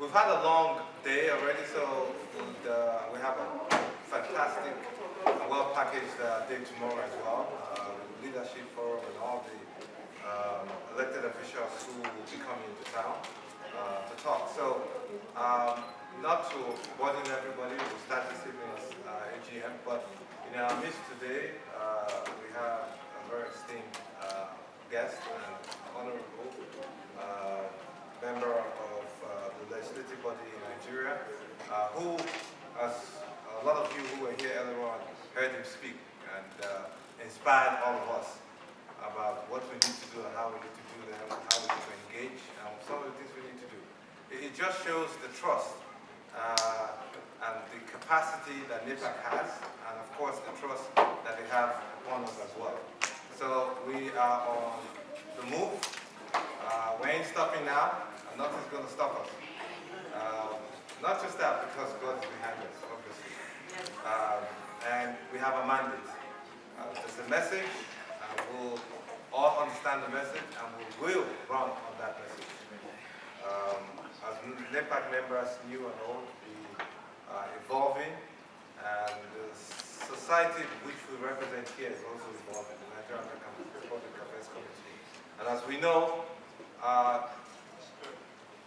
We've had a long day already, so we have a fantastic and well-packaged day tomorrow as well. Leadership forum and all the elected officials who will be coming into town to talk. So, not to burden everybody, we'll start this evening's AGM, but in our midst today, we have a very esteemed guest and honorable member of the legislative body in Nigeria, who, as a lot of you who were here earlier on, heard him speak and inspired all of us about what we need to do and how we need to do them, how we need to engage, and some of the things we need to do. It just shows the trust and the capacity that NEPAC has, and of course the trust that they have on us as well. So we are on the move. We ain't stopping now, and nothing's going to stop us. Not just that, because God is behind us, obviously. And we have a mandate. There's a message, and we'll all understand the message, and we will run on that message. As NEPAC members, new and old, we are evolving, and the society which we represent here is also evolving, the Nigerian Public Affairs Committee. And as we know,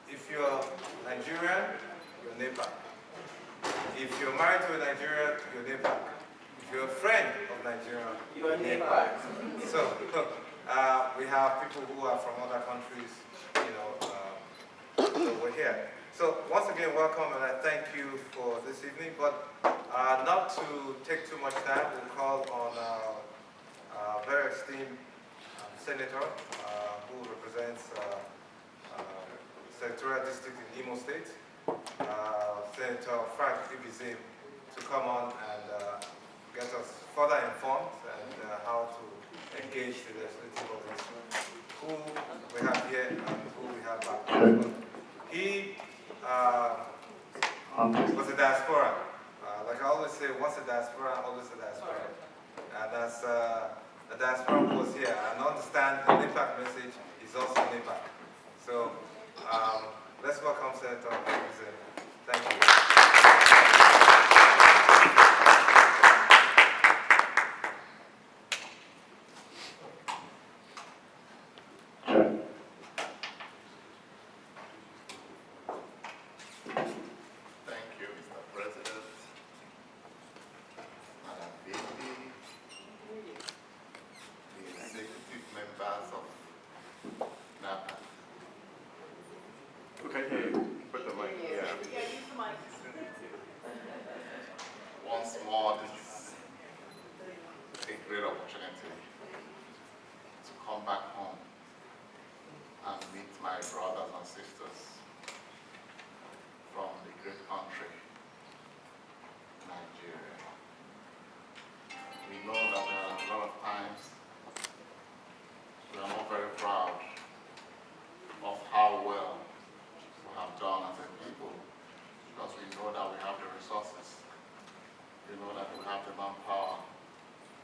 if you're Nigerian, you're NEPAC. If you're married to a Nigerian, you're NEPAC. If you're a friend of Nigeria, you're NEPAC. So we have people who are from other countries, so we're here. So once again, welcome, and I thank you for this evening. But not to take too much time, we'll call on our very esteemed senator who represents Senatorial District in Imo State, Senator Frank Ibizim, to come on and get us further informed and how to engage the legislative bodies, who we have here and who we have back home. He was a diaspora. Like I always say, once a diaspora, always a diaspora. And as a diaspora who was here, and understand the NEPAC message is also NEPAC. So let's welcome Senator Ibizim. Thank you. Once more, this is a great opportunity to come back home and meet my brothers and sisters from the great country, Nigeria. We know that there are a lot of times we are not very proud of how well we have done as a people, because we know that we have the resources. We know that we have the manpower.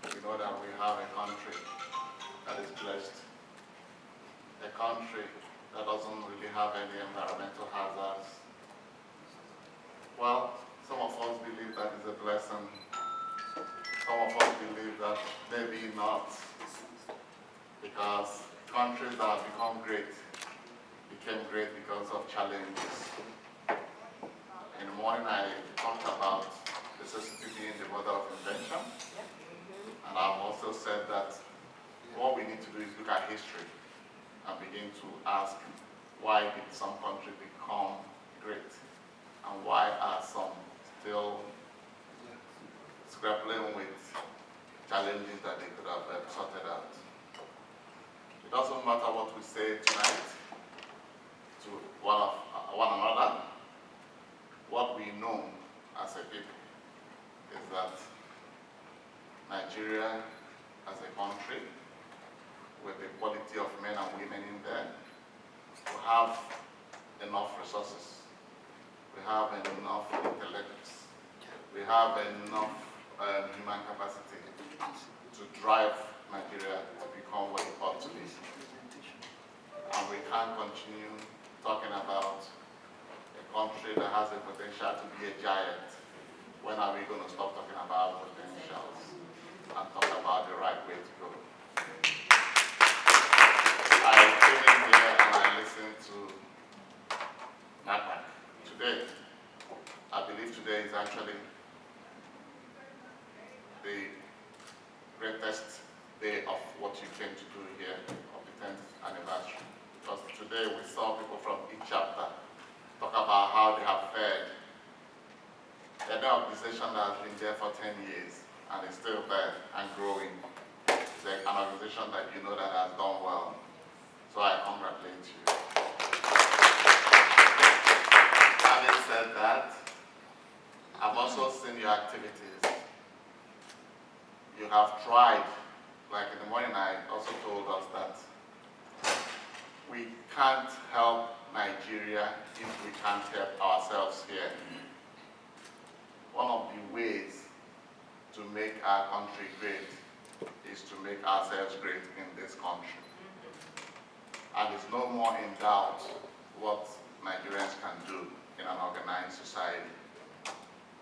We know that we have a country that is blessed, a country that doesn't really have any environmental hazards. Well, some of us believe that is a blessing. Some of us believe that maybe not, because countries that have become great became great because of challenges. In the morning I talked about necessity being the mother of invention. And I've also said that what we need to do is look at history and begin to ask, why did some countries become great? And why are some still grappling with challenges that they could have sorted out? It doesn't matter what we say tonight to one another. What we know as a people is that Nigeria as a country, with the quality of men and women in there, we have enough resources, we have enough intellect, we have enough human capacity to drive Nigeria to become what it ought to be. And we can't continue talking about a country that has the potential to be a giant. When are we going to stop talking about potentials and talk about the right way to go? I came in here and I listened to NAPAC today. I believe today is actually the greatest day of what you came to do here, of the 10th anniversary. Because today we saw people from each chapter talk about how they have fared. They're an organization that has been there for 10 years and is still there and growing. It's an organization that you know that has done well. So I congratulate you. Having said that, I've also seen your activities. You have tried, like in the morning I also told us that we can't help Nigeria if we can't help ourselves here. One of the ways to make our country great is to make ourselves great in this country. And it's no more in doubt what Nigerians can do in an organized society.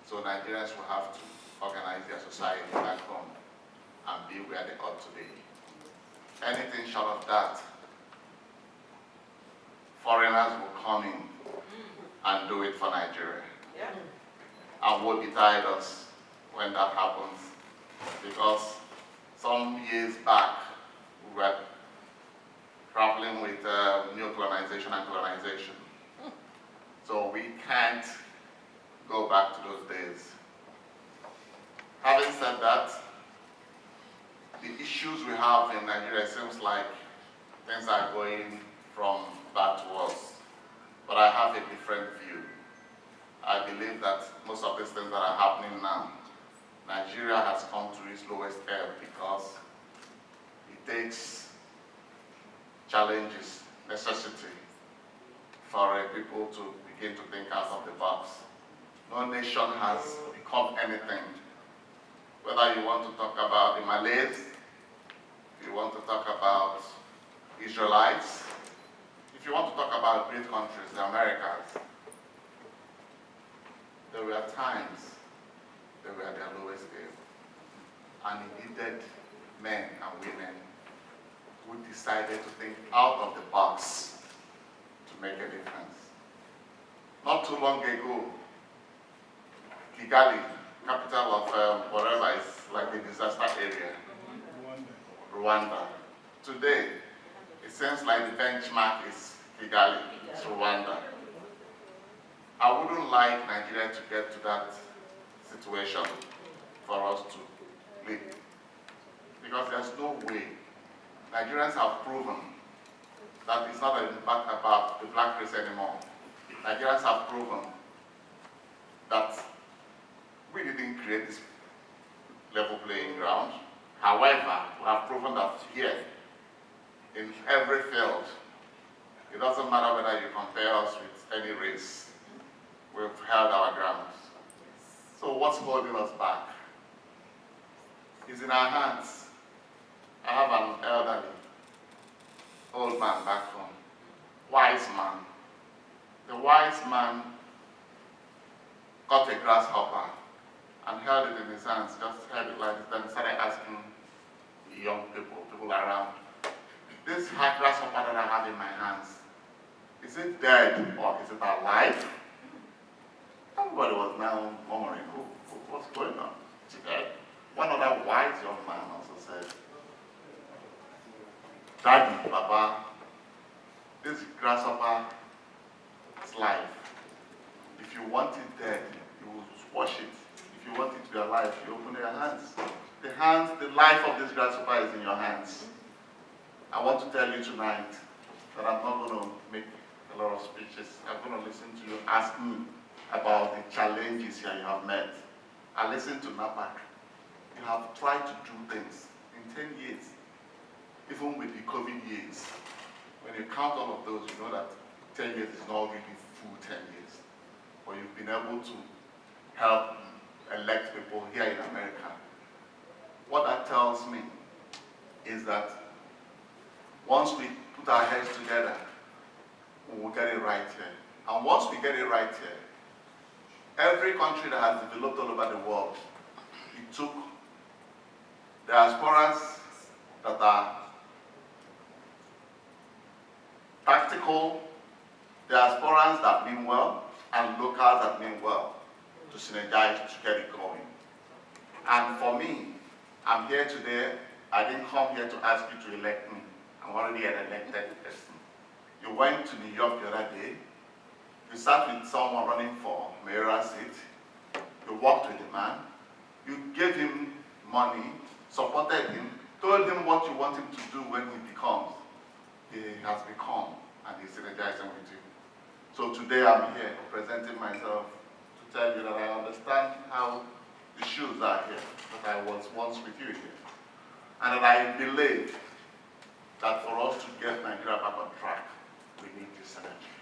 So Nigerians will have to organize their society back home and be where they ought to be. Anything short of that, foreigners will come in and do it for Nigeria. Yeah. And we'll be tired us when that happens. Because some years back, we were grappling with neo-colonization and colonization. So we can't go back to those days. Having said that, the issues we have in Nigeria, seems like things are going from bad to worse. But I have a different view. I believe that most of these things that are happening now, Nigeria has come to its lowest ebb because it takes challenges, necessity for people to begin to think out of the box. No nation has become anything. Whether you want to talk about the Malays, if you want to talk about Israelites, if you want to talk about great countries, the Americas, there were times they were at their lowest ebb. And it needed men and women who decided to think out of the box to make a difference. Not too long ago, Kigali, capital of whatever is like a disaster area, Rwanda. Today, it seems like the benchmark is Kigali, it's Rwanda. I wouldn't like Nigeria to get to that situation for us to live. Because there's no way. Nigerians have proven that it's not about the black race anymore. Nigerians have proven that we didn't create this level playing ground. However, we have proven that here, in every field, it doesn't matter whether you compare us with any race, we've held our ground. So what's holding us back? It's in our hands. I have an elderly, old man back home, wise man. The wise man got a grasshopper and held it in his hands, just held it like this, then started asking the young people around, this grasshopper that I have in my hands, is it dead or is it alive? Everybody was now murmuring, what's going on? Is it dead? One other wise young man also said, Daddy, Papa, this grasshopper is life. If you want it dead, you will wash it. If you want it to be alive, you open your hands. The life of this grasshopper is in your hands. I want to tell you tonight that I'm not going to make a lot of speeches. I'm going to listen to you ask me about the challenges here you have met. I listened to NAPAC. You have tried to do things in 10 years, even with the COVID years. When you count all of those, you know that 10 years is not really full 10 years. But you've been able to help elect people here in America. What that tells me is that once we put our heads together, we will get it right here. And once we get it right here, every country that has developed all over the world, it took diasporas that are practical, diasporans that mean well, and locals that mean well, to synergize to get it going. And for me, I'm here today. I didn't come here to ask you to elect me. I'm already an elected person. You went to New York the other day. You sat with someone running for mayoral seat. You walked with the man. You gave him money, supported him, told him what you want him to do when he has become, and he's synergizing with you. So today I'm here presenting myself to tell you that I understand how the shoes are here, that I was once with you here. And that I believe that for us to get Nigeria back on track, we need this energy.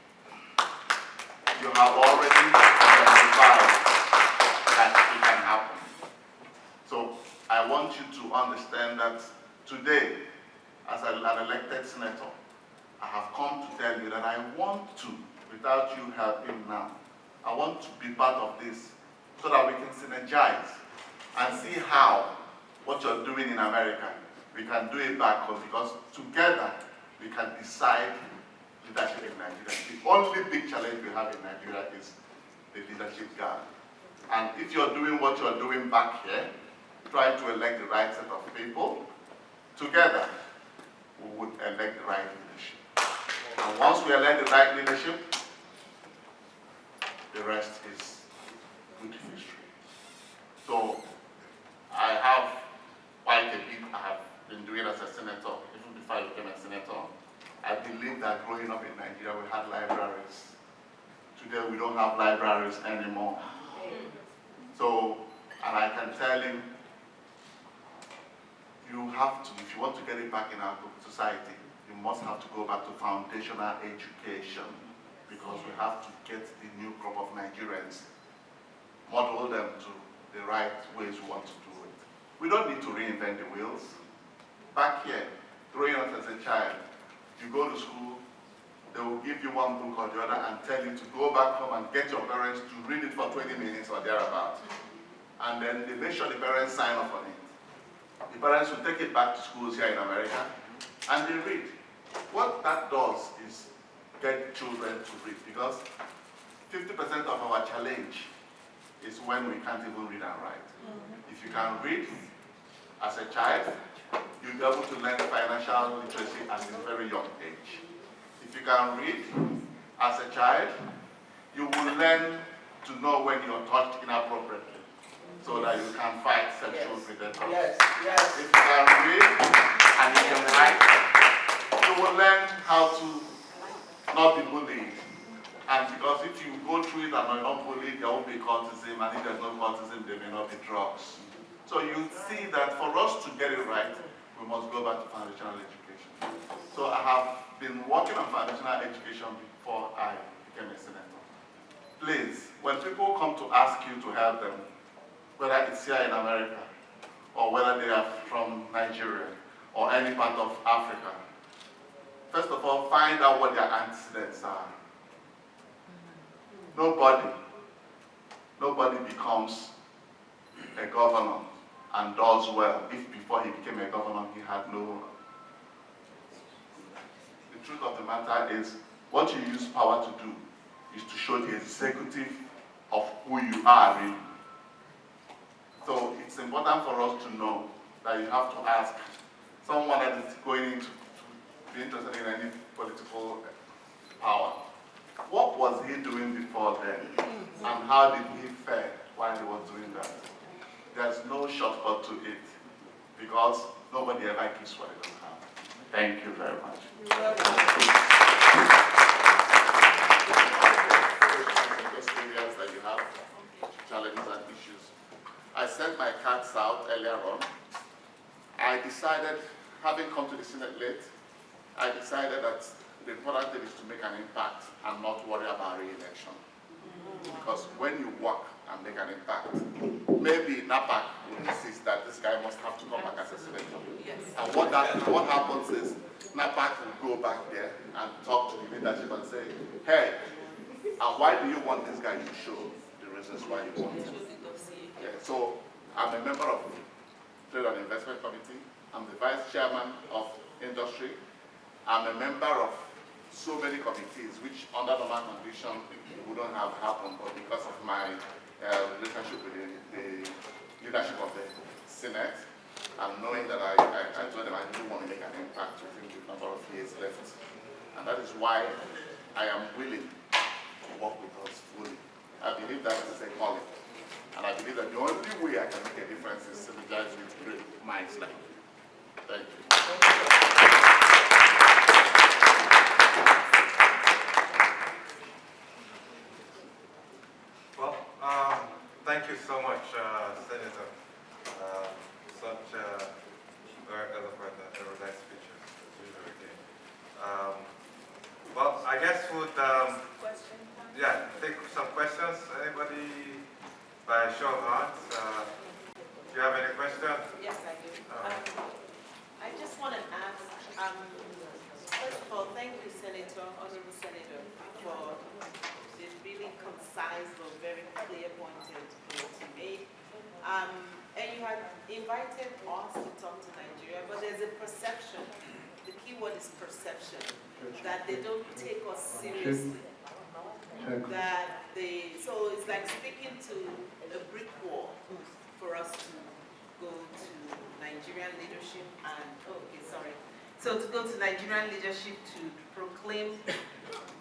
You have already identified that it can happen. So I want you to understand that today, as an elected senator, I have come to tell you that I want to, without you helping now, I want to be part of this so that we can synergize and see how what you're doing in America, we can do it back home, because together we can decide leadership in Nigeria. The only big challenge we have in Nigeria is the leadership gap. And if you're doing what you're doing back here, try to elect the right set of people, together we would elect the right leadership. And once we elect the right leadership, the rest is good history. So I have quite a bit I have been doing as a senator, even before I became a senator. I believe that growing up in Nigeria, we had libraries. Today, we don't have libraries anymore. So, and I can tell you, you have to, if you want to get it back in our society, you must have to go back to foundational education, because we have to get the new crop of Nigerians, model them to the right ways we want to do it. We don't need to reinvent the wheels. Back here, growing up as a child, you go to school, they will give you one book or the other and tell you to go back home and get your parents to read it for 20 minutes or thereabouts. And then they make sure the parents sign off on it. The parents will take it back to schools here in America and they read. What that does is get children to read, because 50% of our challenge is when we can't even read and write. If you can read as a child, you'll be able to learn financial literacy at a very young age. If you can read as a child, you will learn to know when you're touched inappropriately, so that you can fight sexual predators. If you can read and you can write, you will learn how to not be bullied. And because if you go through it and are not bullied, there won't be cultism, and if there's no cultism, there may not be drugs. So you see that for us to get it right, we must go back to foundational education. So I have been working on foundational education before I became a senator. Please, when people come to ask you to help them, whether it's here in America, or whether they are from Nigeria, or any part of Africa, first of all, find out what their antecedents are. Nobody becomes a governor and does well if before he became a governor he had no. The truth of the matter is, what you use power to do is to show the executive of who you are really. So it's important for us to know that you have to ask someone that is going to be interested in any political power, what was he doing before then? And how did he fare while he was doing that? There's no shortcut to it, because nobody ever gives what they don't have. Thank you very much. Those areas that you have challenges and issues. I sent my cards out earlier on. I decided, having come to the Senate late, I decided that the important thing is to make an impact and not worry about re-election. Because when you work and make an impact, maybe NAPAC will insist that this guy must have to come back as a senator. Yes. And what happens is NAPAC will go back there and talk to the leadership and say, hey, And why do you want this guy to show the reasons why you want him? Yeah, so I'm a member of Trade and Investment Committee. I'm the vice chairman of industry. I'm a member of so many committees, which under normal conditions wouldn't have happened, but because of my relationship with the leadership of the Senate, and knowing that I told them I do want to make an impact within the number of years left. And that is why I am willing to work with us fully. I believe that is a calling. And I believe that the only way I can make a difference is synergize with great minds like you. Thank you. Well, thank you so much, Senator. Such very eloquent and erudite speeches. Really good. Well, I guess would yeah, take some questions. Anybody by show of hands? Do you have any questions? Yes, I do. I just want to ask, first of all, thank you, Senator, Honorable Senator, for this really concise but very clear-pointed point you made. And you had invited us to talk to Nigeria, but there's a perception, the key word is perception, that they don't take us seriously. So it's like speaking to a brick wall for us to go to Nigerian leadership So to go to Nigerian leadership to proclaim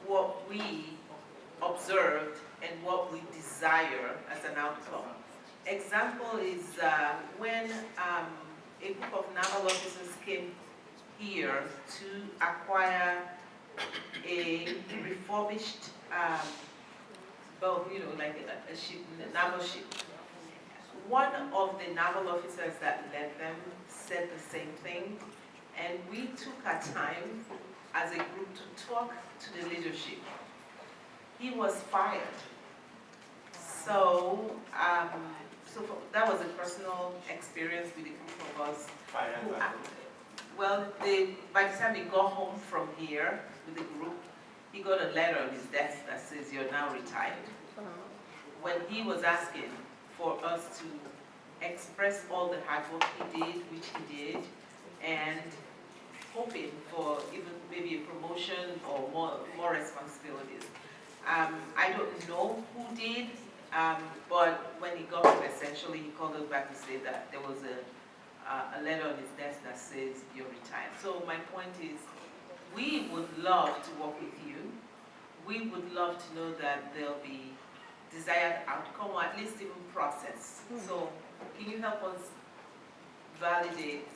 what we observed and what we desire as an outcome. Example is when a group of naval officers came here to acquire a refurbished boat, like a ship, a naval ship. One of the naval officers that led them said the same thing, and we took our time as a group to talk to the leadership. He was fired. So, that was a personal experience with a group of us. Well, by the time he got home from here with the group, he got a letter on his desk that says, "You're now retired." When he was asking for us to express all the hard work he did, which he did, and hoping for even maybe a promotion or more responsibilities. I don't know who did, but when he got home, essentially, he called us back to say that there was a letter on his desk that says, "You're retired." So my point is, we would love to work with you. We would love to know that there'll be desired outcome, or at least even process. So can you help us validate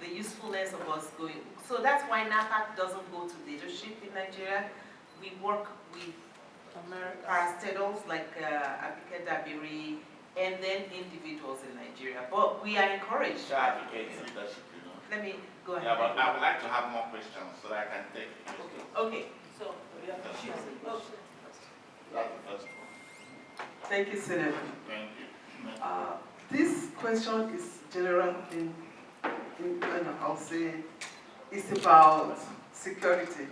the usefulness of us going? So that's why NAPAC doesn't go to leadership in Nigeria. We work with parastatals like Abike Dabiri, and then individuals in Nigeria. But we are encouraged. Let me go ahead. Yeah, but I would like to have more questions so that I can take it. Okay, so we have to choose. That's the first one. Thank you, Senator. Thank you. This question is general in I'll say, it's about security.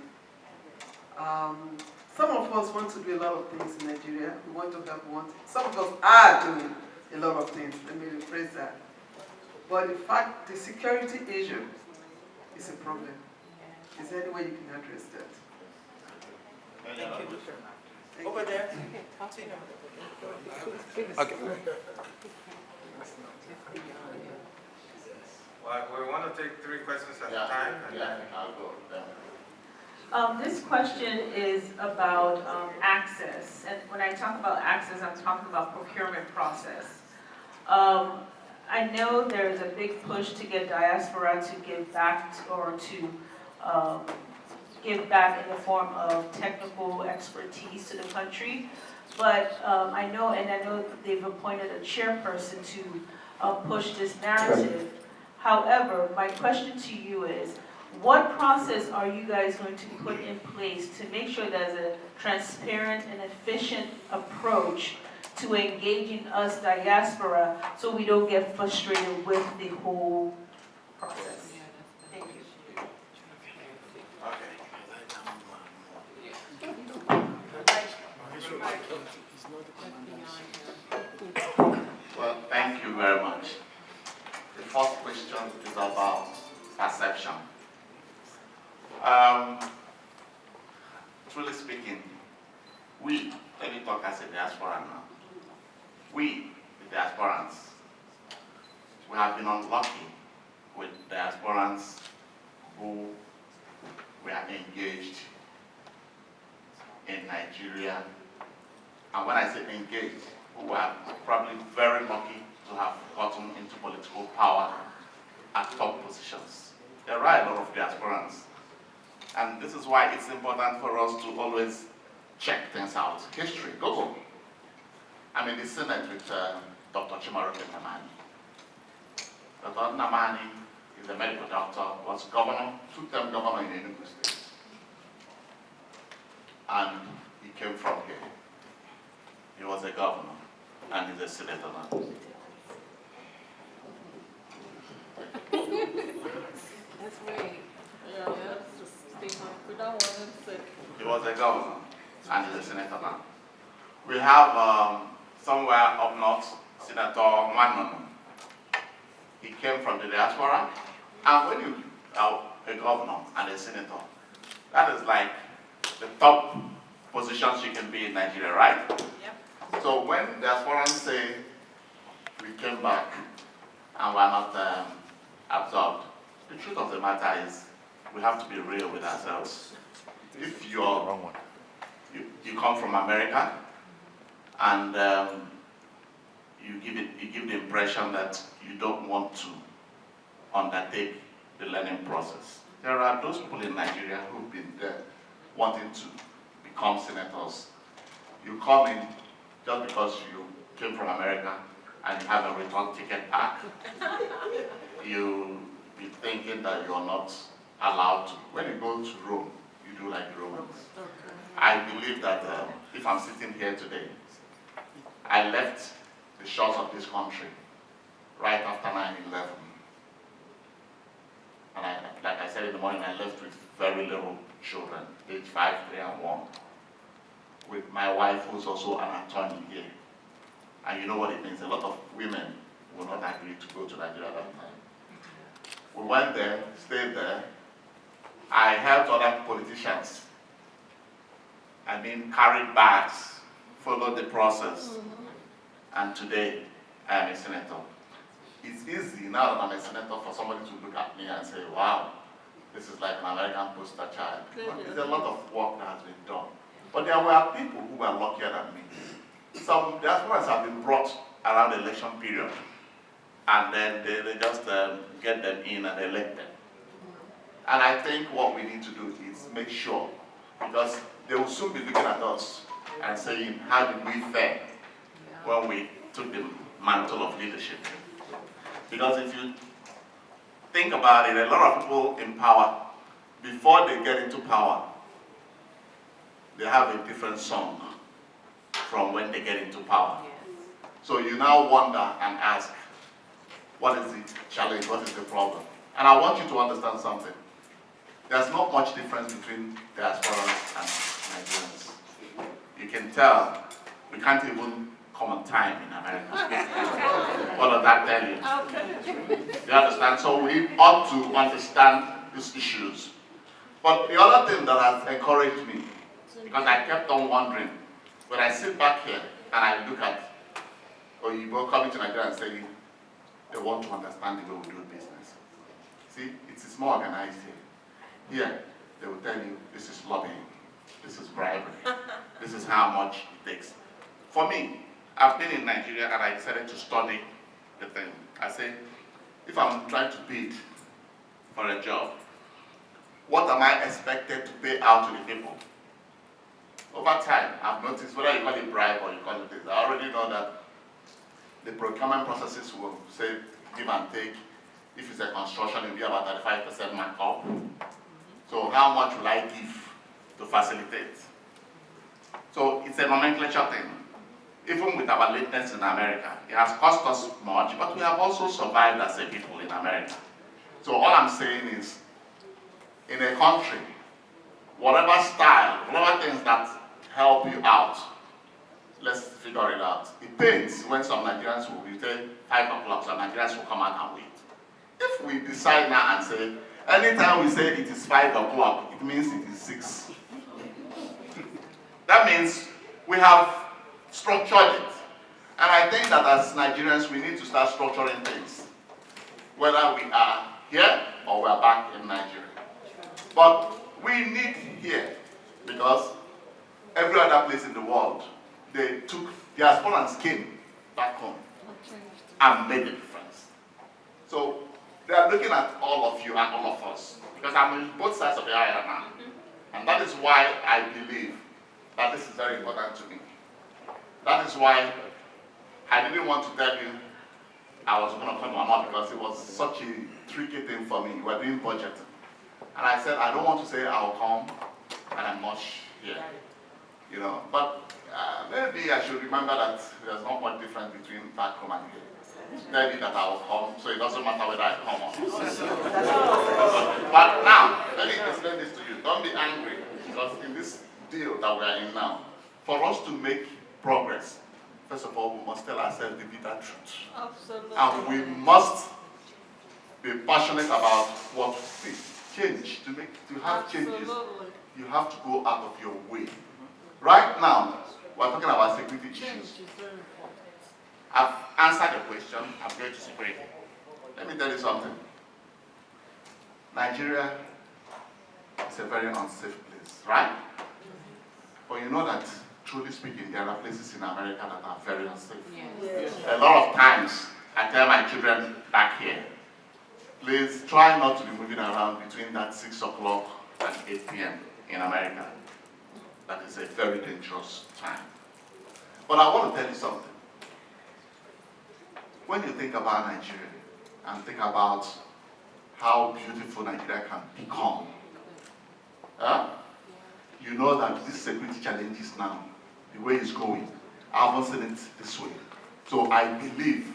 Some of us want to do a lot of things in Nigeria. We want to help. Some of us are doing a lot of things. Let me rephrase that. But in fact, the security issue is a problem. Is there any way you can address that? Thank you. Over there. Okay. Well, we want to take 3 questions at a time. And then I'll go. This question is about access, and when I talk about access, I'm talking about procurement process. I know there's a big push to get diaspora to give back give back in the form of technical expertise to the country, but I know they've appointed a chairperson to push this narrative. However, my question to you is, what process are you guys going to put in place to make sure there's a transparent and efficient approach to engaging us diaspora so we don't get frustrated with the whole process? Thank you. Okay. about perception. Truly speaking, let me talk as a diaspora now. We, the diasporans, we have been unlucky with diasporans who were engaged in Nigeria. And when I say engaged, who are probably very lucky to have gotten into political power at top positions. There are a lot of diasporans. And this is why it's important for us to always check things out. History, Google. I'm in the Senate with Dr. Chimaroke Nnamani. Dr. Nnamani is a medical doctor, was governor, two-term governor in Enugu State. And he came from here. He was a governor, and he's a senator now. That's right. Yeah, that's just statement. We don't want to say. He was a governor, and he's a senator now. We have somewhere up north, Senator Nwanonu. He came from the diaspora, and when you are a governor and a senator, that is like the top positions you can be in Nigeria, right? Yep. So when diasporans say we came back and we're not absorbed, the truth of the matter is we have to be real with ourselves. If you come from America and you give the impression that you don't want to undertake the learning process. There are those people in Nigeria who've been there wanting to become senators. You come in just because you came from America and you have a return ticket back. You be thinking that you're not allowed to. When you go to Rome, you do like the Romans. I believe that if I'm sitting here today, I left the shores of this country right after 9/11. And like I said in the morning, I left with very little children, age 5, 3, and 1. With my wife, who's also an attorney here. And you know what it means, a lot of women will not agree to go to Nigeria at that time. We went there, stayed there. I helped other politicians. I mean, carried bags, followed the process. And today, I am a senator. It's easy now that I'm a senator for somebody to look at me and say, wow, this is like an American poster child. But there's a lot of work that has been done. But there were people who were luckier than me. Some diasporans have been brought around the election period. And then they just get them in and elect them. And I think what we need to do is make sure, because they will soon be looking at us and saying, how did we fare when we took the mantle of leadership? Because if you think about it, a lot of people in power, before they get into power, they have a different song from when they get into power. So you now wonder and ask, what is the challenge, what is the problem? And I want you to understand something. There's not much difference between diasporans and Nigerians. You can tell, we can't even come on time in America. What does that tell you? You understand? So we ought to understand these issues. But the other thing that has encouraged me, because I kept on wondering, when I sit back here and I look at Oyibo coming to Nigeria and saying, they want to understand the way we do business. See, it's more organized here. Here, they will tell you, this is lobbying, this is bribery, this is how much it takes. For me, I've been in Nigeria and I decided to study the thing. I say, if I'm trying to bid for a job, what am I expected to pay out to the people? Over time, I've noticed, whether you call it bribe or you call it this, I already know that the procurement processes will say, give and take. If it's a construction, it will be about 35% markup. So how much will I give to facilitate? So it's a nomenclature thing. Even with our lateness in America, it has cost us much, but we have also survived as a people in America. So all I'm saying is, in a country, whatever style, whatever things that help you out, let's figure it out. It pains when some Nigerians will be say 5 o'clock, some Nigerians will come out and wait. If we decide now and say, anytime we say it is 5 o'clock, it means it is 6. That means we have structured it. And I think that as Nigerians, we need to start structuring things, whether we are here or we are back in Nigeria. But we need here, because every other place in the world, they took diasporans came back home and made a difference. So they are looking at all of you and all of us, because I'm on both sides of the aisle now. And that is why I believe that this is very important to me. That is why I didn't want to tell you I was going to come or not, because it was such a tricky thing for me. We were doing budget. And I said, I don't want to say I'll come and I'm not here. You know, but maybe I should remember that there's not much difference between back home and here. Tell you that I will come, so it doesn't matter whether I come or not. But now, let me explain this to you. Don't be angry, because in this deal that we are in now, for us to make progress, first of all, we must tell ourselves the bitter truth. Absolutely. And we must be passionate about what we change. To have changes, Absolutely. you have to go out of your way. Right now, we're talking about security Change issues. is very important. I've answered the question. I'm going to security. Let me tell you something. Nigeria is a very unsafe place, right? But you know that, truly speaking, there are places in America that are very unsafe. Yes. A lot of times, I tell my children back here, please try not to be moving around between that 6 o'clock and 8 p.m. in America. That is a very dangerous time. But I want to tell you something. When you think about Nigeria and think about how beautiful Nigeria can become, you know that this security challenges now, the way it's going, I haven't seen it this way. So I believe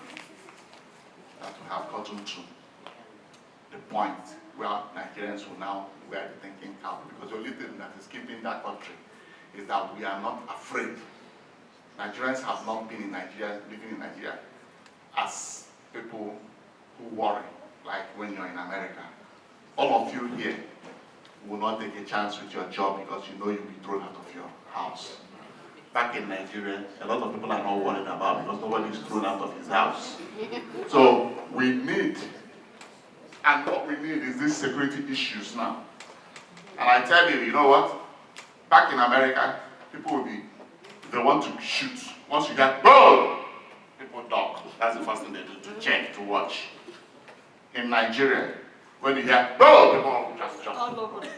that we have gotten to the point where Nigerians will now wear the thinking cap, because the only thing that is keeping that country is that we are not afraid. Nigerians have not been in Nigeria, living in Nigeria, as people who worry, like when you're in America. All of you here will not take a chance with your job because you know you'll be thrown out of your house. Back in Nigeria, a lot of people are not worried about because nobody is thrown out of his house. So we need, and what we need is these security issues now. And I tell you, you know what? Back in America, people will be, if they want to shoot, once you get boom, people duck. That's the first thing they do, to check, to watch. In Nigeria, when you hear boom, people just jump. All over the place.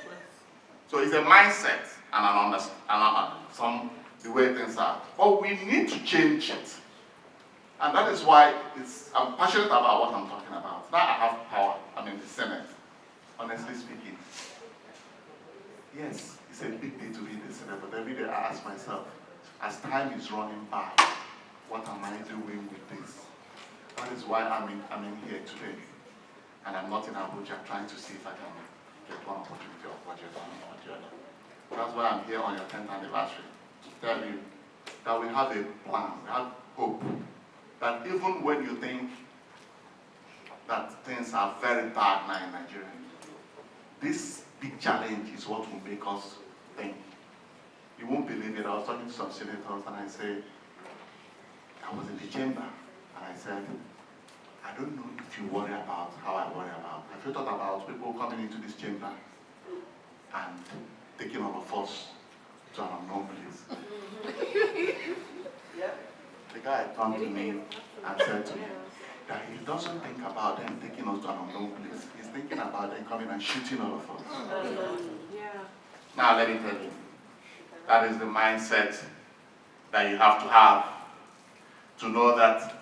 So it's a mindset and the way things are. But we need to change it. And that is why I'm passionate about what I'm talking about. Now I have power. I'm in the Senate, honestly speaking. Yes, it's a big day to be in the Senate, but every day I ask myself, as time is running by, what am I doing with this? That is why I'm in here today. And I'm not in Abuja trying to see if I can get one opportunity of budget or the other. That's why I'm here on your 10th anniversary, to tell you that we have a plan, we have hope, that even when you think that things are very bad now in Nigeria, this big challenge is what will make us think. You won't believe it. I was talking to some senators and I said, I was in the chamber and I said, I don't know if you worry about how I worry about. Have you thought about people coming into this chamber and taking all of us to an unknown place? The guy turned to me and said to me that he doesn't think about them taking us to an unknown place. He's thinking about them coming and shooting all of us. Now let me tell you, that is the mindset that you have to know that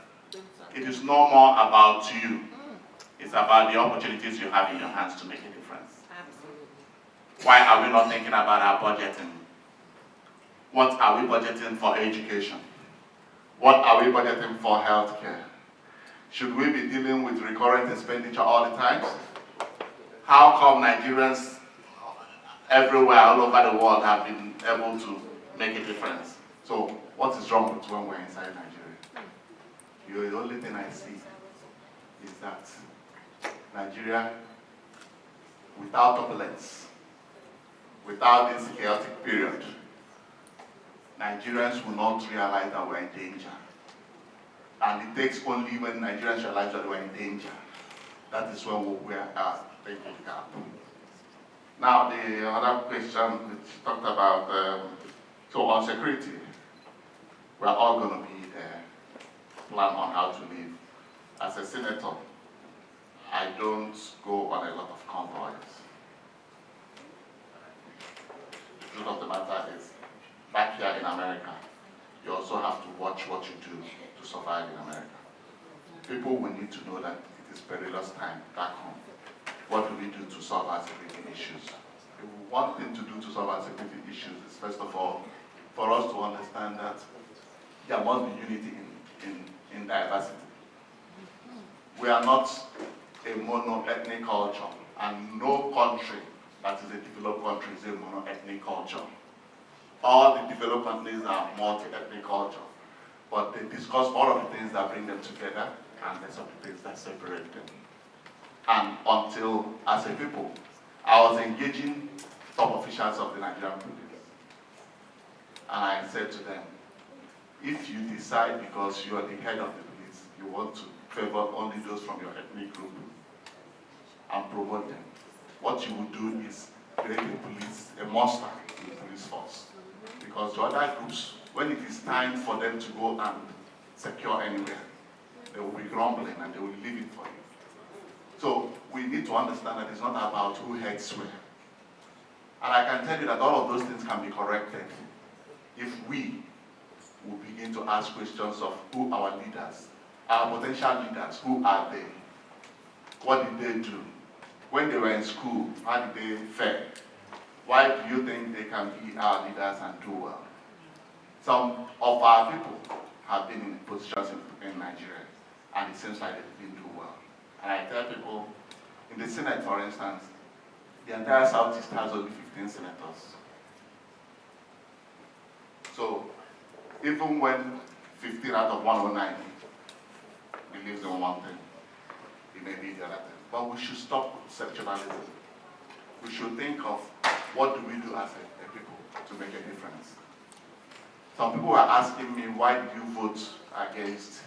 it is no more about you. It's about the opportunities you have in your hands to make a difference. Absolutely. Why are we not thinking about our budgeting? What are we budgeting for education? What are we budgeting for healthcare? Should we be dealing with recurrent expenditure all the time? How come Nigerians everywhere, all over the world, have been able to make a difference? So what is wrong with when we're inside Nigeria? The only thing I see is that Nigeria, without turbulence, without this chaotic period, Nigerians will not realize that we're in danger. And it takes only when Nigerians realize that we're in danger, that is when we are taking gap. Now, the other question which talked about, so on security, we're all going to be plan on how to live. As a senator, I don't go on a lot of convoys. The truth of the matter is, back here in America, you also have to watch what you do to survive in America. People will need to know that it is perilous time back home. What do we do to solve our security issues? One thing to do to solve our security issues is, first of all, for us to understand that there must be unity in diversity. We are not a mono-ethnic culture, and no country that is a developed country is a mono-ethnic culture. All the developed countries are multi-ethnic culture, but they discuss all of the things that bring them together, and there's some things that separate them. And until, as a people, I was engaging top officials of the Nigerian police, and I said to them, if you decide because you are the head of the police, you want to favor only those from your ethnic group and promote them, what you would do is create a monster in the police force. Because the other groups, when it is time for them to go and secure anywhere, they will be grumbling and they will leave it for you. So we need to understand that it's not about who heads where. And I can tell you that all of those things can be corrected if we will begin to ask questions of who our leaders, our potential leaders, who are they? What did they do? When they were in school, how did they fare? Why do you think they can be our leaders and do well? Some of our people have been in positions in Nigeria, and it seems like they didn't do well. And I tell people, in the Senate, for instance, the entire Southeast has only 15 senators. So, even when 15 out of 109 believes in one thing, it may be the other thing. But we should stop sectionalism. We should think of what do we do as a people to make a difference. Some people were asking me, why did you vote against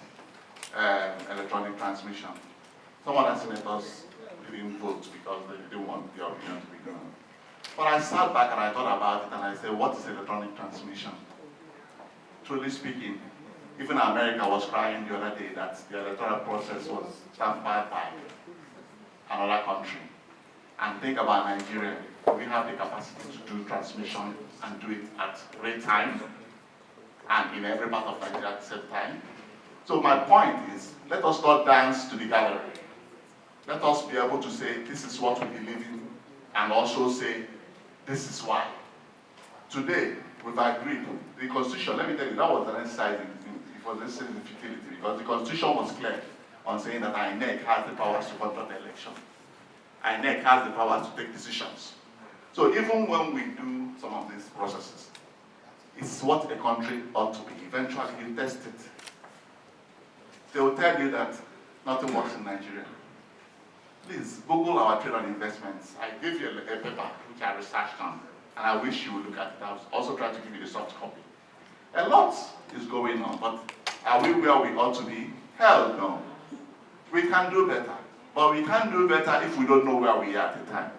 electronic transmission? Some other senators didn't vote because they didn't want the opinion to be known. But I sat back and I thought about it and I said, what is electronic transmission? Truly speaking, even America was crying the other day that the electoral process was tampered by another country. And think about Nigeria. We have the capacity to do transmission and do it at real time and in every part of Nigeria at the same time. So my point is, let us not dance to the gallery. Let us be able to say, this is what we believe in, and also say, this is why. Today, we've agreed. The Constitution, let me tell you, that was an exercise in futility, because the Constitution was clear on saying that INEC has the powers to conduct the election. INEC has the powers to take decisions. So even when we do some of these processes, it's what a country ought to be. Eventually, you test it. They will tell you that nothing works in Nigeria. Please, Google our trade and investments. I gave you a paper which I researched on, and I wish you would look at it. I was also trying to give you the soft copy. A lot is going on, but are we where we ought to be? Hell no. We can do better, but we can't do better if we don't know where we are at the time.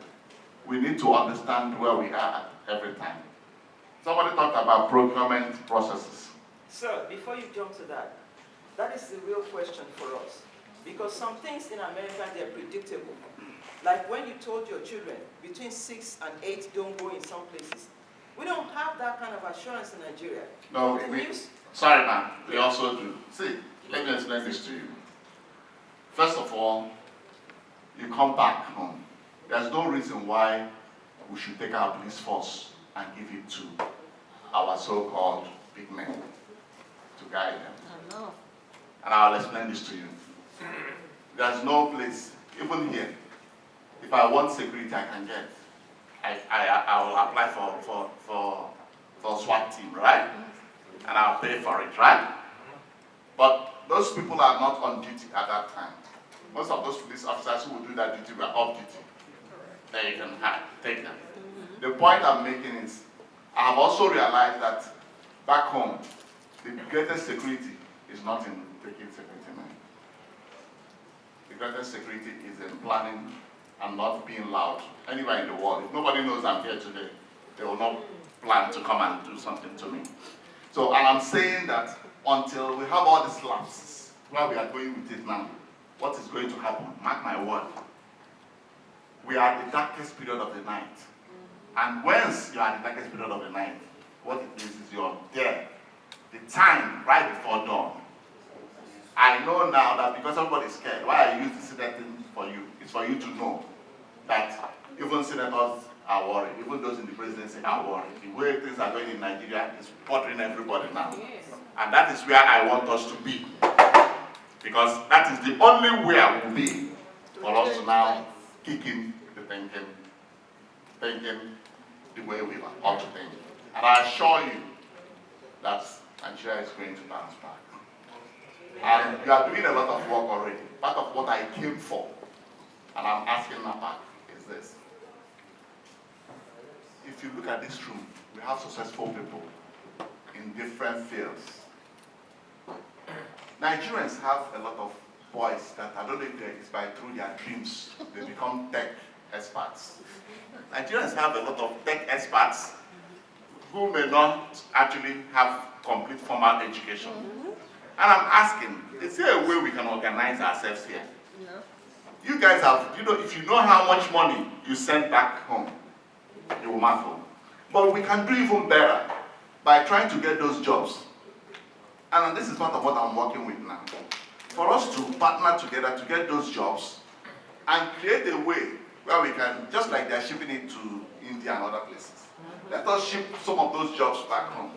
We need to understand where we are at every time. Somebody talked about procurement processes. Sir, before you jump to that, that is the real question for us. Because some things in America, they're predictable. Like when you told your children, between 6 and 8, don't go in some places. We don't have that kind of assurance in Nigeria. No, sorry, ma'am, we also do. See, let me explain this to you. First of all, you come back home. There's no reason why we should take our police force and give it to our so-called big men to guide them. I know. And I'll explain this to you. There's no place, even here, if I want security, I can get. I will apply for SWAT team, right? And I'll pay for it, right? But those people are not on duty at that time. Most of those police officers who will do that duty were off duty. Then you can take them. The point I'm making is, I have also realized that back home, the greatest security is not in taking security men. The greatest security is in planning and not being loud anywhere in the world. If nobody knows I'm here today, they will not plan to come and do something to me. So, and I'm saying that until we have all these lapses, where we are going with it now, what is going to happen? Mark my word. We are at the darkest period of the night. And once you are at the darkest period of the night, what it means is you're there. The time right before dawn. I know now that because everybody is scared, why I use this thing for you is for you to know that even senators are worried, even those in the presidency are worried. The way things are going in Nigeria is bothering everybody now. And that is where I want us to be. Because that is the only way I will be for us to now kick in the thinking the way we ought to think. And I assure you that Nigeria is going to bounce back. And you are doing a lot of work already. Part of what I came for, and I'm asking NAPAC, is this. If you look at this room, we have successful people in different fields. Nigerians have a lot of boys that I don't know if it's by through their dreams, they become tech experts. Nigerians have a lot of tech experts who may not actually have complete formal education. And I'm asking, is there a way we can organize ourselves here? You guys have, if you know how much money you send back home, you will marvel. But we can do even better by trying to get those jobs. And this is part of what I'm working with now. For us to partner together to get those jobs and create a way where we can, just like they're shipping it to India and other places, let us ship some of those jobs back home.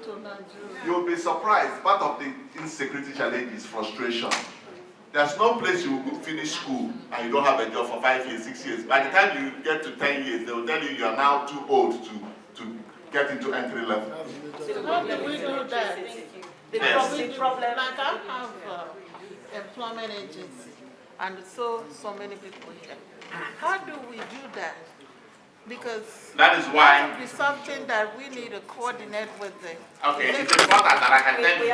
You'll be surprised, part of the insecurity challenge is frustration. There's no place you will finish school and you don't have a job for 5 years, 6 years. By the time you get to 10 years, they will tell you you are now too old to get into entry level. How do we do that? Yes. The problem, like I have employment agency, and so many people here. How do we do that? Because That is why. it's something that we need to coordinate with them. Okay, it's important that I can tell We you.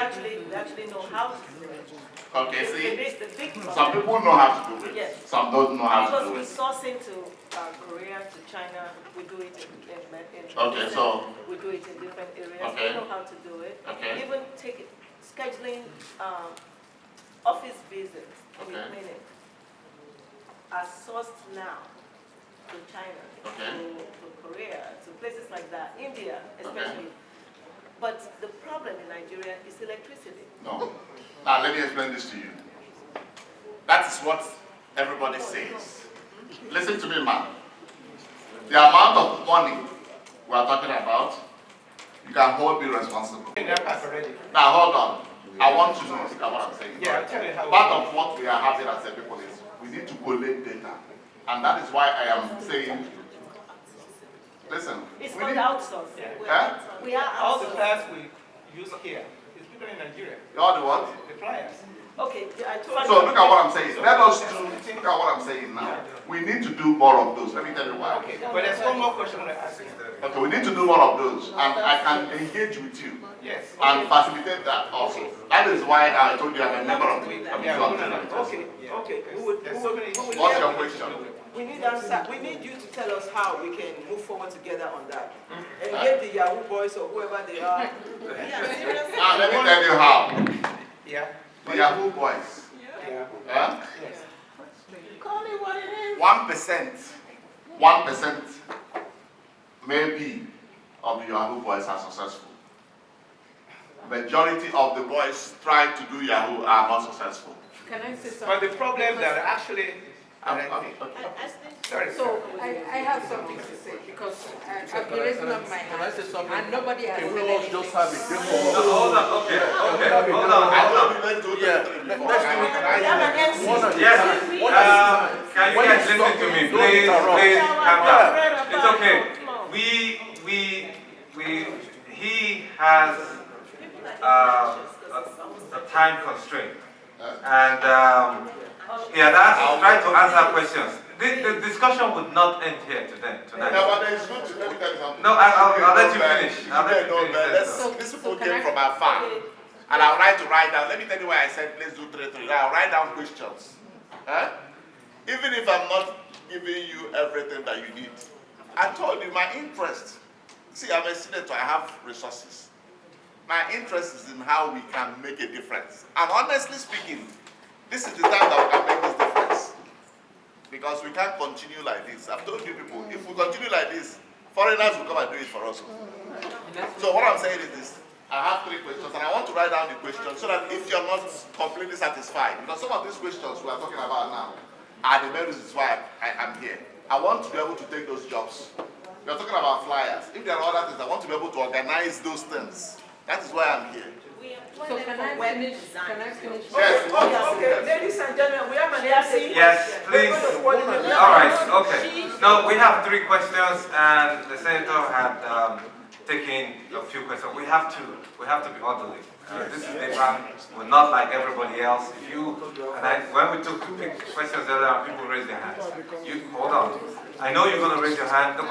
actually know how to do it. Okay, The see, big some problem. people know how to do it. Yes. Some don't know how to Because do we it. sourcing to Korea, to China, we do it in Okay, so, we do it in different areas. Okay. We know how to do it. Okay. Even scheduling office visits in the Okay. clinic are sourced now to China, Okay. to Korea, to places like that, India especially. But the problem in Nigeria is electricity. no. Now let me explain this to you. That is what everybody says. Listen to me, man. The amount of money we are talking about, you can hold me responsible. Now hold on. I want to know what I'm saying. Yeah, I'll tell you how. Part of what we are having as a people is we need to collect data. And that is why I am saying, listen. It's we not need- outsourced. Huh? We are All the outsourced. flyers we use here is people in Nigeria. All the what? The flyers. Okay, I told you. So look at what I'm saying. Let us do, look at what I'm saying now. We need to do more of those. Let me tell you why. Okay, but there's one more question I want to ask you. Okay, we need to do more of those. And I can engage with you Yes. and facilitate that also. That is why I told you I'm a member of the Yeah, committee. Okay, okay. There's so many issues. What's your question? We need answer. We need you to tell us how we can move forward together on that. And get the Yahoo boys or whoever they are. Yeah, seriously. Now let me tell you how. Yeah. The Yahoo boys. Yeah. Huh? Yes. Call it what it is. 1% maybe of the Yahoo boys are successful. Majority of the boys try to do Yahoo are not successful. Can I say something? But the problem that actually, Okay. sorry. So I have something to say because I've been raising up my hand and nobody has said anything. Just have it. Hold on, okay, hold on. I don't even do Yeah, that. We have an MC. Yes, can you guys listen to me, please, calm down. It's okay. He has a time constraint, and Yeah, that's trying to answer questions. The discussion would not end here today, tonight. No, but it's good to let me tell you something. No, I'll let you finish. I'll let you No, finish. these people came from afar. And I'll write down. Let me tell you why I said let's do 3-3. I'll write down questions. Huh? Even if I'm not giving you everything that you need. I told you my interest. See, I'm a senator, I have resources. My interest is in how we can make a difference. And honestly speaking, this is the time that we can make this difference. Because we can't continue like this. I've told you people, if we continue like this, foreigners will come and do it for us. So what I'm saying is this. I have 3 questions and I want to write down the questions so that if you're not completely satisfied, because some of these questions we are talking about now are the main reasons why I'm here. I want to be able to take those jobs. We are talking about flyers. If there are other things, I want to be able to organize those things. That is why I'm here. So can I finish? Yes. Okay, ladies and gentlemen, we have an MC. Yes, please. All right, okay. No, we have 3 questions, and the senator had taken a few questions. We have to be orderly. This is NEPA. We're not like everybody else. If you when we took questions earlier, people raised their hands. You hold on. I know you're going to raise your hand. The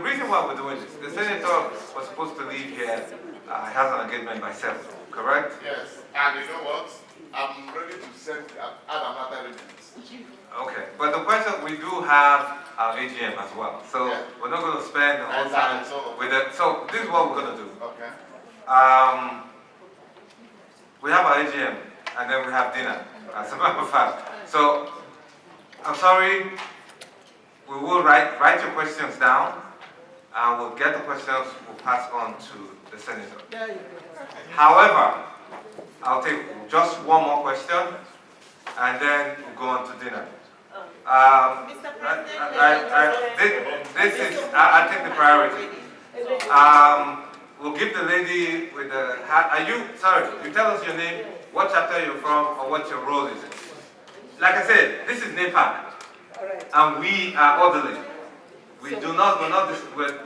reason why we're doing this, the senator was supposed to leave here. Has an engagement by 7, correct? Yes. And you know what? I'm ready to add another element. Okay, but the question, we do have our AGM as well, so Yeah. we're not going to spend the whole time with it. So this is what we're going to do. Okay. We have our AGM, and then we have dinner, as a matter of fact. So, I'm sorry, we will write your questions down, and we'll get the questions, we'll pass on to the senator. There you go. However, I'll take just one more question, and then we'll go on to dinner. Mr. President, I take the priority. We'll give the lady with the hat. You tell us your name, what chapter you're from, or what your role is. Like I said, this is NEPA, and we are orderly. We're not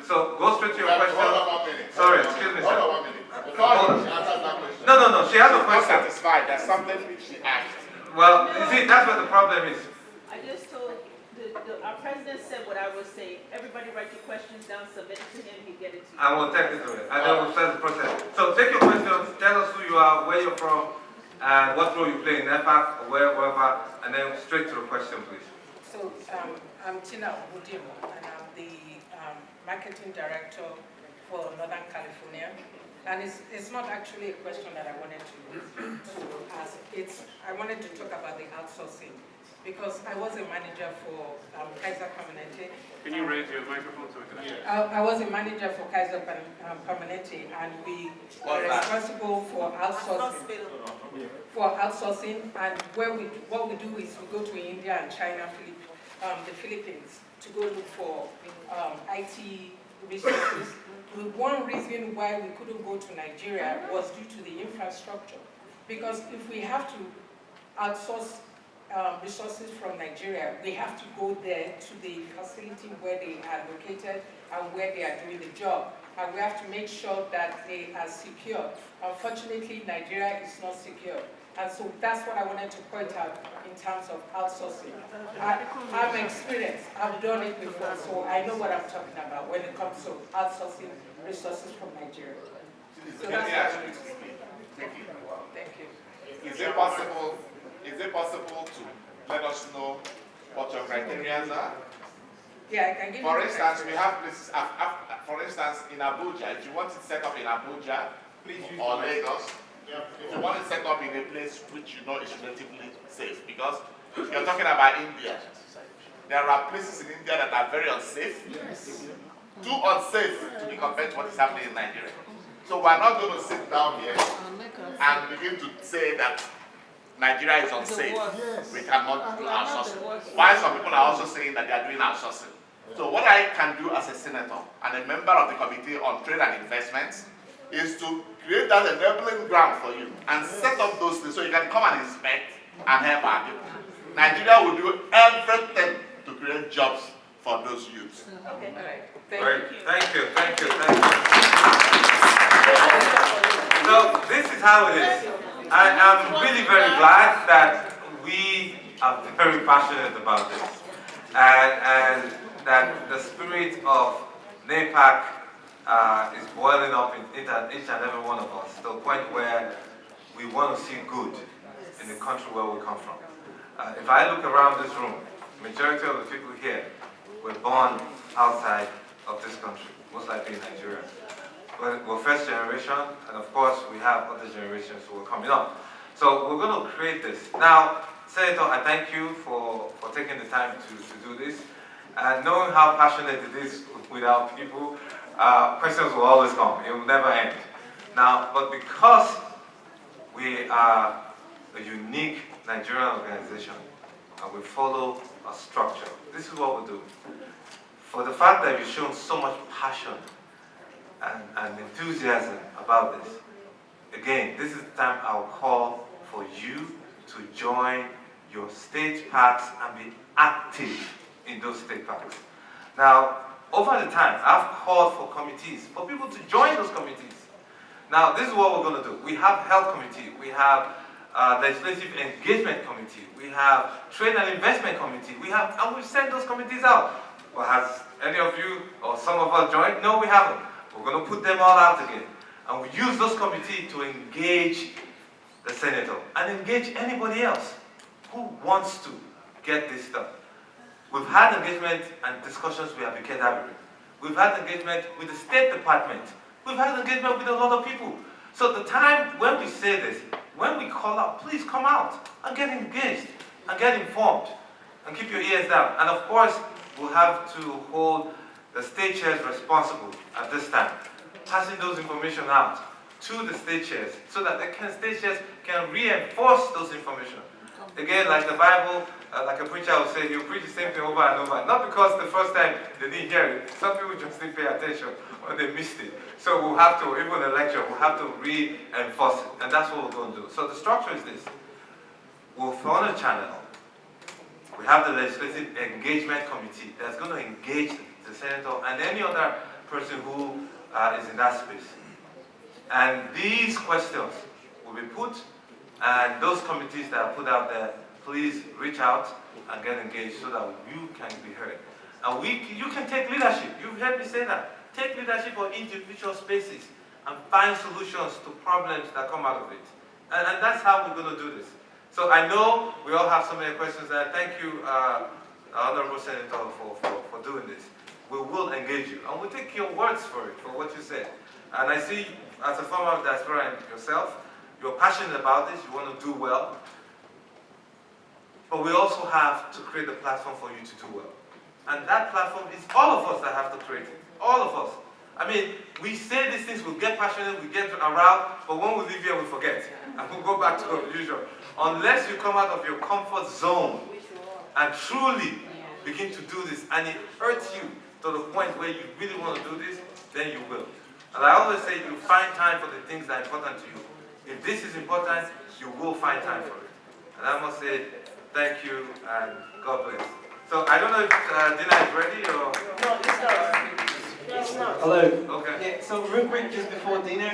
so go straight to your question. Hold on 1 minute. Sorry, excuse me, sir. Hold on 1 minute. Before she answers that question. No, she has a Not question. satisfied. There's something she asked. Well, you see, that's what the problem is. I just told, our president said what I was saying. Everybody write your questions down, submit it to him, he'll get it to you. I will take it to it, and then we'll start the process. So take your questions, tell us who you are, where you're from, and what role you play in NEPA, or wherever, and then straight to the question, please. So I'm Tina Obudimo, and I'm the marketing director for Northern California. And it's not actually a question that I wanted to ask. I wanted to talk about the outsourcing, because I was a manager for Kaiser Permanente. Can you raise your microphone so we can hear? I was a manager for Kaiser Permanente, and we were responsible for outsourcing. And what we do is we go to India and China, the Philippines, to go look for IT resources. One reason why we couldn't go to Nigeria was due to the infrastructure. Because if we have to outsource resources from Nigeria, we have to go there to the facility where they are located and where they are doing the job. And we have to make sure that they are secure. Unfortunately, Nigeria is not secure. And so that's what I wanted to point out in terms of outsourcing. I'm experienced, I've done it before, so I know what I'm talking about when it comes to outsourcing resources from Nigeria. So that's what I wanted to say. Thank you. Is it possible to let us know what your criteria are? Yeah, I can give you. For instance, we have places, for instance, in Abuja, if you want it set up in Abuja, or Lagos, if you want it set up in a place which you know is relatively safe, because you're talking about India. There are places in India that are very unsafe, too unsafe to be compared to what is happening in Nigeria. So we're not going to sit down here and begin to say that Nigeria is unsafe. We cannot do outsourcing. Why some people are also saying that they are doing outsourcing. So what I can do as a senator and a member of the Committee on Trade and Investments is to create that enabling ground for you and set up those things so you can come and inspect and help our people. Nigeria will do everything to create jobs for those youths. Okay, all right. Thank you. So this is how it is. I am really very glad that we are very passionate about this. And that the spirit of NAPAC is boiling up in each and every one of us, to the point where we want to see good in the country where we come from. If I look around this room, majority of the people here were born outside of this country, most likely in Nigeria. We're first generation, and of course we have other generations who are coming up. So we're going to create this. Now, Senator, I thank you for taking the time to do this. And knowing how passionate it is with our people, questions will always come. It will never end. Now, but because we are a unique Nigerian organization and we follow a structure, this is what we do. For the fact that you've shown so much passion and enthusiasm about this, again, this is the time I'll call for you to join your state parks and be active in those state parks. Now, over the time, I've called for committees, for people to join those committees. Now, this is what we're going to do. We have health committee, we have legislative engagement committee, we have trade and investment committee, and we've sent those committees out. Well, has any of you or some of us joined? No, we haven't. We're going to put them all out again. And we use those committees to engage the senator and engage anybody else who wants to get this done. We've had engagement and discussions with Abike Dabiri. We've had engagement with the State Department. We've had engagement with a lot of people. So the time when we say this, when we call out, please come out and get engaged and get informed and keep your ears down. And of course, we'll have to hold the state chairs responsible at this time, passing those information out to the state chairs so that the state chairs can reinforce those information. Again, like the Bible, like a preacher will say, he'll preach the same thing over and over. Not because the first time they didn't hear it. Some people just didn't pay attention or they missed it. So we'll have to, even in a lecture, we'll have to reinforce it. And that's what we're going to do. So the structure is this. We'll form a channel. We have the Legislative Engagement Committee that's going to engage the senator and any other person who is in that space. And these questions will be put, and those committees that are put out there, please reach out and get engaged so that you can be heard. And you can take leadership. You've heard me say that. Take leadership on individual spaces and find solutions to problems that come out of it. And that's how we're going to do this. So I know we all have so many questions, and I thank you, Honorable Senator, for doing this. We will engage you, and we'll take your words for it, for what you said. And I see, as a former diaspora yourself, you're passionate about this, you want to do well. But we also have to create a platform for you to do well. And that platform is all of us that have to create it. All of us. I mean, we say these things, we get passionate, we get aroused, but when we leave here, we forget. And we'll go back to the usual. Unless you come out of your comfort zone and truly begin to do this, and it hurts you to the point where you really want to do this, then you will. And I always say you find time for the things that are important to you. If this is important, you will find time for it. And I must say, thank you and God bless. So I don't know if Dina is ready or... No, it's not. It's not. Hello. Okay. Yeah, so real quick, just before dinner,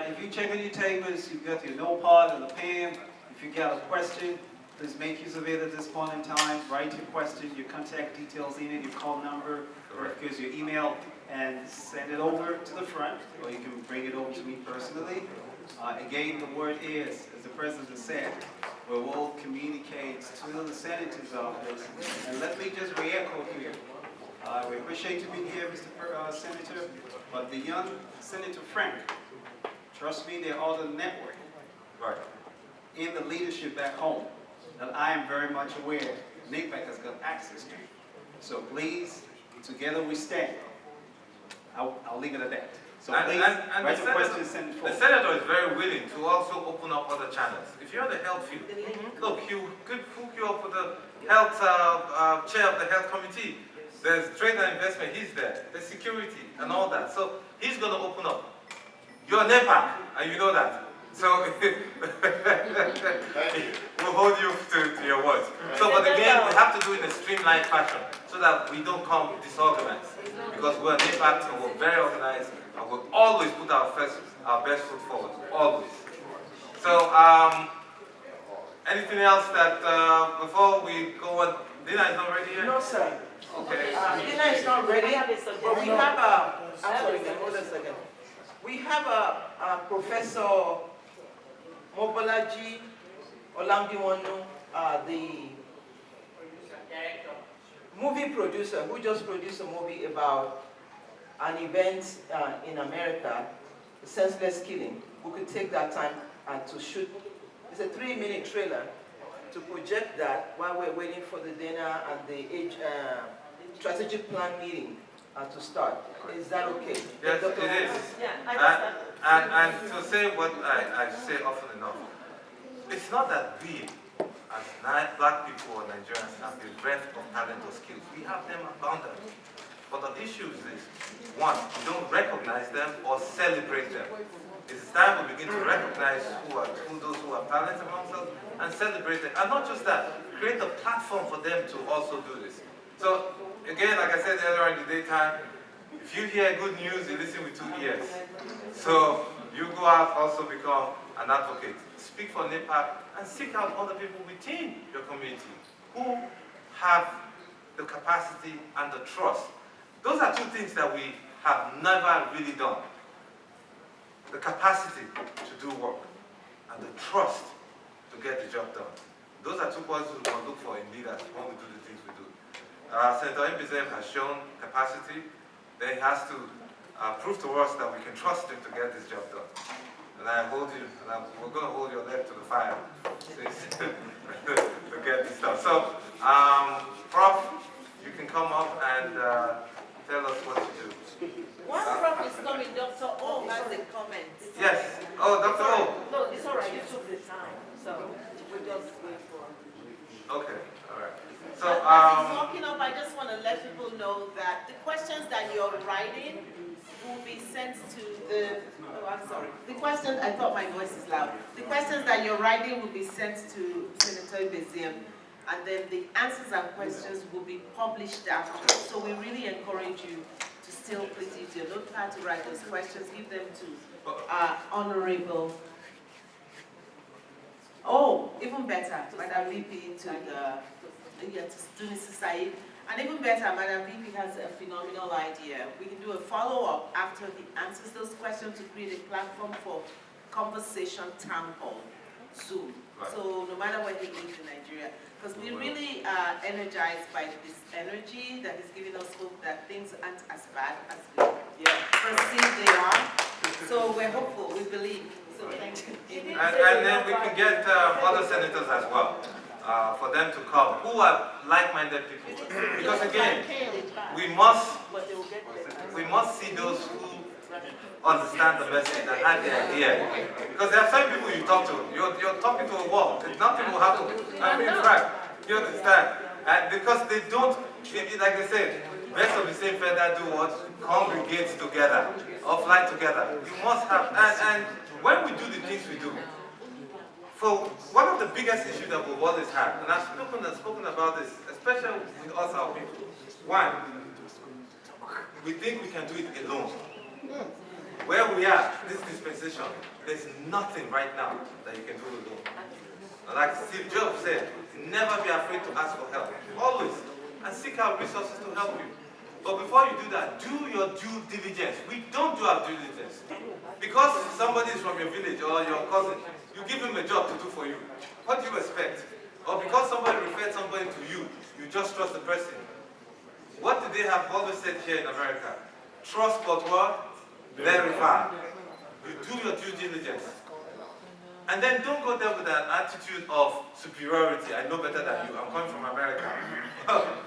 if you check on your tables, you've got your notepad and a pen. If you get a question, please make use of it at this point in time. Write your question, your contact details in it, your call number, or if there's your email, and send it over to the front, or you can bring it over to me personally. Again, the word is, as the President has said, we will communicate to the Senator's office. And let me just re-echo here. We appreciate you being here, Mr. Senator, but the young Senator Frank, trust me, there are the network in the leadership back home that I am very much aware NAPAC has got access to. So please, together we stand. I'll leave it at that. So please, write your questions, send it forward. The senator is very willing to also open up other channels. If you're in the health field, look, he could hook you up with the health chair of the health committee. There's trade and investment, he's there. There's security and all that. So he's going to open up. You're NAPAC, and you know that. So we'll hold you to your words. So, but again, we have to do it in a streamlined fashion so that we don't come disorganized. Because we're NAPAC and we're very organized, and we'll always put our best foot forward, always. So Anything else that, before we go on, dinner is not ready yet? No, sir. Okay. Dinner is not ready, but we have hold on a second. We have a Professor Mobolaji Olambiwonu, the movie producer who just produced a movie about an event in America, senseless killing. We could take that time to shoot. It's a 3-minute trailer to project that while we're waiting for the dinner and the strategic plan meeting to start. Is that okay? Yes, Dr. it is. Yeah, And to say what I say often enough, it's not that we, as black people or Nigerians, have the breadth of talent or skills. We have them abundant. But the issue is this: one, we don't recognize them or celebrate them. It's time we begin to recognize those who have talent amongst us and celebrate them. And not just that, create a platform for them to also do this. So again, like I said earlier in the daytime, if you hear good news, you listen with 2 ears. So you go out also become an advocate. Speak for NEPAC and seek out other people within your community who have the capacity and the trust. Those are 2 things that we have never really done. The capacity to do work and the trust to get the job done. Those are 2 qualities we want to look for in leaders when we do the things we do. Senator Mbizem has shown capacity. Then he has to prove to us that we can trust him to get this job done. And I hold you, and we're going to hold your leg to the fire to get this done. So, Prof, you can come up and tell us what you do. One Prof is coming, Dr. O has a comment. Yes. Oh, Dr. O. No, it's all right, you took the time, so we just wait for. Okay, all right. So, As he's walking up, I just want to let people know that the questions that you're writing will be sent to the, oh, I'm sorry. The questions, I thought my voice is loud. The questions that you're writing will be sent to Senator Mbizem, and then the answers and questions will be published after. So we really encourage you to still please use your notepad to write those questions, give them to Honorable. Oh, even better, Madam VP to Mrs. Said. And even better, Madam VP has a phenomenal idea. We can do a follow-up after the answers those questions to create a platform for conversation town hall soon. Right. So no matter where he lives in Nigeria, because we really are energized by this energy that is giving us hope that things aren't as bad as we perceive they are. So we're hopeful, we believe. So thank you. and then we can get other senators as well. For them to come, who are like-minded people. Because again, we must see those who understand the message and have the idea. Because there are some people you talk to, you're talking to a wall. Nothing will happen. I mean, right? You understand? And because they don't, like they said, birds of the same feather do what? Congregate together or fly together. You must have, and when we do the things we do, so one of the biggest issues that we've always had, and I've spoken about this, especially with us, our people. One, we think we can do it alone. Where we are, this dispensation, there's nothing right now that you can do alone. Like Steve Jobs said, never be afraid to ask for help. Always. And seek out resources to help you. But before you do that, do your due diligence. We don't do our due diligence. Because somebody is from your village or your cousin, you give him a job to do for you. What do you expect? Or because somebody referred somebody to you, you just trust the person. What do they have always said here in America? Trust but what? Verify. You do your due diligence. And then don't go there with an attitude of superiority. I know better than you. I'm coming from America.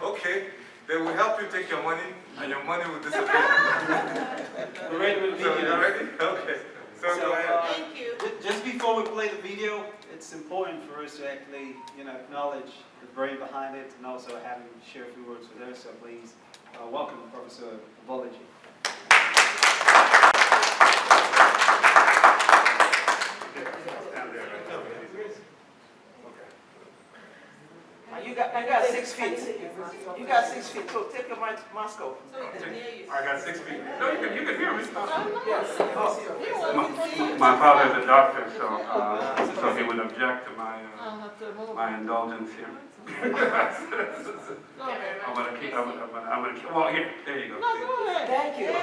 Okay. They will help you take your money, and your money will disappear. We're ready with the So video. you're ready? Okay. So go ahead. Thank you. Just before we play the video, it's important for us to actually, acknowledge the brain behind it and also have him share a few words with us. So please welcome Professor Mobolaji. You got 6 feet. You got 6 feet, so take your mask off. So it's near you. I got 6 feet. No, you can Yes. My father's a doctor, so he would object to my indulgence here. I'm gonna keep, well, here, there you go. No, go ahead. Thank you.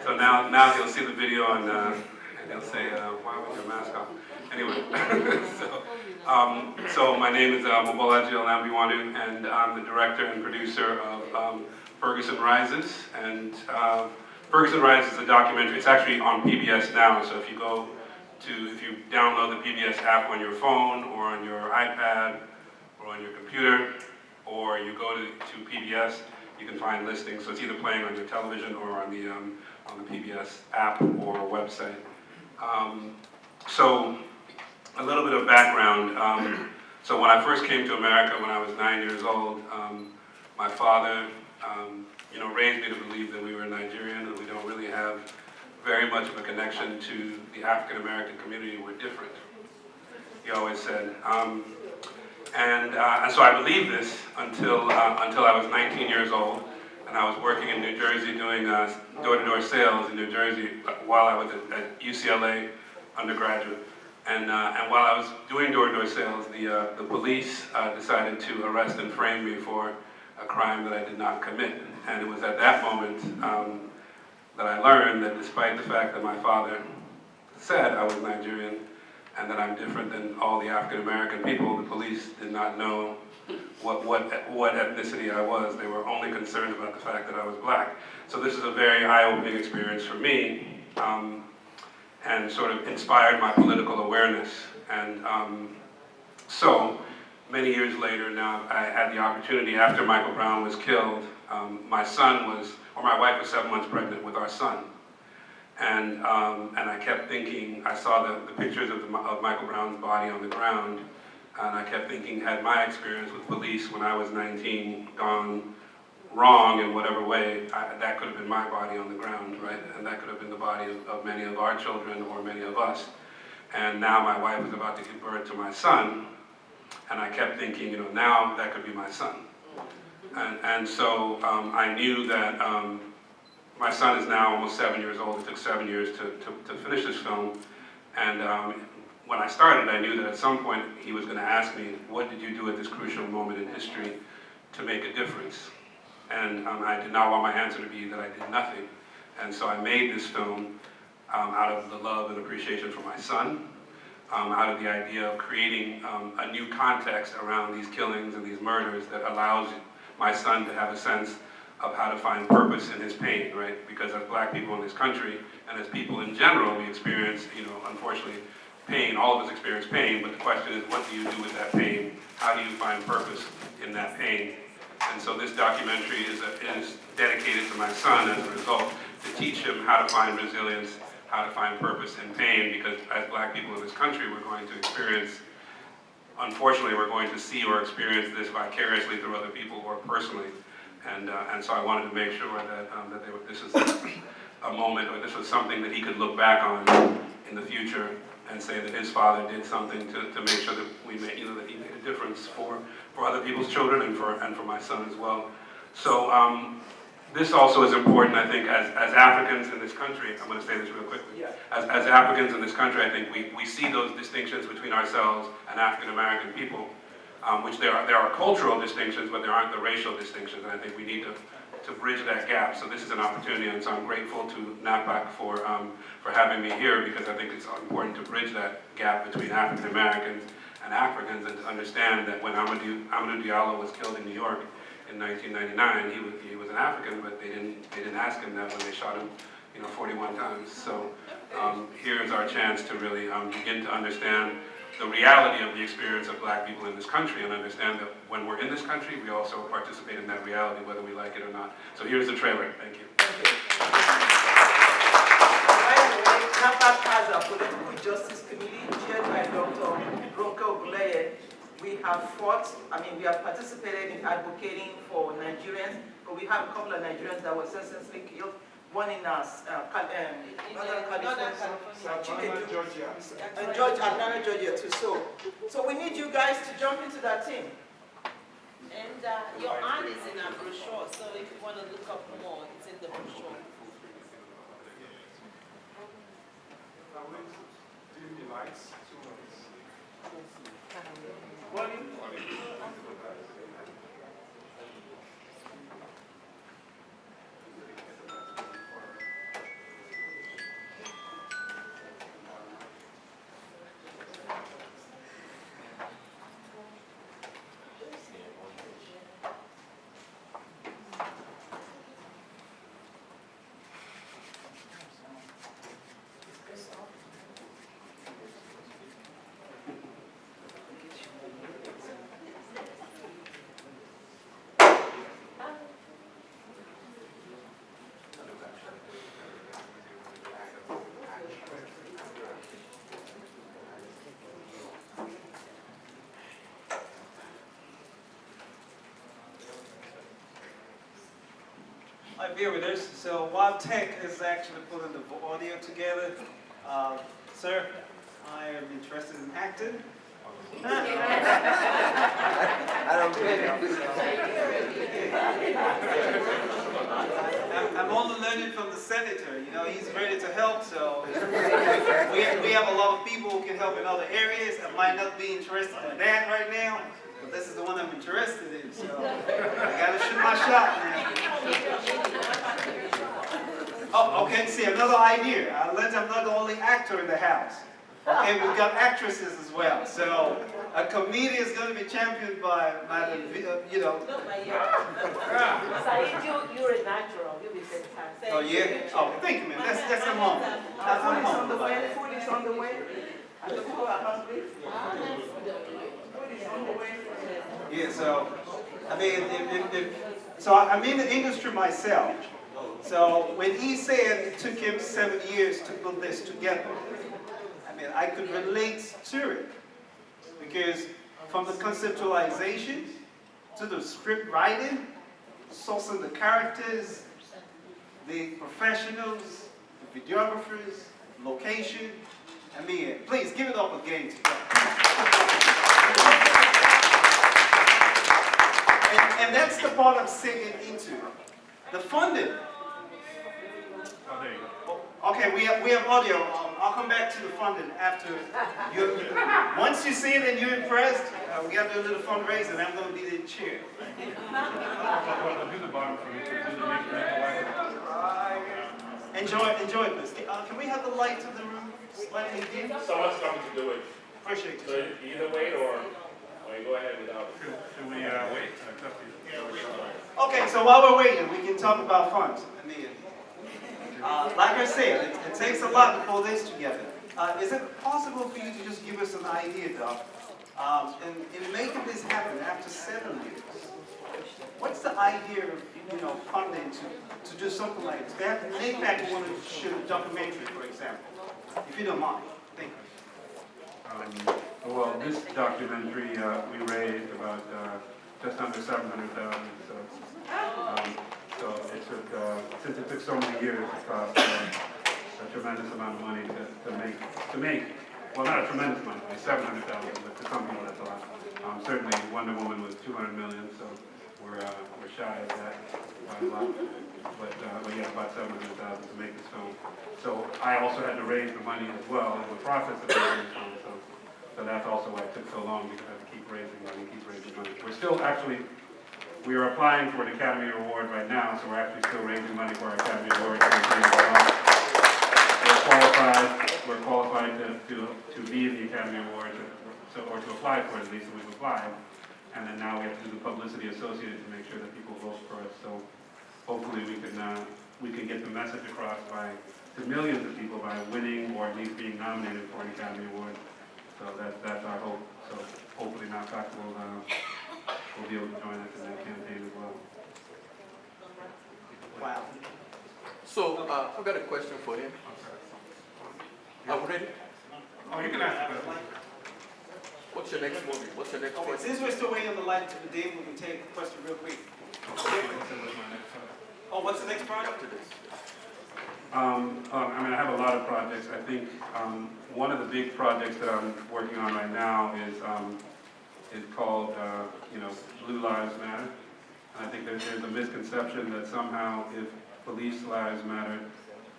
So now he'll see the video and he'll say, why was your mask on? Anyway, so my name is Mobolaji Olambiwanu, and I'm the director and producer of Ferguson Rises. And Ferguson Rises is a documentary. It's actually on PBS now, so if you download the PBS app on your phone or on your iPad or on your computer, or you go to PBS, you can find listings. So it's either playing on your television or on the PBS app or website. So a little bit of background. So when I first came to America when I was 9 years old, my father raised me to believe that we were Nigerian and we don't really have very much of a connection to the African American community. We're different, he always said. And so I believed this until I was 19 years old, and I was working in New Jersey doing door-to-door sales in New Jersey while I was at UCLA undergraduate. And while I was doing door-to-door sales, the police decided to arrest and frame me for a crime that I did not commit. And it was at that moment that I learned that despite the fact that my father said I was Nigerian and that I'm different than all the African American people, the police did not know what ethnicity I was. They were only concerned about the fact that I was black. So this is a very eye-opening experience for me, and sort of inspired my political awareness. And so many years later now, I had the opportunity, after Michael Brown was killed, my wife was 7 months pregnant with our son. And I kept thinking, I saw the pictures of Michael Brown's body on the ground, and I kept thinking, had my experience with police when I was 19 gone wrong in whatever way, that could have been my body on the ground, right? And that could have been the body of many of our children or many of us. And now my wife is about to give birth to my son, and I kept thinking, now that could be my son. And so I knew that my son is now almost 7 years old. It took 7 years to finish this film. And when I started, I knew that at some point he was going to ask me, what did you do at this crucial moment in history to make a difference? And I did not want my answer to be that I did nothing. And so I made this film out of the love and appreciation for my son, out of the idea of creating a new context around these killings and these murders that allows my son to have a sense of how to find purpose in his pain, right? Because as black people in this country, and as people in general, we experience, unfortunately, pain. All of us experience pain, but the question is, what do you do with that pain? How do you find purpose in that pain? And so this documentary is dedicated to my son as a result, to teach him how to find resilience, how to find purpose in pain, because as black people in this country, we're going to experience, unfortunately, we're going to see or experience this vicariously through other people or personally. And so I wanted to make sure that this was a moment, or this was something that he could look back on in the future and say that his father did something to make sure that that he made a difference for other people's children and for my son as well. So this also is important, I think, as Africans in this country. I'm going to say this real quickly. Yeah. As Africans in this country, I think we see those distinctions between ourselves and African American people, which there are cultural distinctions, but there aren't the racial distinctions, and I think we need to bridge that gap. So this is an opportunity, and so I'm grateful to NAPAC for having me here, because I think it's important to bridge that gap between African Americans and Africans, and to understand that when Amadou Diallo was killed in New York in 1999, he was an African, but they didn't ask him that when they shot him, 41 times. So here's our chance to really begin to understand the reality of the experience of black people in this country, and understand that when we're in this country, we also participate in that reality, whether we like it or not. So here's the trailer. Thank you. By the way, NAPAC has a political justice committee chaired by Dr. Ronke Ogunleye. We have participated in advocating for Nigerians, but we have a couple of Nigerians that were senselessly killed. One in Northern California, Georgia. and Atlanta, Georgia too. So we need you guys to jump into that team. And your ad is in our brochure, so if you want to look up more, it's in the brochure. All right, bear with us. So while Tech is actually putting the audio together, sir, I am interested in acting. I don't blame you. I'm only learning from the senator. You know, he's ready to help. So we have a lot of people who can help in other areas. I might not be interested in that right now, but this is the one I'm interested in. So I gotta shoot my shot now. Oh, okay. See, another idea. I learned I'm not the only actor in the house. Okay, we've got actresses as well. So a comedian is going to be championed by Madam, you know. Saeed, you're a natural. You'll be fantastic. Oh yeah. Oh, thank you, man. That's a moment. That's a moment. Food is on the way. And the people are hungry. Food is on the way. Yeah. So, I mean, so I'm in the industry myself. So when he said it took him 7 years to put this together, I mean, I could relate to it. Because from the conceptualization to the script writing, sourcing the characters, the professionals, the videographers, location, I mean, please give it up again to them. And that's the part I'm sinking into. The funding. Oh, there you go. Okay, we have audio. I'll come back to the funding after. Once you see it and you're impressed, we got to do a little fundraising. I'm going to be the chair. I'll do the bottom for you. Do the make Enjoy it, please. Can we have the light to the room slightly dim? Someone's coming to do it. Appreciate it. So either wait or you go ahead without it. Should we wait? It's up to you. Okay, so while we're waiting, we can talk about funds. I mean, like I said, it takes a lot to pull this together. Is it possible for you to just give us an idea, Doc, in making this happen after 7 years? What's the idea of funding to do something like this? Make back want to shoot a documentary, for example, if you don't mind. Thank you. Well, this documentary we raised about just under $700,000. So it took, since it took so many years, it cost a tremendous amount of money to make. Well, not a tremendous amount of money, $700,000, but to some people that's a lot. Certainly, Wonder Woman was $200 million, so we're shy of that by a lot. But yeah, about $700,000 to make this film. So I also had to raise the money as well in the process of making this film. So that's also why it took so long, because I have to keep raising money. We're still actually. We are applying for an Academy Award right now, so we're actually still raising money for our Academy Award. We're qualified to be in the Academy Award, or to apply for it at least, and we've applied. And then now we have to do the publicity associated to make sure that people vote for us. So hopefully we can get the message across to millions of people by winning or at least being nominated for an Academy Award. So that's our hope. So hopefully Knockout will be able to join us in that campaign as well. Wow. So, I've got a question for him. Are we ready? Oh, you can ask the question. What's your next movie? What's your next Okay, project? since we're still waiting on the light to the day, we can take the question real quick. Oh, what's the next project? After this. I mean, I have a lot of projects. I think one of the big projects that I'm working on right now is called, Blue Lives Matter. And I think there's a misconception that somehow if police lives matter,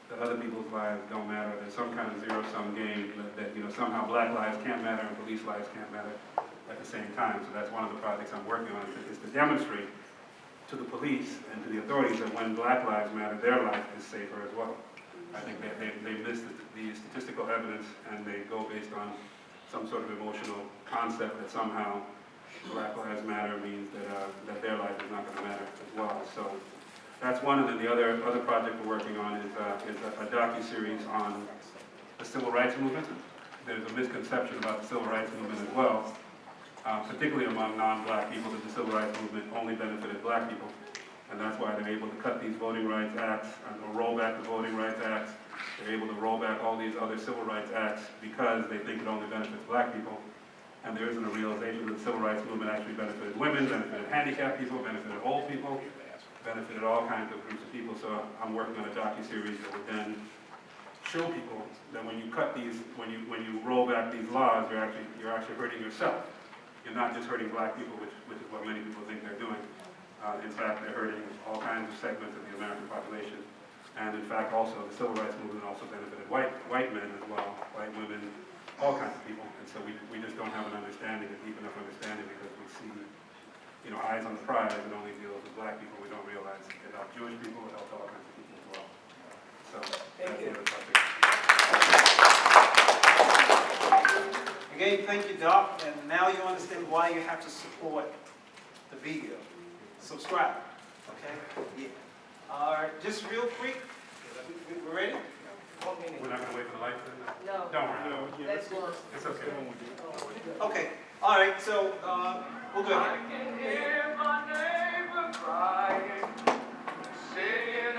that other people's lives don't matter. There's some kind of zero-sum game that you know, somehow black lives can't matter and police lives can't matter at the same time. So that's one of the projects I'm working on, is to demonstrate to the police and to the authorities that when black lives matter, their life is safer as well. I think that they miss the statistical evidence and they go based on some sort of emotional concept that somehow black lives matter means that their life is not going to matter as well. So that's one, and then the other project we're working on is a docu-series on the civil rights movement. There's a misconception about the civil rights movement as well, particularly among non-black people, that the civil rights movement only benefited black people. And that's why they're able to cut these voting rights acts, or roll back the voting rights acts. They're able to roll back all these other civil rights acts because they think it only benefits black people. And there isn't a realization that the civil rights movement actually benefited women, benefited handicapped people, benefited old people, benefited all kinds of groups of people. So I'm working on a docu-series that would then show people that when you cut these, when you roll back these laws, you're actually hurting yourself. You're not just hurting black people, which is what many people think they're doing. In fact, they're hurting all kinds of segments of the American population. And in fact, also, the civil rights movement also benefited white men as well, white women, all kinds of people. And so we just don't have an understanding, a deep enough understanding, because we see, you know, eyes on the prize, it only deals with black people. We don't realize it helps Jewish people, it helps all kinds of people as well. So that's the other topic. Again, thank you, Doc. And now you understand why you have to support the video. Subscribe, okay? Yeah. All right, just real quick, we ready? 1 minute. We're not going to wait for the lights then? No. Don't worry. Let's go. It's okay. Okay, all right, so we'll go ahead. I can hear my neighbor crying, saying I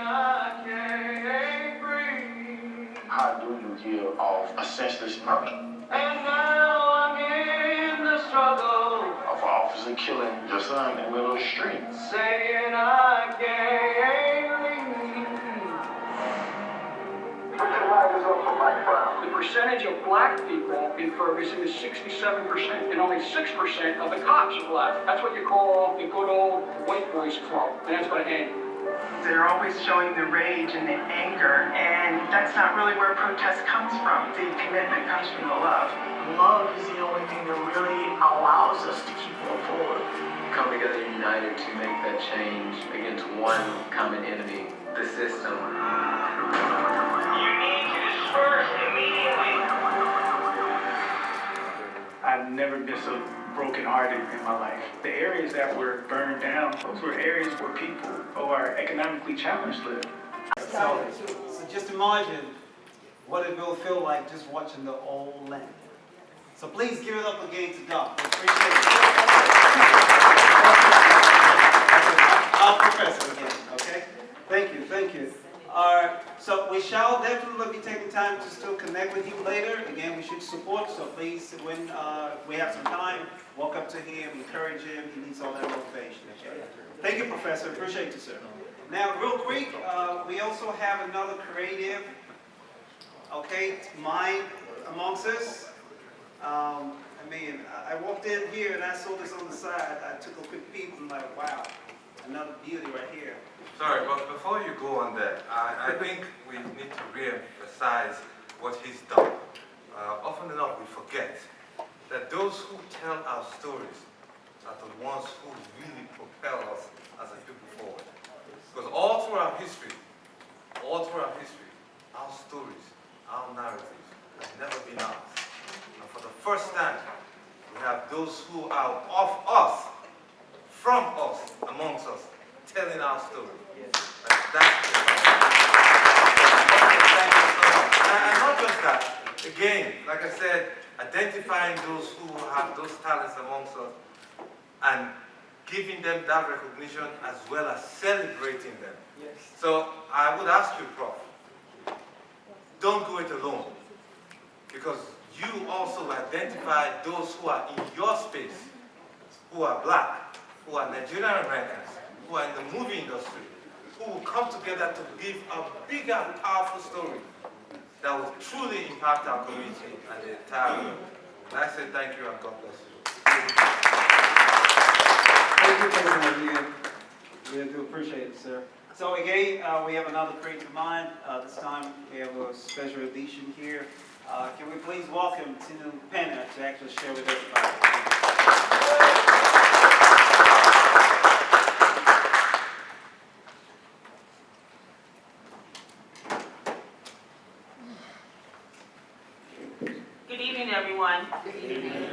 can't breathe. How do you heal of a senseless murder? And now I'm in the struggle, Of an officer killing your son in the middle of the street? saying I can't leave. The percentage of black people in Ferguson is 67%, and only 6% of the cops are black. That's what you call the good old white boys club, and that's going to end. They're always showing the rage and the anger, and that's not really where protest comes from. The commitment comes from the love. Love is the only thing that really allows us to keep going forward. Come together united to make that change against one common enemy, the system. You need to disperse immediately. I've never been so brokenhearted in my life. The areas that were burned down, those were areas where people who are economically challenged live. So just imagine what it will feel like just watching the old land. So please give it up again to Doc. We appreciate it. Our professor again, okay? Thank you, thank you. So we shall definitely be taking time to still connect with him later. Again, we should support, so please, when we have some time, walk up to him, encourage him. He needs all that motivation. Okay? Thank you, Professor. Appreciate you, sir. Now, real quick, we also have another creative, okay, mind amongst us. I walked in here and I saw this on the side. I took a quick peek and I'm like, wow, another beauty right here. Sorry, but before you go on that, I think we need to re-emphasize what he's done. Often enough, we forget that those who tell our stories are the ones who really propel us as a people forward. Because all through our history, our stories, our narratives have never been ours. And for the first time, we have those who are of us, from us, amongst us, telling our story. Yes. That's the Thank you so much. And not just that, again, like I said, identifying those who have those talents amongst us and giving them that recognition as well as celebrating them. Yes. So I would ask you, Prof, don't go it alone, because you also identify those who are in your space, who are black, who are Nigerian Americans, who are in the movie industry, who will come together to give a bigger and powerful story that will truly impact our community and the entire world. And I say thank you and God bless you. Thank you, President. We do appreciate it, sir. So again, we have another Creative Mind. This time we have a special edition here. Can we please welcome Tinu Penna to actually share with everybody. Good evening, everyone. Good evening.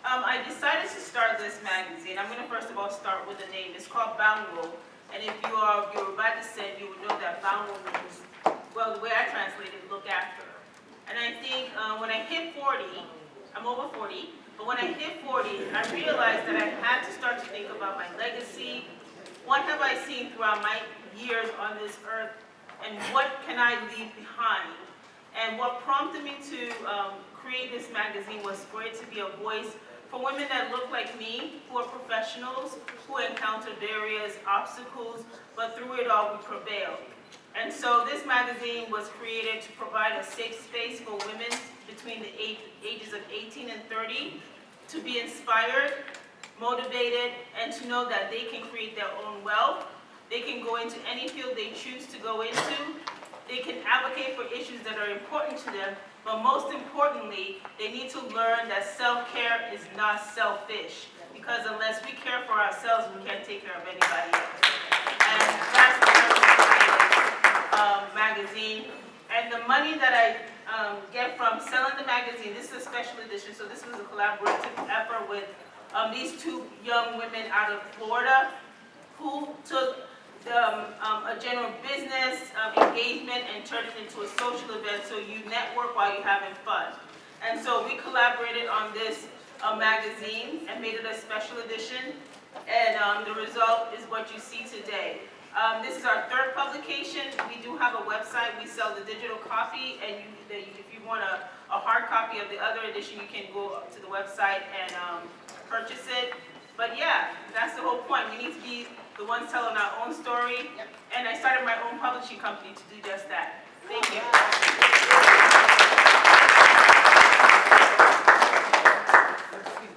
I decided to start this magazine. I'm going to first of all start with the name. It's called Bango. And if you are of Yoruba descent, you would know that Bango means, well, the way I translate it, look after. And I think when I hit 40, I'm over 40, but when I hit 40, I realized that I had to start to think about my legacy. What have I seen throughout my years on this earth, and what can I leave behind? And what prompted me to create this magazine was for it to be a voice for women that look like me, who are professionals, who encounter various obstacles, but through it all we prevail. And so this magazine was created to provide a safe space for women between the ages of 18 and 30 to be inspired, motivated, and to know that they can create their own wealth. They can go into any field they choose to go into. They can advocate for issues that are important to them, but most importantly, they need to learn that self-care is not selfish, because unless we care for ourselves, we can't take care of anybody else. And that's the purpose of the magazine. And the money that I get from selling the magazine, this is a special edition, so this was a collaborative effort with these two young women out of Florida who took a general business engagement and turned it into a social event, so you network while you're having fun. And so we collaborated on this magazine and made it a special edition, and the result is what you see today. This is our third publication. We do have a website. We sell the digital copy, and if you want a hard copy of the other edition, you can go to the website and purchase it. But yeah, that's the whole point. We need to be the ones telling our own story, and I started my own publishing company to do just that. Thank you.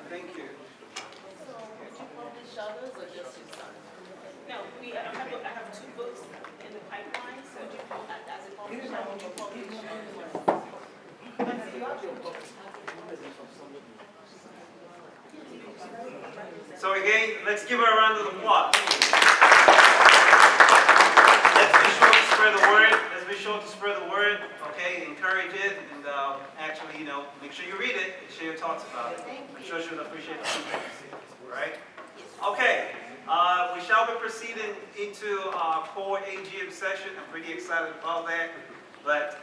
Thank you. So, would you publish others or just yourself? No, I have 2 books in the pipeline, so would you publish as a publisher, would you publish So again, let's give her a round of applause. Let's be sure to spread the word. Let's be sure to spread the word. Okay, encourage it, and actually, make sure you read it. Make sure you talk about it. I'm sure she'll appreciate the feedback. Right? Okay. We shall be proceeding into our core AGM session. I'm pretty excited about that. But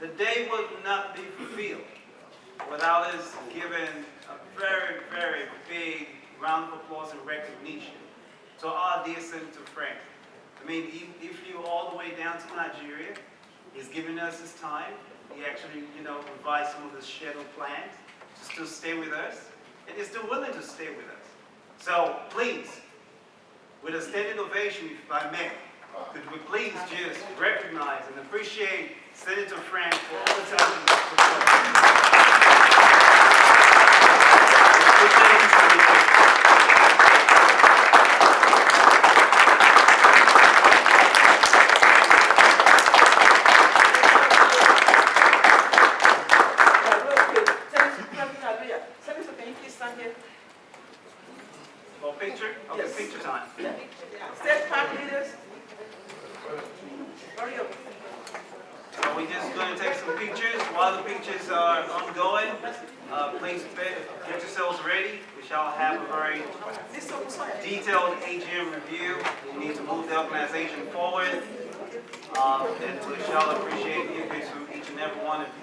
the day will not be fulfilled without us giving a very, very big round of applause and recognition to our dear Senator Frank. I mean, he flew all the way down to Nigeria. He's giving us his time. He actually, revised some of his scheduled plans to still stay with us, and he's still willing to stay with us. So please, with a standing ovation, if I may, could we please just recognize and appreciate Senator Frank for all the time he's supported. Picture? Okay, yes. Picture time. State party leaders. Hurry up. So we're just going to take some pictures. While the pictures are ongoing, please get yourselves ready. We shall have a very detailed AGM review. We need to move the organization forward. And we shall appreciate the input from each and every one of you.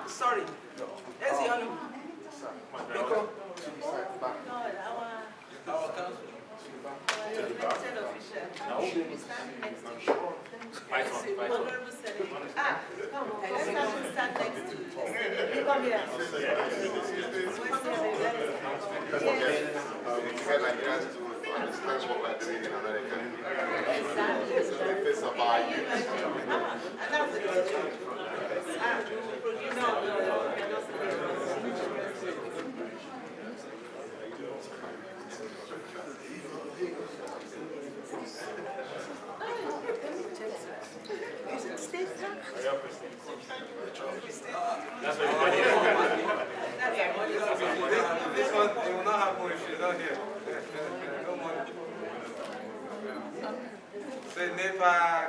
sorry. There's the honor. Biko. Nigerians to understand what we're doing in America. So they face of our youth. This one, it will not happen if she's not here. No money. Say Nepal.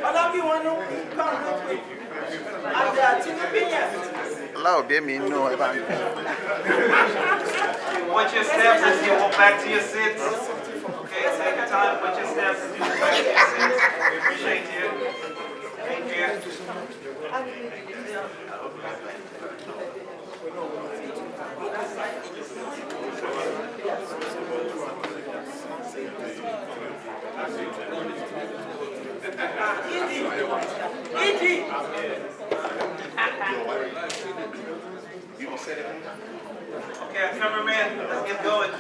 Allow me one come real quick. And there are two opinions. Allow me no. Watch your steps as you walk back to your seats. Okay, take your time. Watch your steps as you walk back to your seats. We appreciate you. Thank you. Okay, cameraman, let's get going.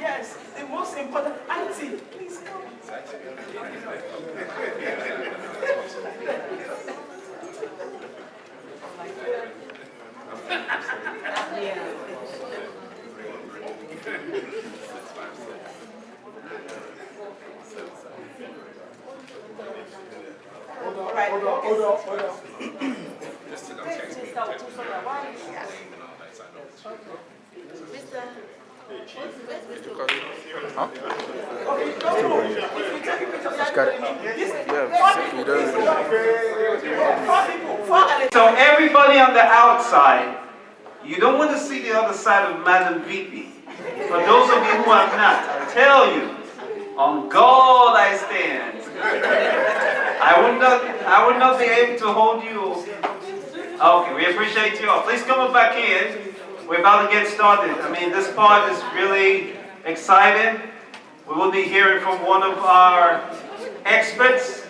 Yes, the most important. Auntie, please come. Hold on. So everybody on the outside, you don't want to see the other side of Madam VP. For those of you who have not, I tell you, on God I stand. I would not be able to hold you. Okay, we appreciate you all. Please come on back in. We're about to get started. I mean, this part is really exciting. We will be hearing from one of our experts.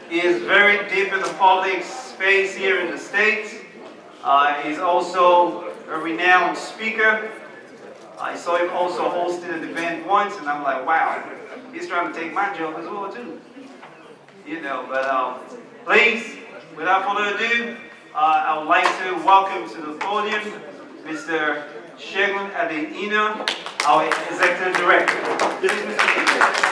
He is very deep in the public space here in the States. He's also a renowned speaker. I saw him also hosting an event once, and I'm like, wow, he's trying to take my job as well too. You know, but please, without further ado, I would like to welcome to the podium Mr. Segun Adeyina, our Executive Director. Please, Mr. Adeyina.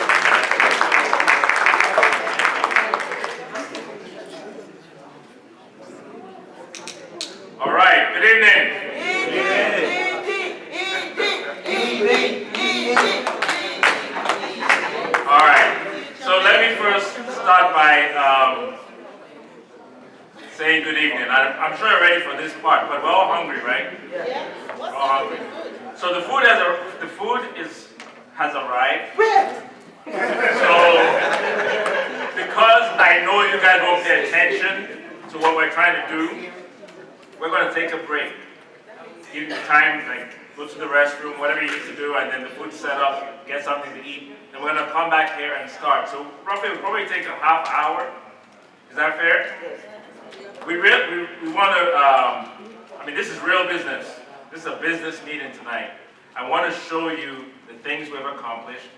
All right, good evening. All right, so let me first start by saying good evening. I'm sure you're ready for this part, but we're all hungry, right? Yeah. We're all hungry. So the food has arrived. So because I know you guys won't pay attention to what we're trying to do, we're going to take a break. Give you time, like go to the restroom, whatever you need to do, and then the food's set up, get something to eat. Then we're going to come back here and start. So roughly, we'll probably take a half hour. Is that fair? We want to, I mean, this is real business. This is a business meeting tonight. I want to show you the things we've accomplished.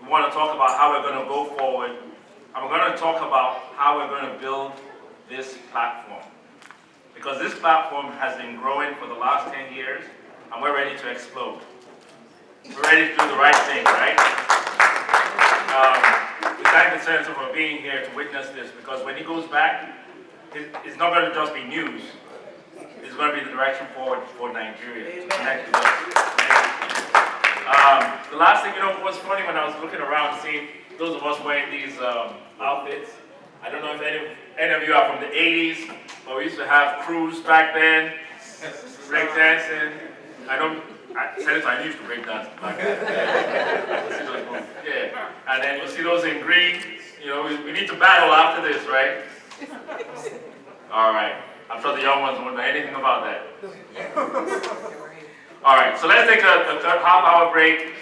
We want to talk about how we're going to go forward. And we're going to talk about how we're going to build this platform. Because this platform has been growing for the last 10 years, and we're ready to explode. We're ready to do the right thing, right? We thank the Senator for being here to witness this, because when he goes back, it's not going to just be news. It's going to be the direction forward for Nigeria. Thank you. The last thing, you know, was funny when I was looking around seeing those of us wearing these outfits. I don't know if any of you are from the 80s, but we used to have crews back then, break dancing. Senator, I used to break dance back then. Yeah, and then you see those in green. You know, we need to battle after this, right? All right. I'm sure the young ones won't know anything about that. All right, so let's take a half-hour break.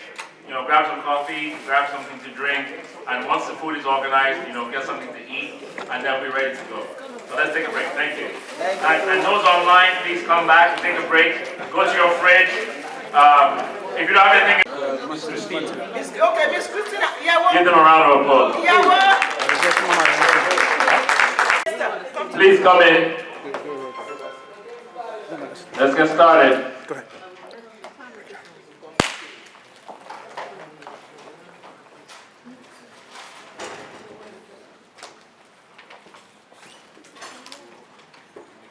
You know, grab some coffee, grab something to drink, and once the food is organized, you know, get something to eat, and then we're ready to go. So let's take a break. Thank you. And those online, please come back, take a break, go to your fridge. If you don't have anything, Okay, Miss Christina, give them a round of applause. Please come in. Let's get started. Go ahead.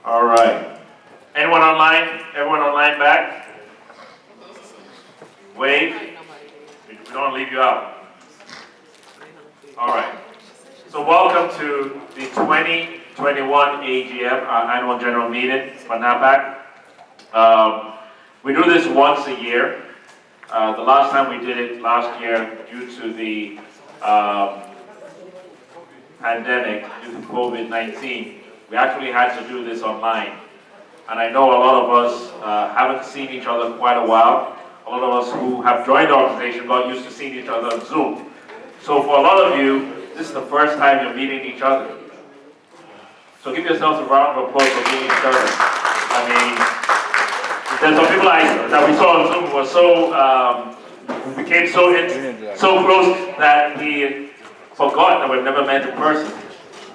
All right. Anyone online? Everyone online back? Wave. We don't leave you out. All right. So welcome to the 2021 AGM, our annual general meeting for NAPAC. We do this once a year. The last time we did it last year, due to the pandemic, due to COVID-19, we actually had to do this online. And I know a lot of us haven't seen each other in quite a while. A lot of us who have joined the organization got used to seeing each other on Zoom. So for a lot of you, this is the first time you're meeting each other. So give yourselves a round of applause for meeting each other. I mean, there's some people that we saw on Zoom who were so, became so close that we forgot that we've never met in person.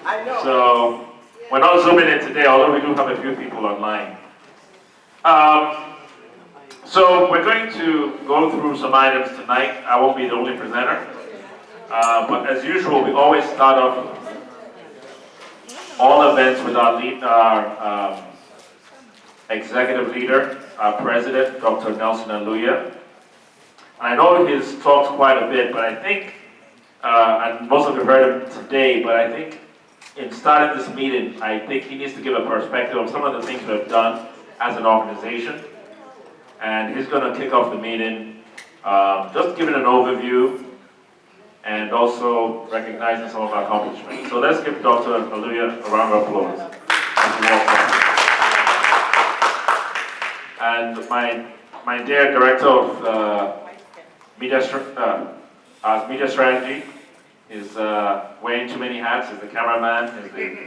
I know. So we're not zooming in today, although we do have a few people online. So we're going to go through some items tonight. I won't be the only presenter. But as usual, we always start off all events with our executive leader, our president, Dr. Nelson Aluya. I know he's talked quite a bit, but I think, and most of you heard him today, but I think in starting this meeting, I think he needs to give a perspective of some of the things we've done as an organization. And he's going to kick off the meeting, just giving an overview and also recognizing some of our accomplishments. So let's give Dr. Aluya a round of applause. And my dear director of media strategy is wearing too many hats. He's the cameraman, he's the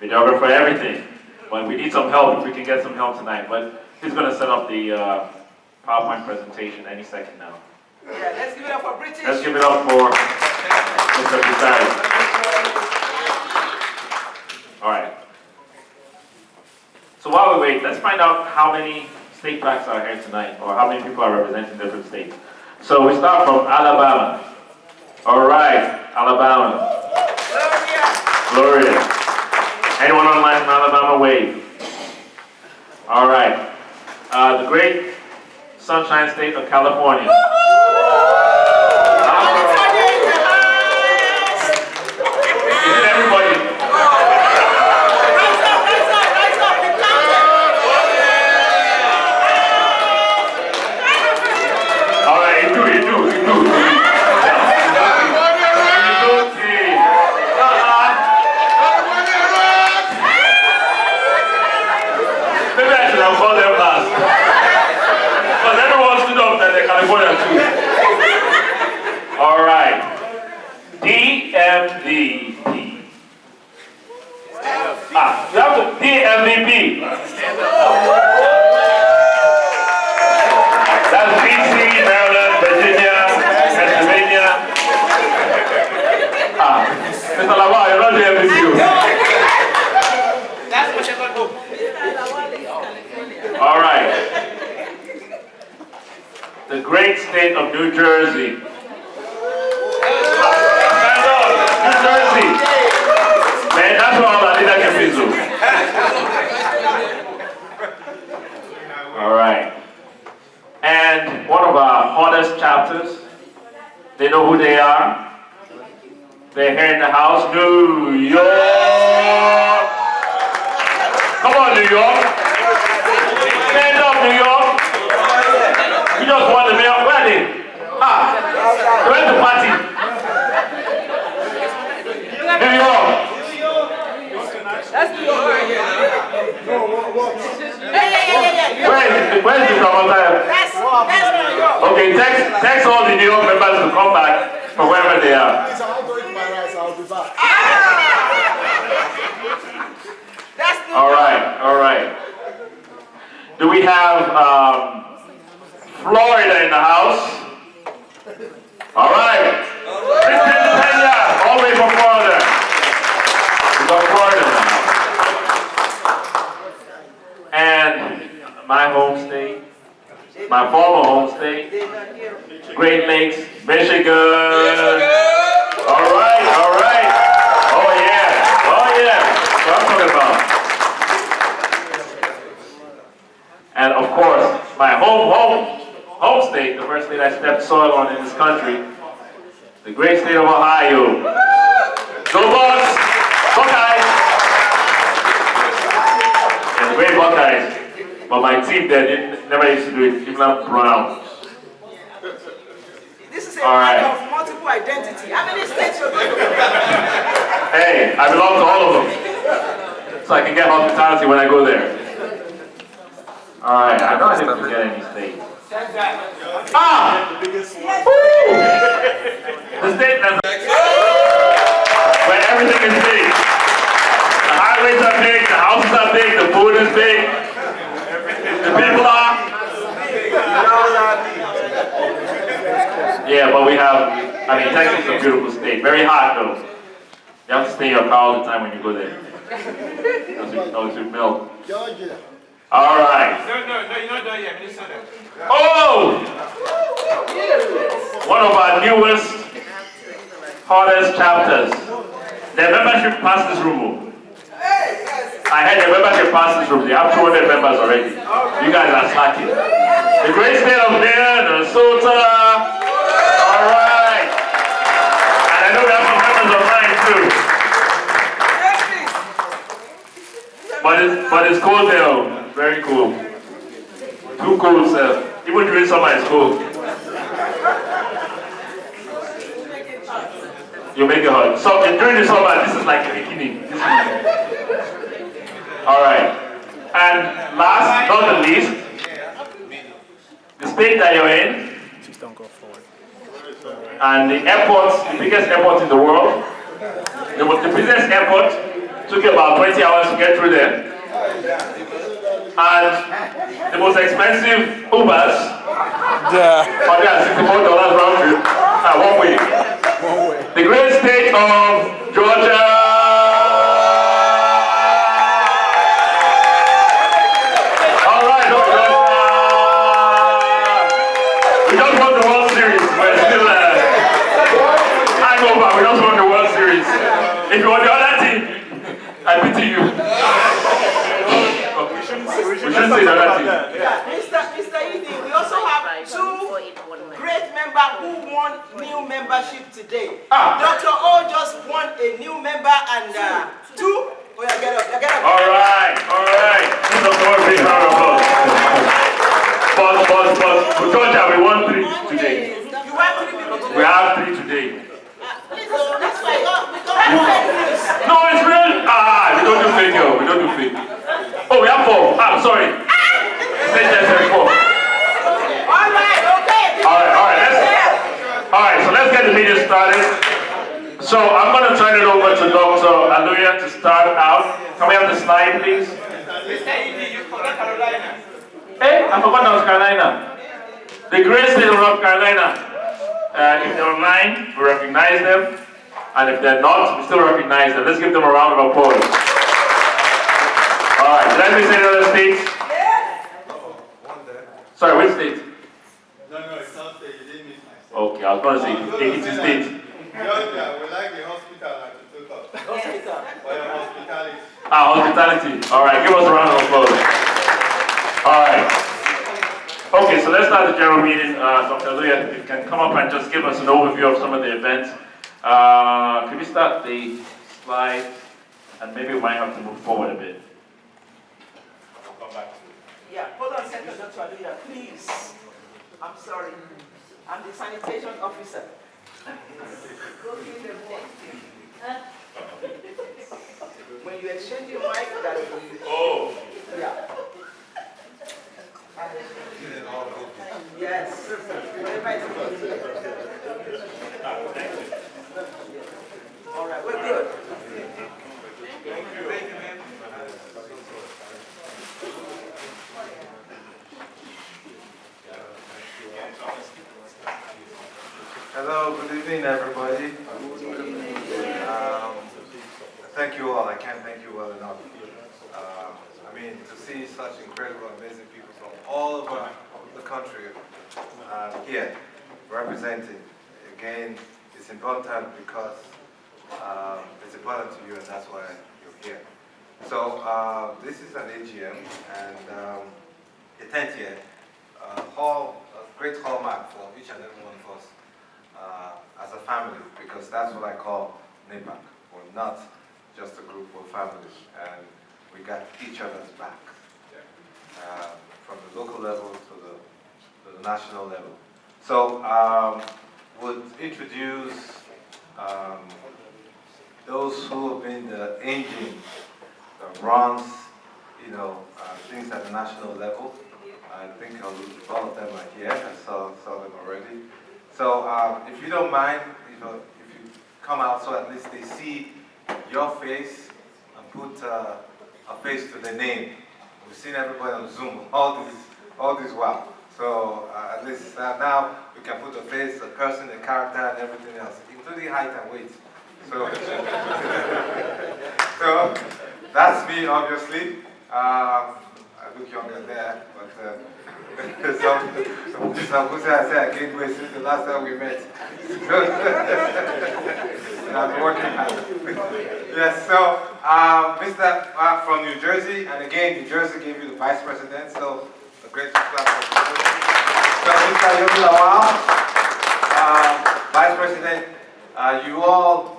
videographer, everything. But we need some help if we can get some help tonight. But he's going to set up the PowerPoint presentation any second now. Yeah, let's give it up for British. Let's give it up for Mr. Pisari. All right. So while we wait, let's find out how many state facts are here tonight, or how many people are representing different states. So we start from Alabama. All right, Alabama. Gloria. Anyone online from Alabama, wave. All right. The great Sunshine State of California. Isn't everybody? All right, you do. Maybe I should have called them last. Because everyone stood up that they're California too. All right. DMVP. You have to DMVP. That's DC, Maryland, Virginia, Pennsylvania. Mr. Lawal, you're not DMVP. That's what you're going to do. All right. The great state of New Jersey. Stand up, New Jersey. Man, that's all I need. I can be Zoom. All right. And one of our hottest chapters. They know who they are. They're here in the house. New York! Come on, New York! Stand up, New York! You just won the mayor. Where are they? Where's the party? New York! That's New York. Where's the promoter? That's New York. Okay, text all the New York members to come back from wherever they are. Please, I'll go eat my rice. I'll be back. That's New All right. Do we have Florida in the house? All right. Kristen Pena, all the way from Florida. We got Florida in the house. And my home state, my former home state, Great Lakes, Michigan. All right. Oh yeah. That's what I'm talking about. And of course, my home state, the first state I stepped soil on in this country, the great state of Ohio. Go Bucks! Buckeyes! And the great Buckeyes. But my team there never used to do it, Cleveland Browns. This is a All right. matter of multiple identity. How many states you're going to Hey, I belong to all of them. So I can get hospitality when I go there. Alright, I know I didn't forget any states. The state that's where everything is big. The highways are big, the houses are big, the food is big, the people are. Yeah, but we have, Texas is a beautiful state. Very hot though. You have to stay in your car all the time when you go there. Because it will melt. All right. No, you're not done yet, Minnesota. Oh! One of our newest, hottest chapters. The membership passed this room. I had the membership pass this room. They have 200 members already. You guys are slacking. The great state of Minnesota. All right. And I know we have some members online too. But it's cold there. Very cool. Too cold, sir. Even during summer, it's cold. You make it hot. So during the summer, this is like a bikini. All right. And last, not the least, the state that you're in, and the airport, the biggest airport in the world, the business airport, took you about 20 hours to get through there. And the most expensive Ubers, $164 round trip, one way. The great state of Georgia. All right, Georgia. We just won the World Series. We're still hangover. We just won the World Series. If you want the other team, I pity you. We shouldn't say the other team. Mr. Edie, we also have two great members who won new membership today. Dr. O just won a new member and two. Oh yeah, get up. All right. This is a big round of applause. But for Georgia, we won 3 today. You won 3 people today? We have 3 today. That's why No, it's real. We don't do fake, yo. We don't do fake. Oh, we have 4. I'm sorry. Say just 4. All right, okay. All right, so let's get the meeting started. So I'm going to turn it over to Dr. Aluya to start out. Can we have the slide, please? Mr. Edie, you forgot Carolina. Hey, I forgot North Carolina. The great state of North Carolina. If they're online, we recognize them. And if they're not, we still recognize them. Let's give them a round of applause. All right, let me say the other states. Sorry, which state? No, it's not state. You didn't miss my state. Okay, I was going to say 82 states. Georgia, we like the hospital at the total. Hospital. For your hospitality. Hospitality. All right, give us a round of applause. All right. Okay, so let's start the general meeting. Dr. Aluya, if you can come up and just give us an overview of some of the events Can we start the slide? And maybe we might have to move forward a bit. I'll come back to it. Yeah, hold on a second, Dr. Aluya, please. I'm sorry. I'm the sanitation officer. When you exchange your mic, that will be. Oh. Yeah. Yes. Whatever is all right, we're good. Thank you. Thank you, ma'am. Hello, good evening, everybody. Thank you all. I can't thank you well enough. I mean, to see such incredible, amazing people from all over the country here representing. Again, it's important because it's important to you, and that's why you're here. So this is an AGM, and the 10th year, a great hallmark for each and every one of us as a family, because that's what I call NAPAC. We're not just a group, we're families, and we got each other's back, from the local level to the national level. So would introduce those who have been the engine that runs, things at the national level. I think all of them are here. I saw them already. So if you don't mind, if you come out so at least they see your face and put a face to the name. We've seen everybody on Zoom all this while. So at least now we can put a face, a person, a character, and everything else, including height and weight. So, so that's me, obviously. I look younger there, but some people say I gained weight since the last time we met. I'm working hard. Yes, so Mr. From New Jersey, and again, New Jersey gave you the vice president, so a great clap. So Mr. Yomi Lawal, vice president, you all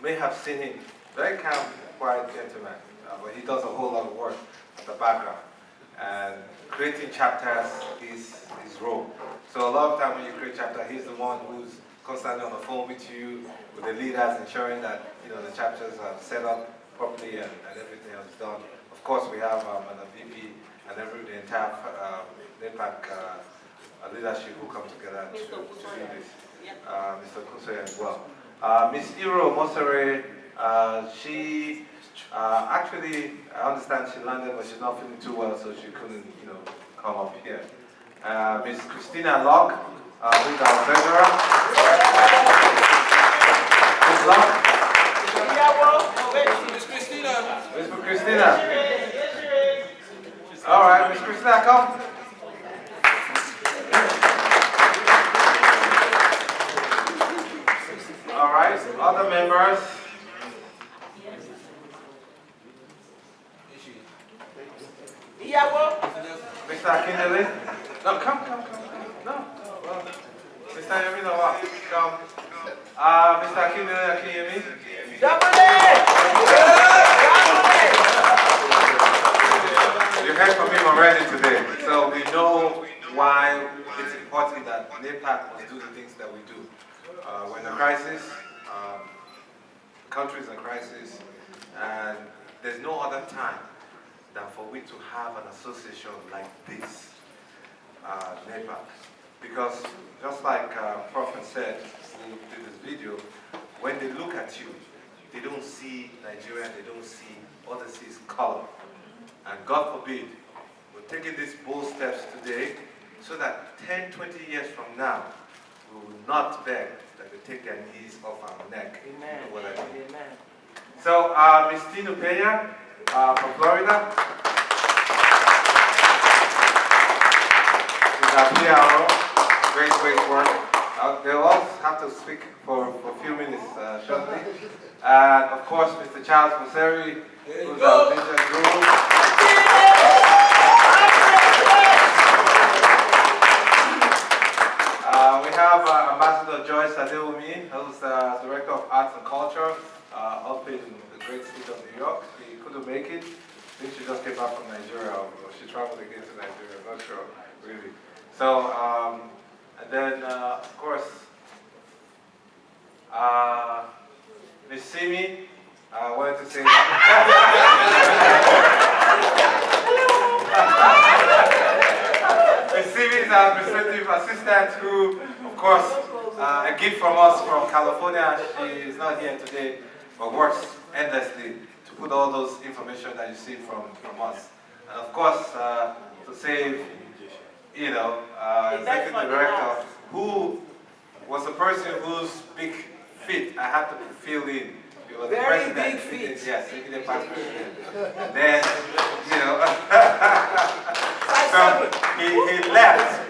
may have seen him, very calm, quiet gentleman, but he does a whole lot of work at the background. And creating chapters is his role. So a lot of time when you create chapters, he's the one who's constantly on the phone with you, with the leaders, ensuring that the chapters are set up properly and everything is done. Of course, we have the VP and the entire NAPAC leadership who come together to do this. Mr. Kuswe as well. Miss Iro Mosere, she actually, I understand she landed, but she's not feeling too well, so she couldn't, come up here. Miss Christina Locke, who's our treasurer. Miss Locke. Miss Christina. Miss Christina. All right, Miss Christina, come. All right, other members. Mr. Akindele? No, come. No. Mr. Yemi, come. Mr. Akindele, Akinyemi? You heard from him already today, so we know why it's important that NAPAC must do the things that we do. We're in a crisis, the country is in a crisis, and there's no other time than for we to have an association like this, NAPAC. Because just like Prophet said, who did this video, when they look at you, they don't see Nigeria, they don't see, all they see is color. And God forbid, we're taking these bold steps today so that 10, 20 years from now, we will not beg that they take their knees off our neck. Amen. You know what I mean? Amen. So, Ms. Tinu Peña from Florida. She's our PRO. Great work. They'll all have to speak for a few minutes shortly. And of course, Mr. Charles Museri, who's our vision guru. We have Ambassador Joyce Adewumi, make it. I think she just came back from Nigeria, or she traveled again to Nigeria, I'm not sure, really. So, and then, of course, Miss Simi, I wanted to say Miss Simi is our administrative assistant who, of course, a gift from us from California. She is not here today, but works endlessly to put all those information that you see from us. And of course, to save, you know, executive director, who was a person whose big feet I had to fill in. He was the president. Very big feet. Yes, he did past president. And then, you know, so he left,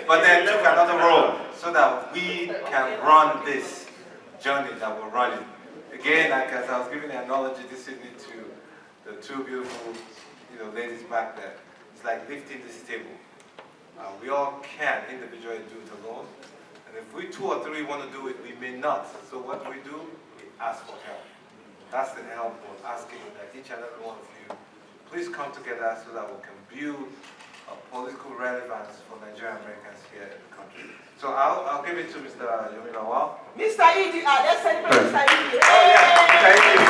but then took another role so that we can run this journey that we're running. Again, like as I was giving an analogy this evening to the two beautiful, you know, ladies back there, it's like lifting this table. We all can individually do it alone. And if we 2 or 3 want to do it, we may not. So what we do, we ask for help. That's the help we're asking that each and every one of you, please come together so that we can build a political relevance for Nigerian Americans here in the country. So I'll give it to Mr. Yomi Lawal. Mr. Idi, let's celebrate Mr. Idi. Oh yeah, Mr. Idi.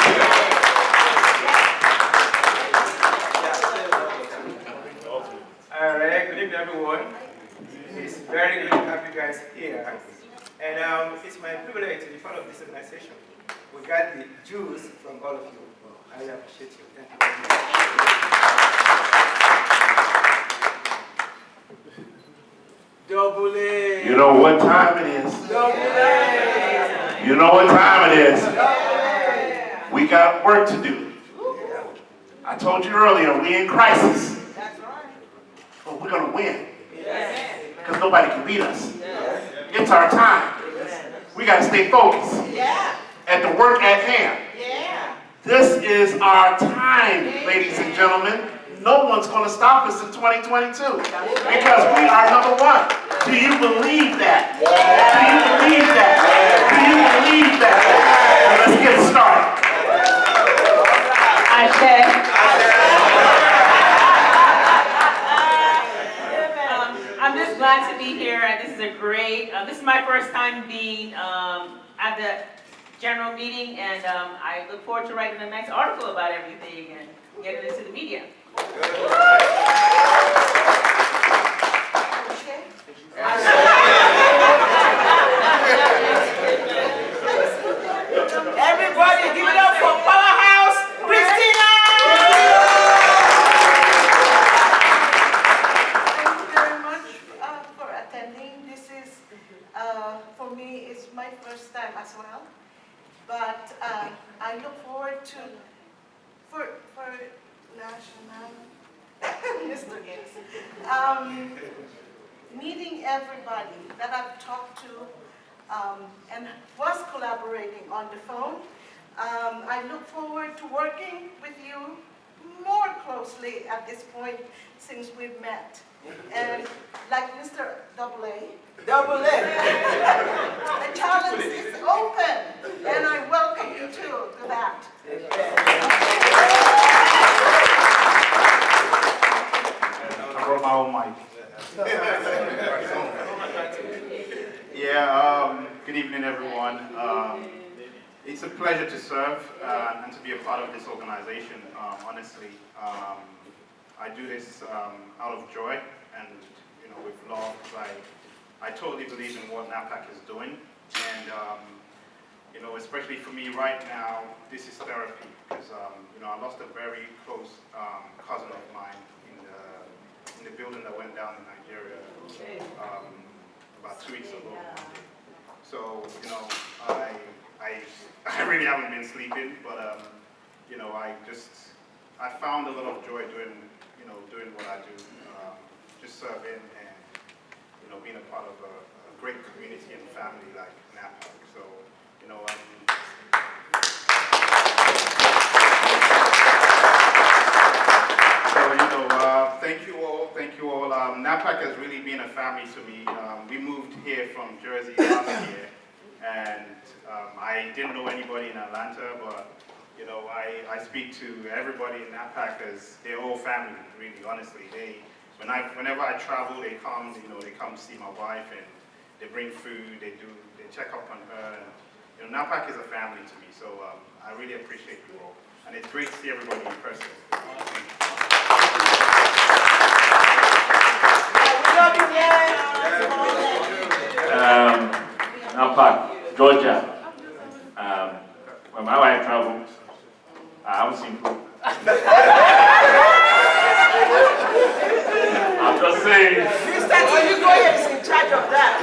All right, good evening everyone. It's very good to have you guys here. And it's my privilege to be part of this organization. We got the juice from all of you. I really appreciate you. Thank you very much. Double A. You know what time it is. Double A. You know what time it is. We got work to do. I told you earlier, we in crisis. That's right. But we're going to win. Yes. Because nobody can beat us. Yes. It's our time. We got to stay focused. Yeah. At the work at hand. Yeah. This is our time, ladies and gentlemen. No one's going to stop us in 2022 because we are number one. Do you believe that? Do you believe that? Do you believe that? Well, let's get started. I'm just glad to be here, and this is a great, this is my first time being at the general meeting, and I look forward to writing a nice article about everything and getting it to the media. Everybody give it up for Powerhouse Christina! Thank you very much for attending. This is, for me, it's my first time as well. But I look forward to, for national, Mr. Gates, meeting everybody that I've talked to and was collaborating on the phone. I look forward to working with you more closely at this point since we've met. And like Mr. Double A, the challenge is open, and I welcome you too to that. I brought my own mic. Yeah, good evening everyone. It's a pleasure to serve and to be a part of this organization, honestly. I do this out of joy and, you know, with love. I totally believe in what NAPAC is doing, and you know, especially for me right now, this is therapy because you know, I lost a very close cousin of mine in the building that went down in Nigeria about 2 weeks ago. So you know, I really haven't been sleeping, but you know, I found a lot of joy doing what I do, just serving and, you know, being a part of a great community and family like NAPAC. So, you know, thank you all. NAPAC has really been a family to me. We moved here from Jersey last year, and I didn't know anybody in Atlanta, but You know, I speak to everybody in NAPAC as their whole family, really, honestly. Whenever I travel, they come, you know, they come see my wife and they bring food, they check up on her. And, you know, NAPAC is a family to me, so I really appreciate you all. And it's great to see everybody in person. NAPAC, Georgia. When my wife travels, I haven't seen food. I'm just saying. Mr. Tinubu is in charge of that.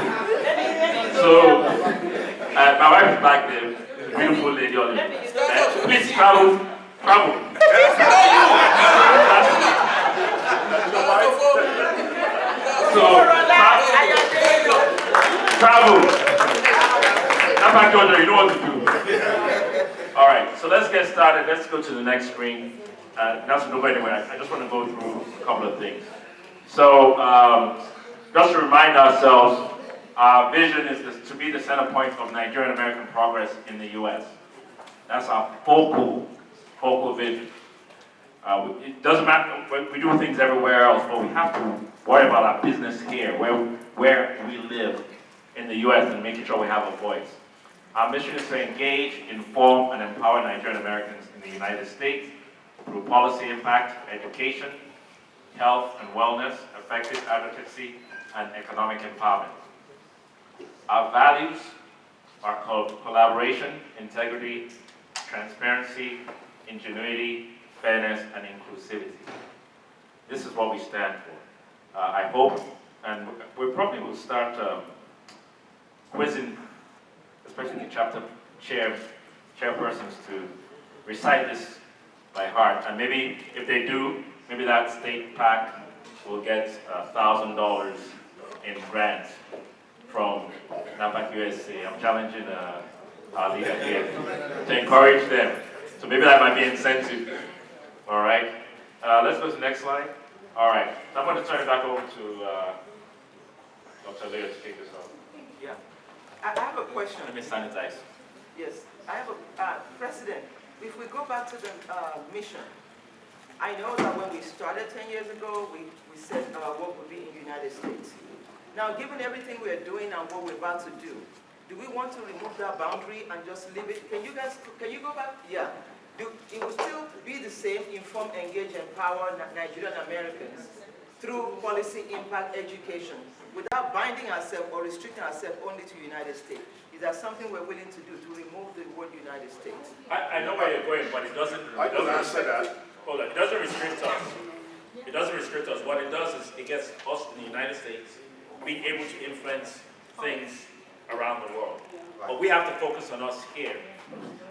So, my wife is back there, beautiful lady on it. Please travel. Travel. NAPAC Georgia, you know what to do. All right, so let's get started. Let's go to the next screen. Not to go anywhere. I just want to go through a couple of things. So, just to remind ourselves, our vision is to be the center point of Nigerian American progress in the U.S. That's our focal vision. It doesn't matter, we do things everywhere else, but we have to worry about our business here, where we live in the U.S. and making sure we have a voice. Our mission is to engage, inform, and empower Nigerian Americans in the United States through policy impact, education, health and wellness, effective advocacy, and economic empowerment. Our values are called collaboration, integrity, transparency, ingenuity, fairness, and inclusivity. This is what we stand for. I hope, and we probably will start quizzing, especially the chapter chairpersons, to recite this by heart. And maybe if they do, maybe that state PAC will get $1,000 in grants from NAPAC USA. I'm challenging our leader here to encourage them. So maybe that might be incentive. All right. Let's go to the next slide. All right. So I'm going to turn it back over to Dr. Leo to take this off. Yeah. I have a question. Let me sanitize. Yes. I have a, President, if we go back to the mission, I know that when we started 10 years ago, we said what would be in the United States. Now, given everything we're doing and what we're about to do we want to remove that boundary and just leave it? Can you go back? Yeah. It will still be the same, inform, engage, empower Nigerian Americans through policy impact education without binding ourselves or restricting ourselves only to the United States. Is that something we're willing to do, to remove the word United States? I know where you're going, but it doesn't answer that. Hold on. It doesn't restrict us. It doesn't restrict us. What it does is it gets us in the United States being able to influence things around the world. But we have to focus on us here.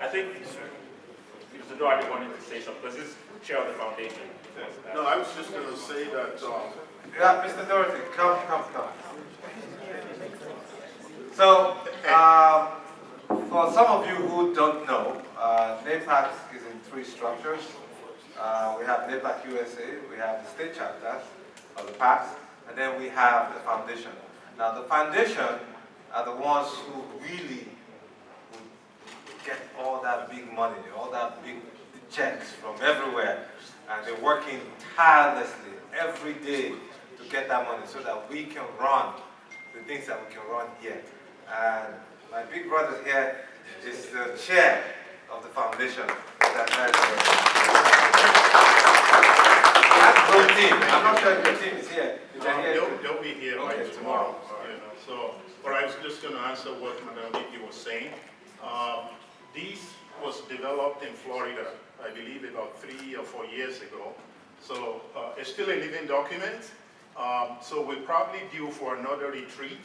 I think Mr. Doherty wanted to say something, because he's chair of the foundation. No, I was just going to say that... Yeah, Mr. Doherty, come. So, for some of you who don't know, NAPAC is in 3 structures. We have NAPAC USA, we have the state chapters of the PACs, and then we have the foundation. Now, the foundation are the ones who really get all that big money, all that big checks from everywhere, and they're working tirelessly every day to get that money so that we can run the things that we can run here. And my big brother here is the chair of the foundation. That's your team. I'm not sure if your team is here. They'll be here by tomorrow. But I was just going to answer what Madam Nikki was saying. This was developed in Florida, I believe about 3 or 4 years ago. So it's still a living document. So we're probably due for another retreat,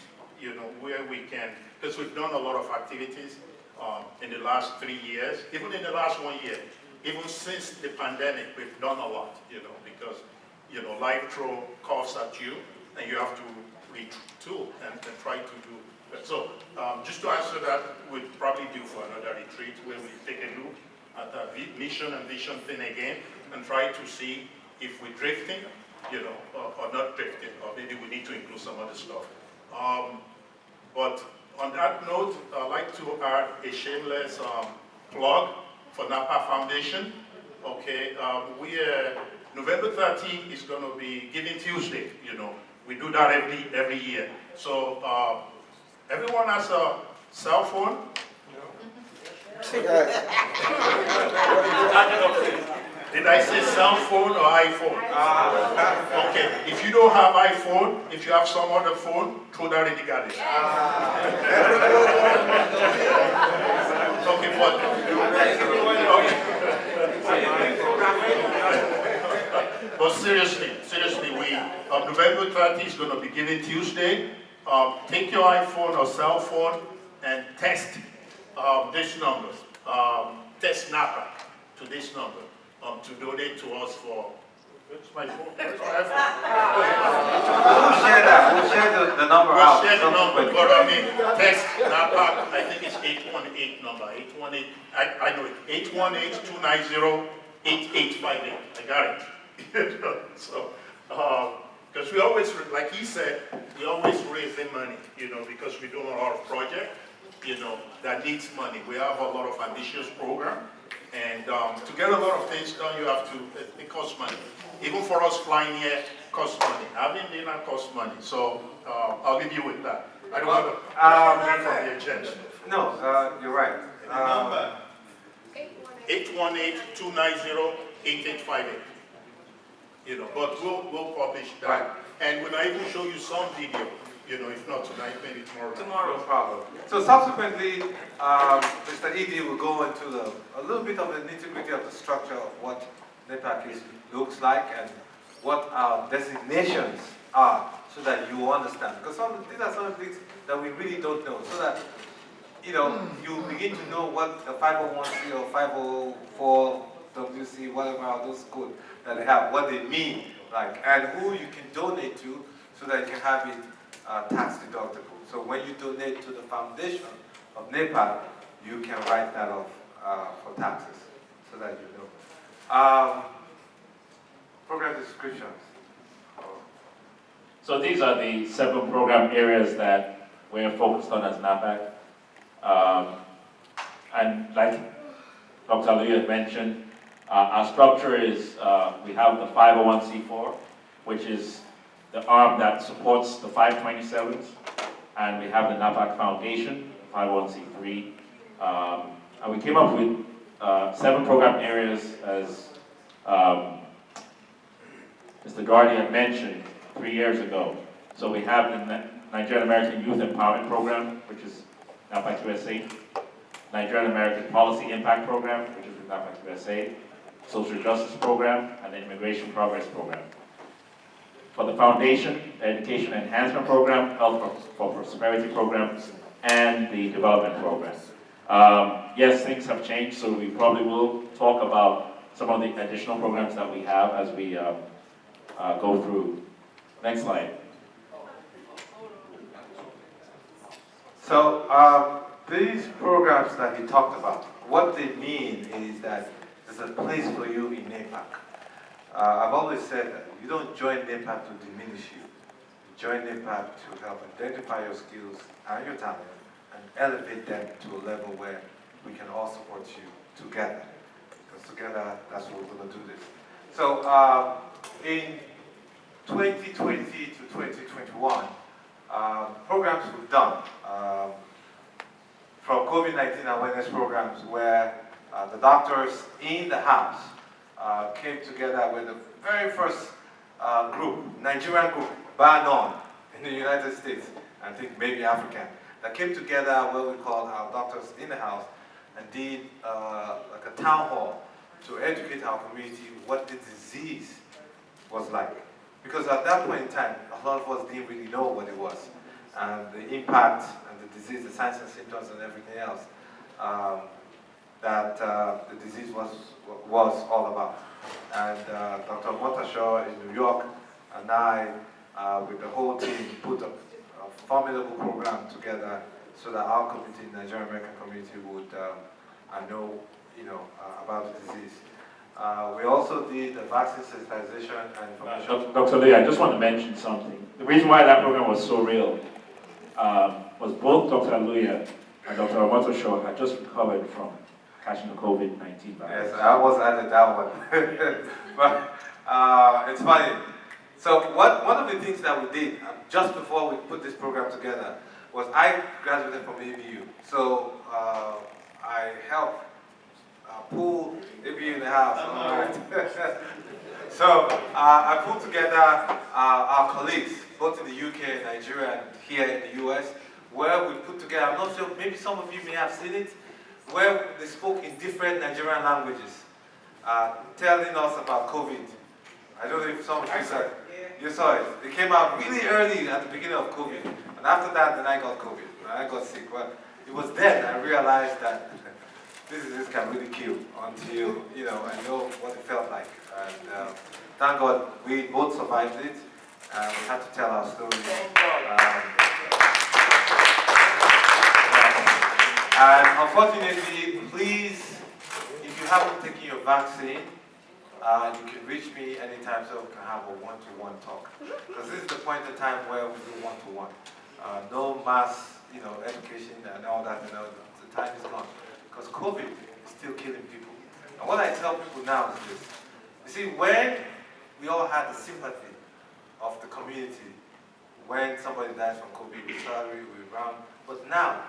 where we can, because we've done a lot of activities in the last 3 years, even in the last 1 year. Even since the pandemic, we've done a lot, because, life throws costs at you, and you have to retool and try to do that. So just to answer that, we're probably due for another retreat where we take a look at the mission and vision thing again and try to see if we're drifting, or not drifting, or maybe we need to include some other stuff. But on that note, I'd like to add a shameless plug for NAPA Foundation. Okay, November 13th is going to be Giving Tuesday. You know, we do that every year. So everyone has a cell phone. Did I say cell phone or iPhone? Okay, if you don't have iPhone, if you have some other phone, throw that in the garbage. Okay, but but seriously, we November 30th is going to be Giving Tuesday. Take your iPhone or cell phone and test this number. Test NAPA to this number to donate to us for. Where's my phone? Where's my iPhone? We'll share that. We'll share the number out. We'll share the number, but I mean, text NAPA. I think it's 818 number. 818. I know it. 818-290-8858. I got it. So, because we always, like he said, we always raise the money, you know, because we do a lot of projects, you know, that needs money. We have a lot of ambitious program, and to get a lot of things done, you have to, it costs money. Even for us flying here, costs money. Having dinner costs money. So, I'll leave you with that. I don't want to from the agenda. No, you're right. Number 818-290-8858. You know, but we'll publish that. Right. And we'll even show you some video, you know, if not tonight, maybe tomorrow. No problem. So subsequently, Mr. Edie will go into a little bit of the nitty-gritty of the structure of what NEPAC looks like and what our designations are, so that you understand. Because these are some of the things that we really don't know, so that, you know, you begin to know what the 501c or 504WC, whatever are those codes that they have, what they mean, like, and who you can donate to, so that you can have it tax deductible. So when you donate to the foundation of NEPAC, you can write that off for taxes, so that you know. Program descriptions. So these are the 7 program areas that we're focused on as NAPAC. And like Dr. Aluya had mentioned, our structure is, we have the 501c4, which is the arm that supports the 527s, and we have the NAPAC Foundation, 501c3. And we came up with 7 program areas, as Mr. Gardy had mentioned 3 years ago. So we have the Nigerian American Youth Empowerment Program, which is NAPAC USA, Nigerian American Policy Impact Program, which is with NAPAC USA, Social Justice Program, and the Immigration Progress Program. For the Foundation, the Education Enhancement Program, Health for Prosperity Program, and the Development Program. Yes, things have changed, so we probably will talk about some of the additional programs that we have as we go through. Next slide. So these programs that he talked about, what they mean is that there's a place for you in NEPAC. I've always said that you don't join NEPAC to diminish you. You join NEPAC to help identify your skills and your talent and elevate them to a level where we can all support you together. Because together, that's what we're going to do this. So in 2020 to 2021, programs we've done, from COVID-19 awareness programs where the doctors in the house came together with the very first group, Nigerian group, bar none, in the United States, I think maybe African, that came together what we called our doctors in the house and did like a town hall to educate our community what the disease was like. Because at that point in time, a lot of us didn't really know what it was, and the impact and the disease, the signs and symptoms and everything else that the disease was all about. And Dr. Motashaw in New York and I, with the whole team, put a formidable program together so that our community, the Nigerian American community, would know, about the disease. We also did the vaccine sensitization and information. Dr. Lee, I just want to mention something. The reason why that program was so real was both Dr. Aluya and Dr. Omotosho had just recovered from catching the COVID-19 virus. Yes, I was added that one. But it's funny. So one of the things that we did just before we put this program together was I graduated from ABU. So I helped pull ABU in the house. All right. So I pulled together our colleagues, both in the UK, Nigeria, and here in the US, where we put together, I'm not sure, maybe some of you may have seen it, where they spoke in different Nigerian languages, telling us about COVID. I don't know if some of you saw it. You saw it. It came out really early at the beginning of COVID. And after that, then I got COVID. I got sick. Well, it was then I realized that this can really kill until, I know what it felt like. And thank God we both survived it. And we had to tell our story. And unfortunately, please, if you haven't taken your vaccine, you can reach me anytime so we can have a one-to-one talk. Because this is the point in time where we do one-to-one. No mass, education and all that, the time is gone. Because COVID is still killing people. And what I tell people now is this. You see, when we all had the sympathy of the community, when somebody dies from COVID, we're sorry, we're around. But now,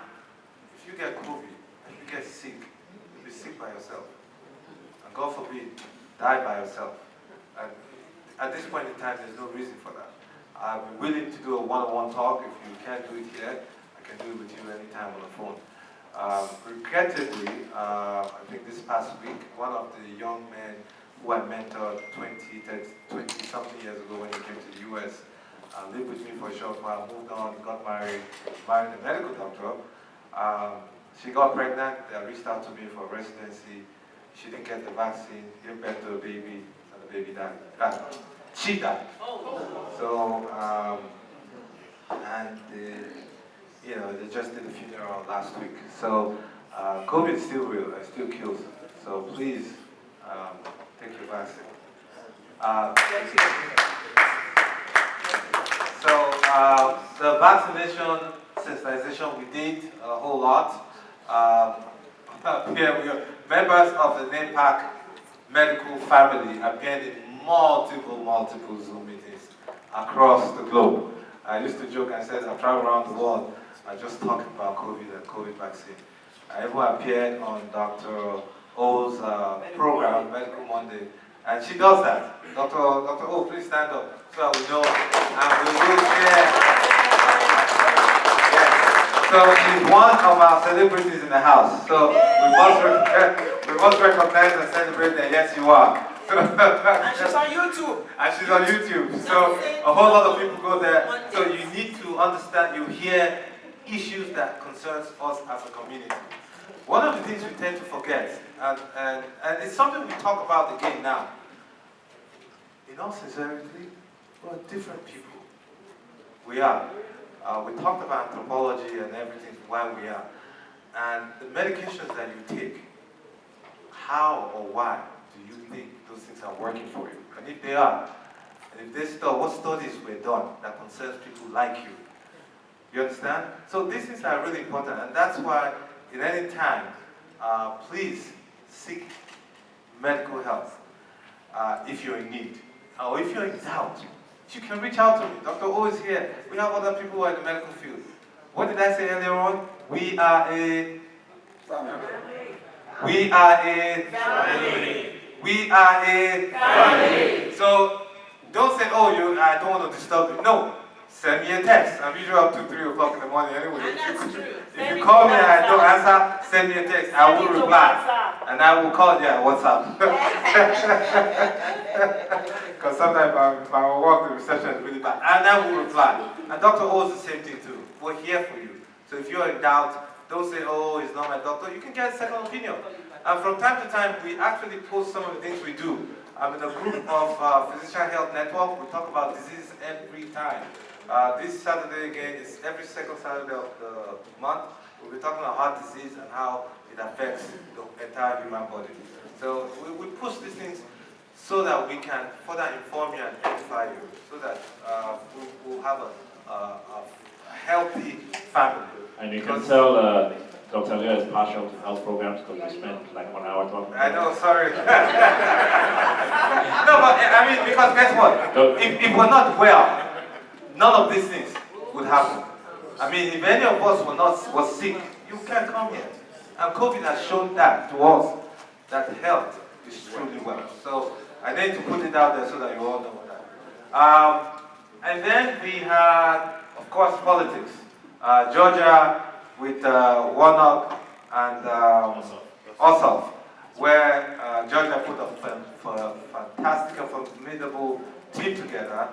if you get COVID and you get sick, you'll be sick by yourself. And God forbid, die by yourself. And at this point in time, there's no reason for that. I'll be willing to do a one-on-one talk. If you can't do it here, I can do it with you anytime on the phone. Regrettably, I think this past week, one of the young men who I mentored 20-something years ago when he came to the US, lived with me for a short while, moved on, got married a medical doctor. She got pregnant, they reached out to me for residency. She didn't get the vaccine, gave birth to a baby, and the baby died. She died. So, they just did the funeral last week. So, COVID is still real, it still kills. So please, take your vaccine. So, the vaccination sensitization, we did a whole lot. Here we are. Members of the NAPAC medical family appeared in multiple Zoom meetings across the globe. I used to joke, I said, I travel around the world, I just talk about COVID and COVID vaccine. I even appeared on Dr. O's program, Medical Monday, and she does that. Dr. O, please stand up so we know, and we will share. So she's one of our celebrities in the house. So we must recognize and celebrate that, yes, you are. And she's on YouTube. And she's on YouTube. So a whole lot of people go there. So you need to understand, you hear issues that concerns us as a community. One of the things we tend to forget, and it's something we talk about again now. In all sincerity, we're different people. We are. We talked about anthropology and everything, why we are. And the medications that you take, how or why do you think those things are working for you? And if they are, and if they still, what studies were done that concerns people like you? You understand? So these things are really important, and that's why in any time, please seek medical health if you're in need, or if you're in doubt. You can reach out to me. Dr. O is here. We have other people who are in the medical field. What did I say earlier on? We are a family. We are a family. We are a family. So don't say, oh, I don't want to disturb you. No. Send me a text. I'm usually up to 3 o'clock in the morning anyway. And that's true. If you call me and I don't answer, send me a text. I will reply. And I will call, WhatsApp. Because sometimes if I work, the reception is really bad. And I will reply. And Dr. O is the same thing too. We're here for you. So if you're in doubt, don't say, oh, he's not my doctor. You can get a second opinion. And from time to time, we actually post some of the things we do. I'm in a group of Physician Health Network. We talk about disease every time. This Saturday again is every second Saturday of the month. We'll be talking about heart disease and how it affects the entire human body. So we push these things so that we can further inform you and edify you, so that we'll have a healthy family. And you can tell Dr. Leah is partial to health programs because we spent like 1 hour talking about I know, sorry. No, but I mean, because guess what? If we're not well, none of these things would happen. I mean, if any of us was sick, you can't come here. And COVID has shown that to us, that health is truly well. So I need to put it out there so that you all know that. And then we had, of course, politics. Georgia with Warnock and Ossoff, where Georgia put a fantastic and formidable team together,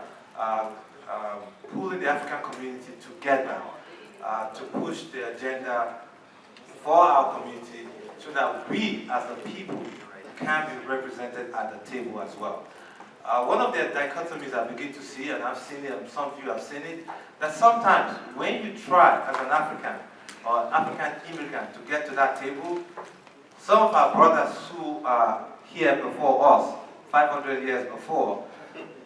pulling the African community together to push the agenda for our community so that we as the people can be represented at the table as well. One of the dichotomies I begin to see, and I've seen it, and some of you have seen it, that sometimes when you try as an African or an African immigrant to get to that table, some of our brothers who are here before us, 500 years before,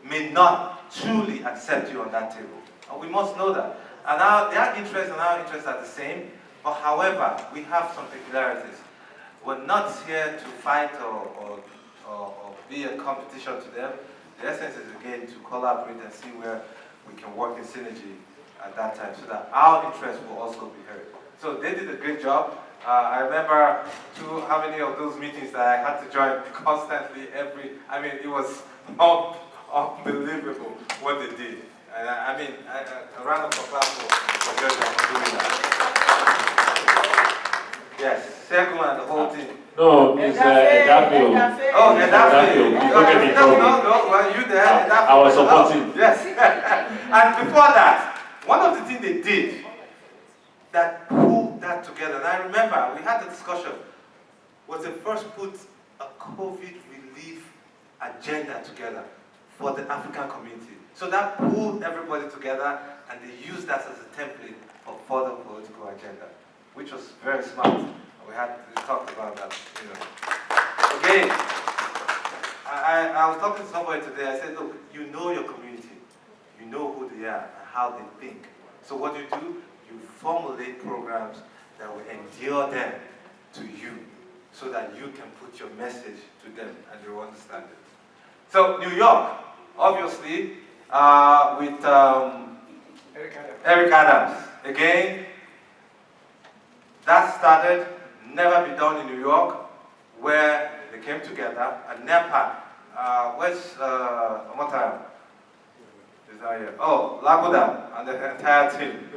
may not truly accept you on that table. And we must know that. And their interests and our interests are the same, but however, we have some peculiarities. We're not here to fight or be a competition to them. The essence is again to collaborate and see where we can work in synergy at that time so that our interests will also be heard. So they did a great job. I remember how many of those meetings that I had to join constantly it was unbelievable what they did. And a round of applause for Georgia for doing that. Yes, Sergio and the whole team. No, it's Edafio. Oh, Edafio. Look at me, No, well, you there, Edafio. I was supporting. Yes. And before that, one of the things they did that pulled that together, and I remember we had a discussion, was they first put a COVID relief agenda together for the African community. So that pulled everybody together, and they used that as a template for further political agenda, which was very smart. We talked about that, Again, I was talking to somebody today, I said, look, you know your community. You know who they are and how they think. So what you do, you formulate programs that will endear them to you so that you can put your message to them and they will understand it. So New York, obviously, with Eric Adams. Again, that started, never be done in New York, where they came together, and NEPA, where's Omotara? He's not here. Oh, Lagoda and the entire team.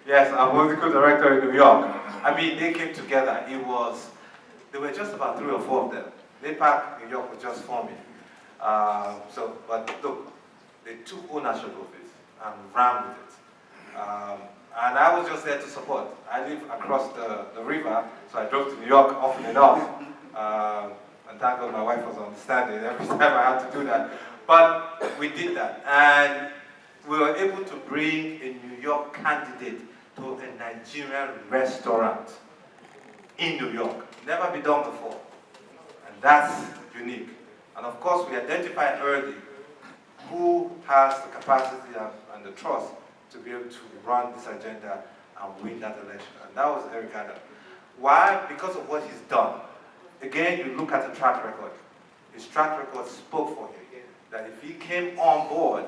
Yes, I'm political director in New York. They came together. There were just about 3 or 4 of them. NEPA, New York was just forming. But look, they took ownership of it and ran with it. And I was just there to support. I live across the river, so I drove to New York often enough. And thank God my wife was understanding every time I had to do that. But we did that. And we were able to bring a New York candidate to a Nigerian restaurant in New York. Never been done before. And that's unique. And of course, we identified early who has the capacity and the trust to be able to run this agenda and win that election. And that was Eric Adams. Why? Because of what he's done. Again, you look at the track record. His track record spoke for him. That if he came on board,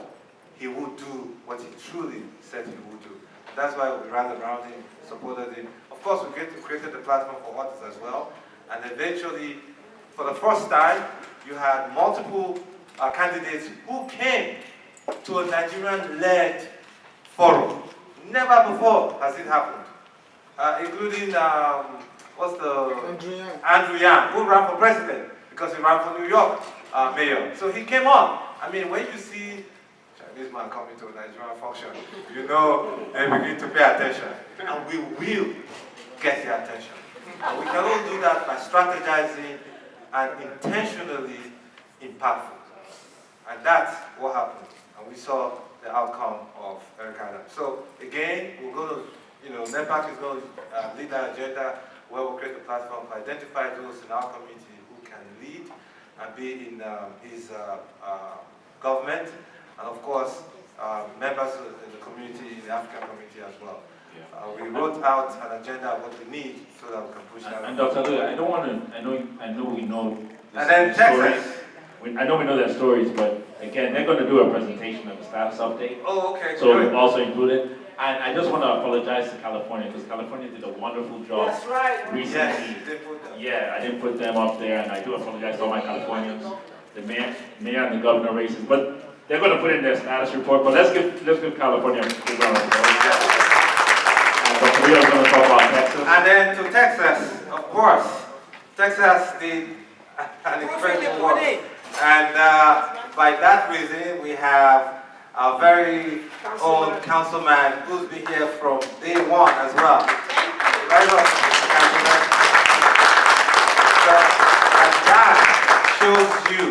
he would do what he truly said he would do. That's why we rallied around him, supported him. Of course, we created the platform for others as well. And eventually, for the first time, you had multiple candidates who came to a Nigerian-led forum. Never before has it happened. Including, Andrew Yang, who ran for president because he ran for New York mayor. So he came on. When you see Chinese man coming to a Nigerian function, you know they begin to pay attention. And we will get their attention. And we can all do that by strategizing and intentionally impactful. And that's what happened. And we saw the outcome of Eric Adams. So again, we're going to, NEPAC is going to lead that agenda where we'll create a platform to identify those in our community who can lead and be in his government, and of course, members in the community, in the African community as well. We wrote out an agenda of what we need so that we can push that. And Dr. Lui, I don't want to, I know we know the And then stories. Texas. I know we know their stories, but again, they're going to do a presentation of the status update. Oh, okay. So Good. we've also included. And I just want to apologize to California, because California did a wonderful job That's right. recently. Yes, they put them. Yeah, I didn't put them up there, and I do apologize to all my Californians, the mayor and the governor races. But they're going to put in their status report. But let's give California a big round of applause. And Dr. Leo is going to talk about Texas. And then to Texas, of course. Texas did an incredible work. And by that reason, we have our very own councilman who's been here from day one as well. Very well, councilman. So, and that shows you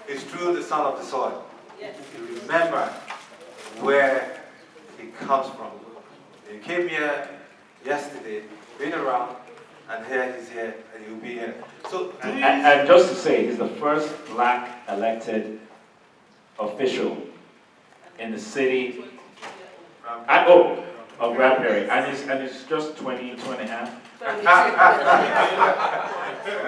it's true the son of the soil. You remember where he comes from. He came here yesterday, been around, and here he's here, and he'll be here. So, And just to say, he's the first black elected official in the city of Grand Prairie, and it's just 22 and a half.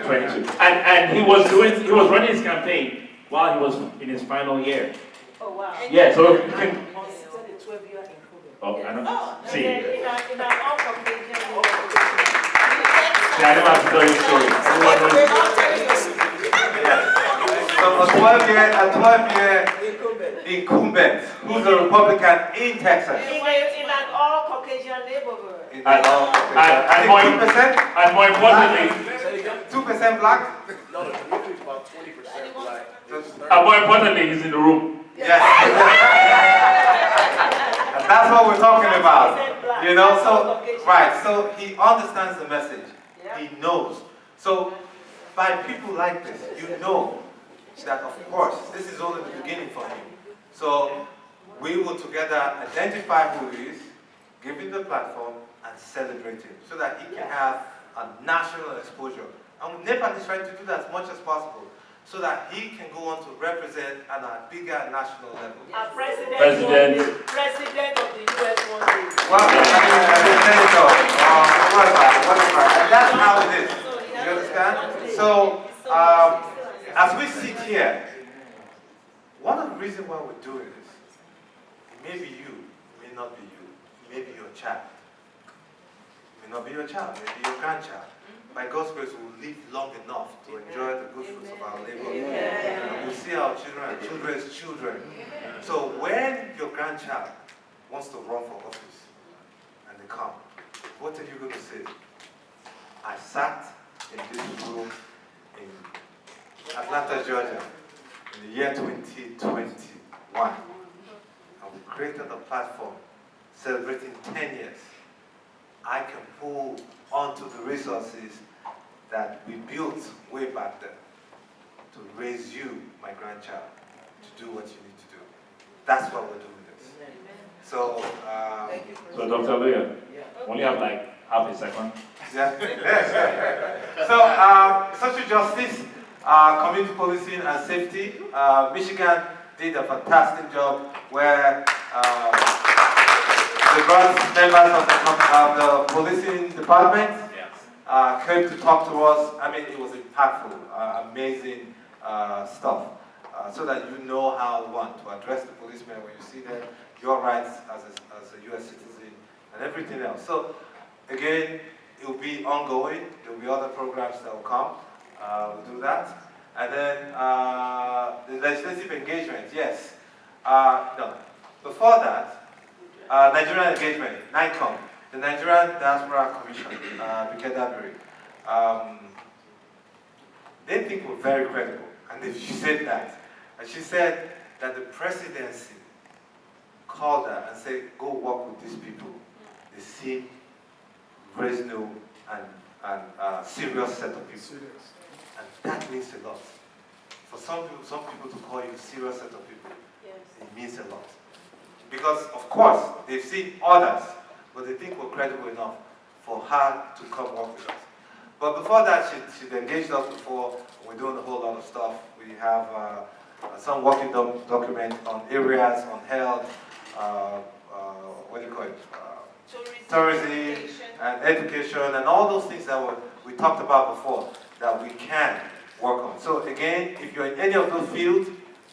22. And he was running his campaign while he was in his final year. Oh, wow. Yeah, so you can. Oh, I don't see. See, I never have to tell you a story. So a 12-year incumbent who's a Republican in Texas. In an all-Caucasian neighborhood. And more importantly, 2% black? No, the community is about 20% black. And more importantly, he's in the room. Yes. And that's what we're talking about. You know, so, right, so he understands the message. He knows. So, by people like this, you know that, of course, this is only the beginning for him. So, we will together identify who he is, give him the platform, and celebrate him so that he can have a national exposure. And Nepal is trying to do that as much as possible so that he can go on to represent at a bigger national level. President of the U.S. one day. Well, senator, whatever. And that's how it is. You understand? So, as we sit here, one of the reasons why we're doing this, it may be you, it may not be you, it may be your child. It may not be your child, it may be your grandchild. By God's grace, we will live long enough to enjoy the good fruits of our labor. And we'll see our children and children's children. So when your grandchild wants to run for office and they come, what are you going to say? I sat in this room in Atlanta, Georgia, in the year 2021, and we created a platform celebrating 10 years. I can pull onto the resources that we built way back then to raise you, my grandchild, to do what you need to do. That's why we're doing this. So, So Dr. Luya, only have like half a second. Yeah. So, social justice, community policing and safety. Michigan did a fantastic job where they brought members of the policing department came to talk to us. I mean, it was impactful, amazing stuff. So that you know how to address the policemen when you see them, your rights as a U.S. citizen, and everything else. So, again, it will be ongoing. There will be other programs that will come. We'll do that. And then the legislative engagement, yes. No, before that, Nigerian engagement, NICOM, the Nigerian Diaspora Commission, Brigadier Dabiri. They think we're very credible, and she said that. And she said that the presidency called her and said, go work with these people. They seem reasonable and serious set of people. And that means a lot. For some people to call you a serious set of people, it means a lot. Because, of course, they've seen others, but they think we're credible enough for her to come work with us. But before that, she'd engaged us before. We're doing a whole lot of stuff. We have some working document on areas, on health, what do you call it? tourism, and education, and all those things that we talked about before that we can work on. So again, if you're in any of those fields,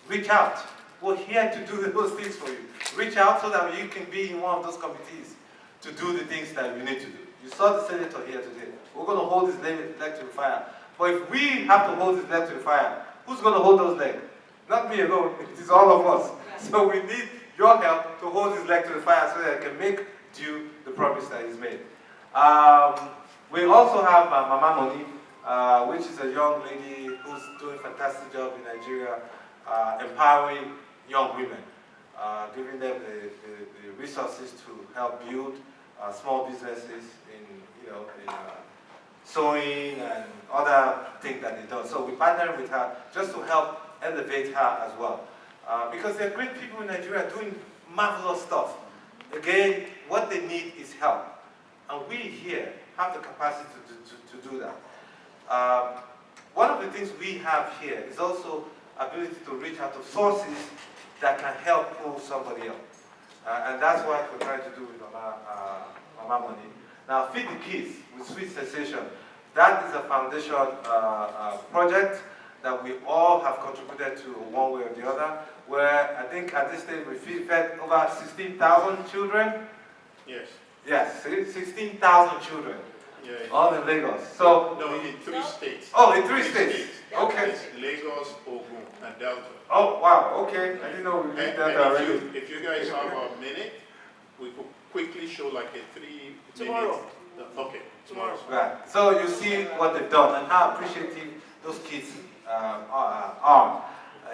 reach out. We're here to do those things for you. Reach out so that you can be in one of those committees to do the things that you need to do. You saw the senator here today. We're going to hold his leg to the fire. But if we have to hold his leg to the fire, who's going to hold those legs? Not me alone. It is all of us. So we need your help to hold his leg to the fire so that he can make due the promise that he's made. We also have Mama Moni, which is a young lady who's doing a fantastic job in Nigeria, empowering young women, giving them the resources to help build small businesses in sewing and other things that they do. So we partnered with her just to help elevate her as well. Because there are great people in Nigeria doing marvelous stuff. Again, what they need is help. And we here have the capacity to do that. One of the things we have here is also ability to reach out to sources that can help pull somebody up. And that's what we're trying to do with Mama Moni. Now, Feed the Kids with Sweet Sensation. That is a foundation project that we all have contributed to one way or the other, where I think at this stage we fed over 16,000 children. Yes. Yes, 16,000 children. Yeah. All in Lagos. So no, in 3 states. Oh, in 3 states. Okay. It's Lagos, Ogun, and Delta. Oh, wow. Okay. I didn't know we did that already. If you guys have a minute, we could quickly show like a 3 Tomorrow. minute. Okay, tomorrow. Right. So you see what they've done and how appreciative those kids are.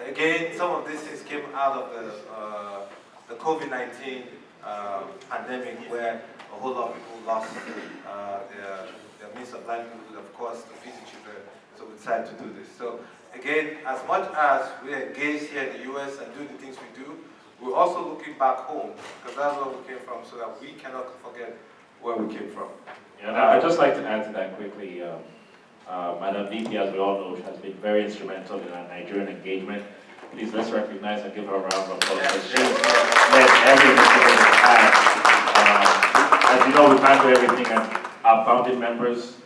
Again, some of these things came out of the COVID-19 pandemic, where a whole lot of people lost their means of livelihood, of course, to feed the children. So we decided to do this. So again, as much as we are engaged here in the US and do the things we do, we're also looking back home, because that's where we came from, so that we cannot forget where we came from. Yeah, and I'd just like to add to that quickly. Madam VP, as we all know, has been very instrumental in our Nigerian engagement. Please, let's recognize and give her a round of applause. She's led every initiative we've had. As you know, we can't do everything, and our founding members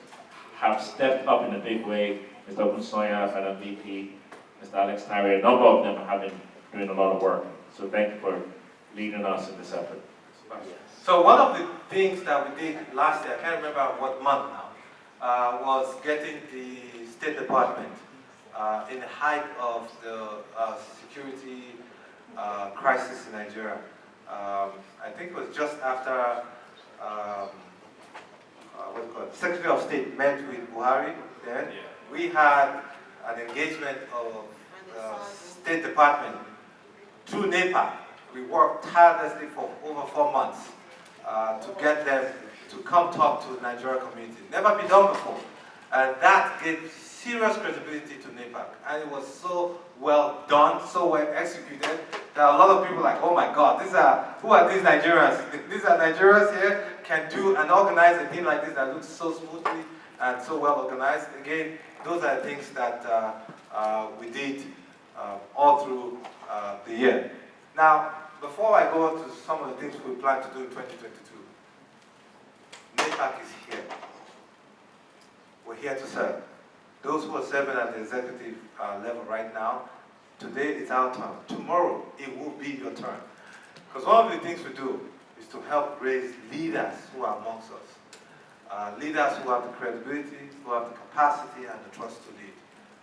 have stepped up in a big way. Mr. Ogunsoya, Madam VP, Mr. Alex Tyree, a number of them have been doing a lot of work. So thank you for leading us in this effort. So one of the things that we did last year, I can't remember what month now, was getting the State Department in the height of the security crisis in Nigeria. I think it was just after Secretary of State met with Buhari then. Yeah. We had an engagement of the State Department through NEPA. We worked tirelessly for over 4 months to get them to come talk to the Nigerian community. Never been done before. And that gave serious credibility to NEPAC. And it was so well done, so well executed, that a lot of people were like, oh my God, who are these Nigerians? These are Nigerians here, can do and organize a thing like this that looks so smoothly and so well organized. Again, those are the things that we did all through the year. Now, before I go to some of the things we plan to do in 2022, NEPAC is here. We're here to serve. Those who are serving at the executive level right now, today is our turn. Tomorrow, it will be your turn. Because one of the things we do is to help raise leaders who are amongst us. Leaders who have the credibility, who have the capacity and the trust to lead.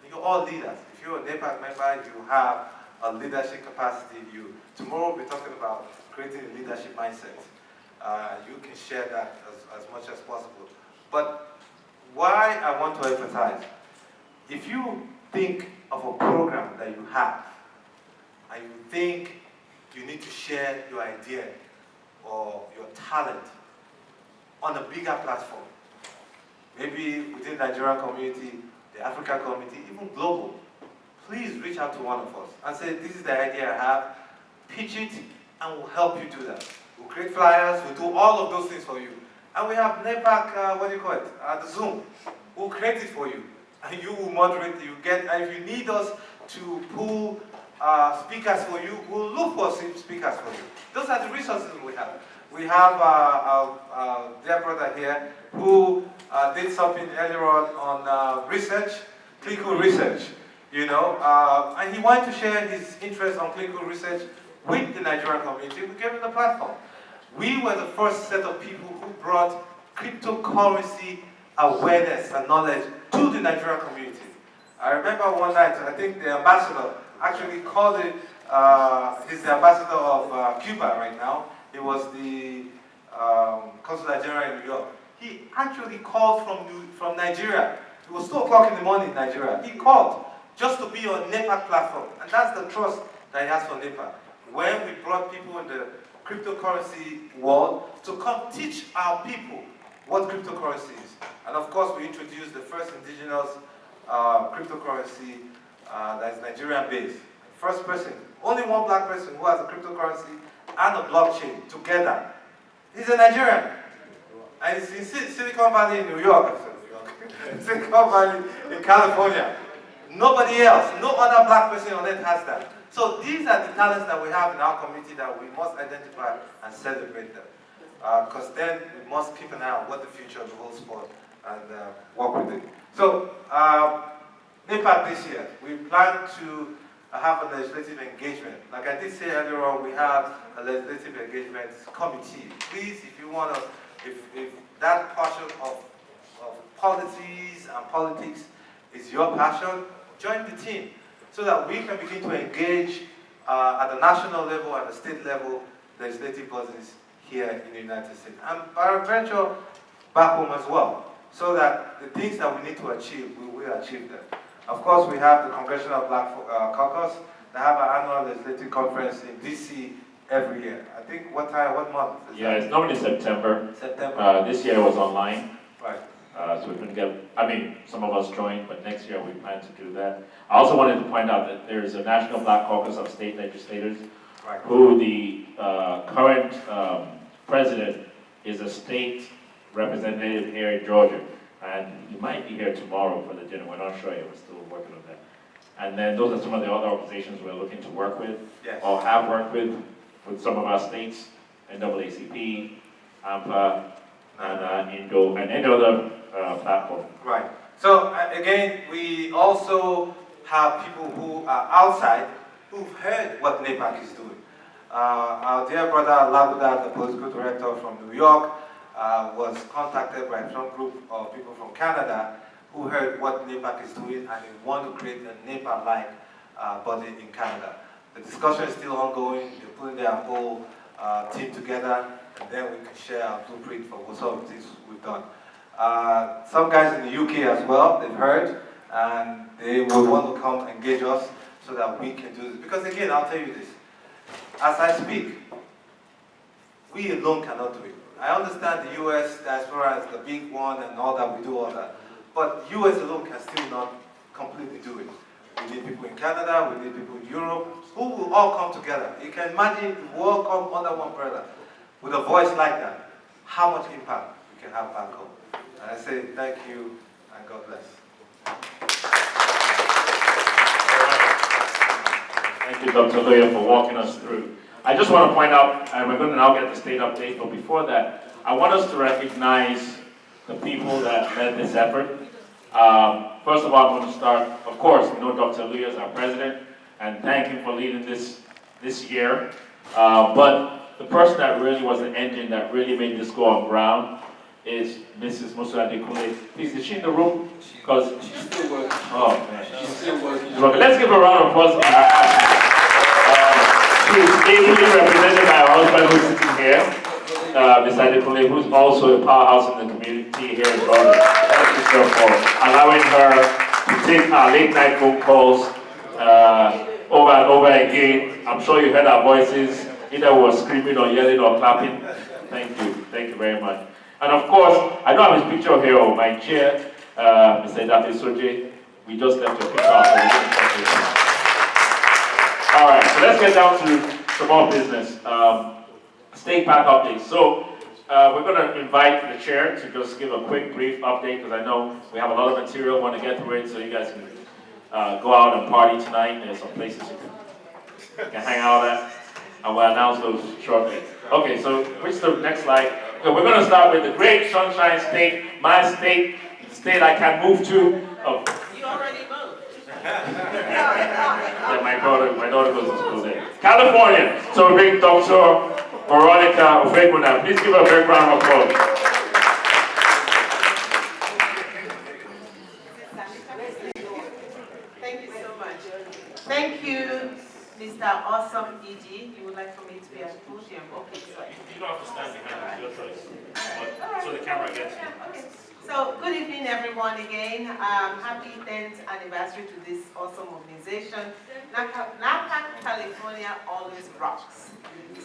You're all leaders. If you're a NEPAC member, you have a leadership capacity in you. Tomorrow, we're talking about creating a leadership mindset. You can share that as much as possible. But why I want to emphasize, if you think of a program that you have, and you think you need to share your idea or your talent on a bigger platform, maybe within the Nigerian community, the African community, even global, please reach out to one of us and say, this is the idea I have, pitch it, and we'll help you do that. We'll create flyers, we'll do all of those things for you. And we have NEPAC, the Zoom. We'll create it for you. And you will moderate, and if you need us to pull speakers for you. We'll look for speakers for you. Those are the resources we have. We have our dear brother here who did something earlier on research, clinical research, you know, and he wanted to share his interest on clinical research with the Nigerian community. We gave him the platform. We were the first set of people who brought cryptocurrency awareness and knowledge to the Nigerian community. I remember one night, I think the ambassador actually called it, he's the ambassador of Cuba right now. He was the Consul General in New York. He actually called from Nigeria. It was 2 o'clock in the morning in Nigeria. He called just to be on NEPA platform. And that's the trust that he has for NEPA. When we brought people in the cryptocurrency world to come teach our people what cryptocurrency is. And of course, we introduced the first indigenous cryptocurrency that is Nigerian based. First person, only one black person who has a cryptocurrency and a blockchain together. He's a Nigerian. And he's in Silicon Valley in New York. Silicon Valley in California. Nobody else, no other black person on earth has that. So these are the talents that we have in our community that we must identify and celebrate them. Because then we must keep an eye on what the future holds for and work with it. So, NEPA this year, we plan to have a legislative engagement. Like I did say earlier on, we have a legislative engagement committee. Please, if you want to, if that passion of policies and politics is your passion, join the team so that we can begin to engage at the national level and the state level legislative bodies here in the United States. And peradventure back home as well, so that the things that we need to achieve, we will achieve them. Of course, we have the Congressional Black Caucus. They have an annual legislative conference in DC every year. I think what month is that? It's normally September. September. This year was online. Right. So we couldn't get, some of us joined, but next year we plan to do that. I also wanted to point out that there is a National Black Caucus of State Legislators, right, who the current president is a state representative here in Georgia. And he might be here tomorrow for the dinner. We're not sure yet. We're still working on that. And then those are some of the other organizations we're looking to work with, yes, or have worked with some of our states, NAACP, AMPA, and INDO, and any other platform. Right. So again, we also have people who are outside who've heard what NAPAC is doing. Our dear brother Labuda, the political director from New York, was contacted by some group of people from Canada who heard what NAPAC is doing and they want to create a NAPAC-like body in Canada. The discussion is still ongoing. They're putting their whole team together, and then we can share our blueprint for what some of the things we've done. Some guys in the UK as well, they've heard, and they will want to come engage us so that we can do this. Because again, I'll tell you this, as I speak, we alone cannot do it. I understand the US diaspora is the big one and all that, we do all that. But US alone can still not completely do it. We need people in Canada, we need people in Europe, who will all come together. You can imagine if we all come under one umbrella with a voice like that, how much impact we can have back home. And I say thank you and God bless. Thank you, Dr. Loya, for walking us through. I just want to point out, and we're going to now get the state update, but before that, I want us to recognize the people that led this effort. First of all, I'm going to start, of course, you know Dr. Loya is our president, and thank him for leading this year. But the person that really was the engine that really made this go on ground is Mrs. Musa Adekunle. Please, is she in the room? Because she's still working. Oh, man. She's still working. Let's give her a round of applause. She is ably represented by our husband who's sitting here, Ms. Adekunle, who's also a powerhouse in the community here in Georgia. Thank you, sir, for allowing her to take our late night phone calls over and over again. I'm sure you heard our voices, either we were screaming or yelling or clapping. Thank you very much. And of course, I don't have his picture here of my chair, Mr. Dafe Soje. We just left your picture out. All right, so let's get down to some more business. State PAC updates. So we're going to invite the chair to just give a quick, brief update because I know we have a lot of material. Want to get through it so you guys can go out and party tonight. There's some places you can can hang out at. And we'll announce those shortly. Okay, so which is the next slide? Okay, we're going to start with the great Sunshine State, my state, the state I can move to. You already moved. Yeah, my daughter goes to school there. California. So we bring Dr. Veronica Ofekwuna. Please give her a big round of applause. Thank you so much. Thank you, Mr. Awesome E.G. You would like for me to be at the podium? Okay, sorry. You don't have to stand behind me, your choice. So the camera gets you. Okay. So, good evening, everyone, again. Happy 10th anniversary to this awesome organization. NAPAC California always rocks.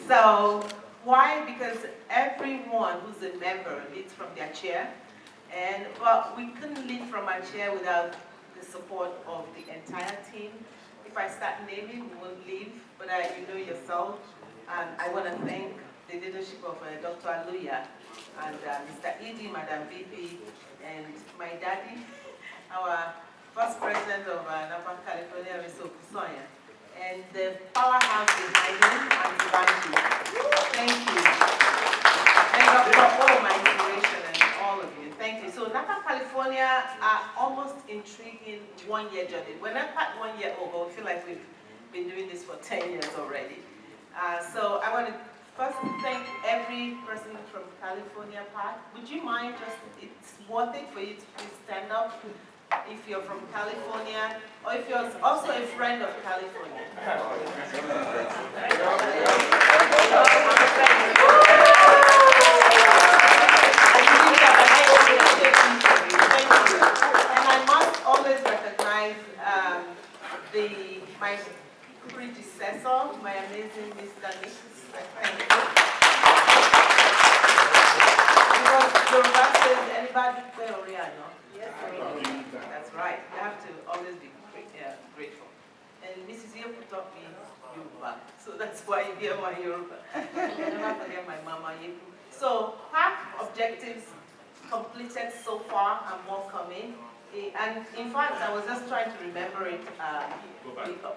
So, why? Because everyone who's a member leads from their chair. But we couldn't lead from our chair without the support of the entire team. If I start naming, we won't leave, but you know yourself. And I want to thank the leadership of Dr. Aluya and Mr. E.D., Madam VP, and my daddy, our first president of NAPAC California, Mr. Kusoya, and the powerhouse behind him, and Ivanji. Thank you. And for all my inspiration and all of you. Thank you. So NAPAC California are almost intriguing 1 year journey. We're not quite 1 year old, but we feel like we've been doing this for 10 years already. So I want to first thank every person from California Park. Would you mind it's worth it for you to please stand up if you're from California, or if you're also a friend of California. And I must always recognize my predecessor, my amazing Mr. Nick. Thank you. Because Yoruba says, anybody play Oriano? Yes, that's right. You have to always be grateful. And Mrs. Yepu taught me Yoruba, so that's why you hear my Yoruba. I never forget my mama Yepu. So, PAC objectives completed so far and more coming. And in fact, I was just trying to remember it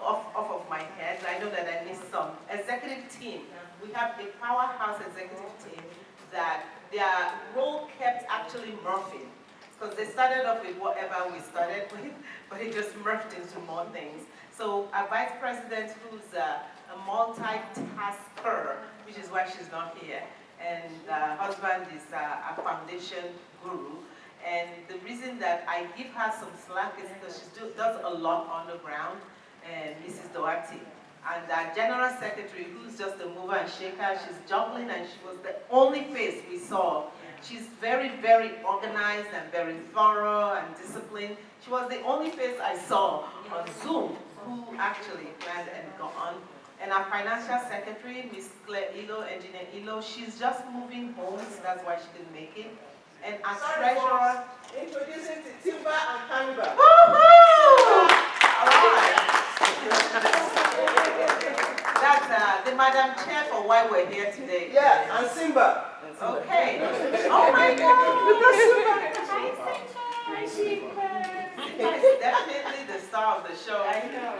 off of my head. I know that I missed some. Executive team. We have a powerhouse executive team that their role kept actually morphing. Because they started off with whatever we started with, but it just morphed into more things. So our vice president, who's a multitasker, which is why she's not here, and her husband is a foundation guru. And the reason that I give her some slack is because she does a lot on the ground, and Mrs. Doherty. And our general secretary, who's just a mover and shaker, she's juggling, and she was the only face we saw. She's very, very organized and very thorough and disciplined. She was the only face I saw on Zoom who actually planned and got on. And our financial secretary, Ms. Claire Ilo, Engineer Ilo, she's just moving homes, that's why she didn't make it. And our treasurer... Introducing Timber and Hannibal. Woohoo! All right. That's the Madam Chair for why we're here today. Yeah, and Simba. Okay. Oh my God. Hi, Simba. Simba is definitely the star of the show. I know.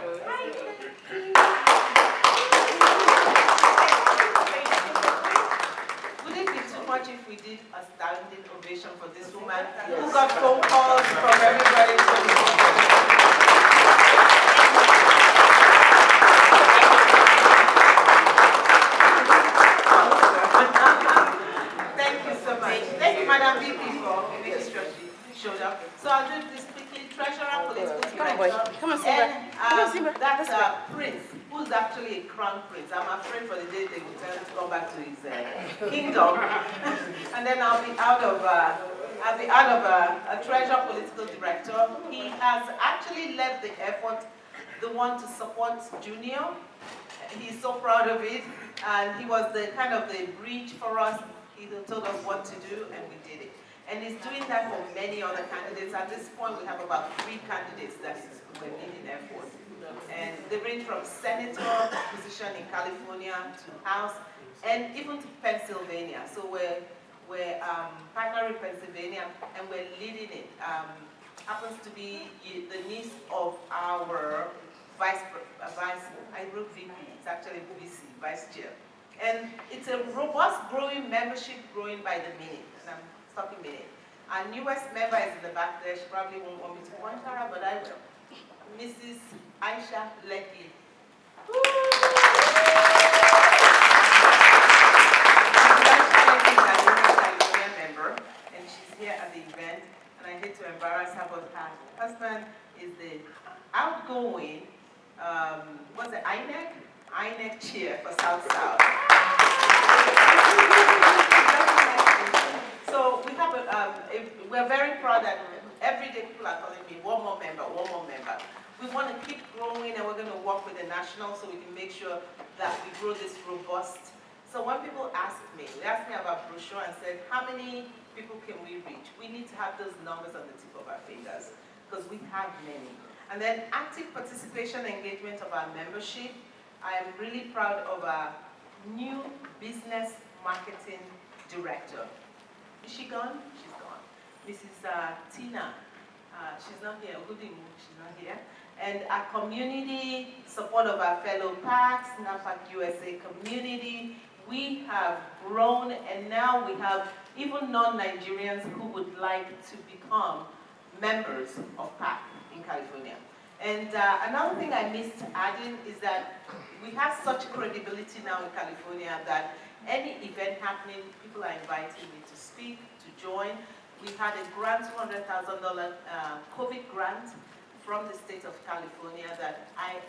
Would it be too much if we did a standing ovation for this woman who got phone calls from everybody? Thank you so much. Thank you, Madam VP, for making sure she showed up. So I'll do this quickly. Treasurer, political director. Come on, Simba. Come on, Simba. That's Prince, who's actually a crown prince. I'm afraid for the day they will tell him to go back to his kingdom. And then I'll be out of a treasurer, political director. He has actually led the effort, the one to support Junior. He's so proud of it, and he was the kind of the bridge for us. He told us what to do, and we did it. And he's doing that for many other candidates. At this point, we have about 3 candidates that we're leading effort. And they range from senator position in California to House, and even to Pennsylvania. So we're partnering Pennsylvania, and we're leading it. Happens to be the niece of our I wrote VP, it's actually VC, Vice Chair. And it's a robust growing membership growing by the minute, and I'm stopping minute. Our newest member is in the back there, she probably won't want me to point her out, but I will. Mrs. Aisha Lekki. Member, and she's here at the event, and I hate to embarrass her, but her husband is the outgoing, what's it, INEC chair for South South. So we have we're very proud that every day people are calling me, one more member, one more member. We want to keep growing, and we're going to work with the national so we can make sure that we grow this robust. So when people ask me, they ask me about brochure and said, how many people can we reach? We need to have those numbers on the tip of our fingers, because we have many. And then active participation and engagement of our membership. I am really proud of our new business marketing director. Is she gone? She's gone. Mrs. Tina, she's not here. She's not here. And our community support of our fellow PACs, NAPAC USA community. We have grown, and now we have even non-Nigerians who would like to become members of PAC in California. And another thing I missed adding is that we have such credibility now in California that any event happening, people are inviting me to speak, to join. We had a grant, $200,000 COVID grant from the state of California that I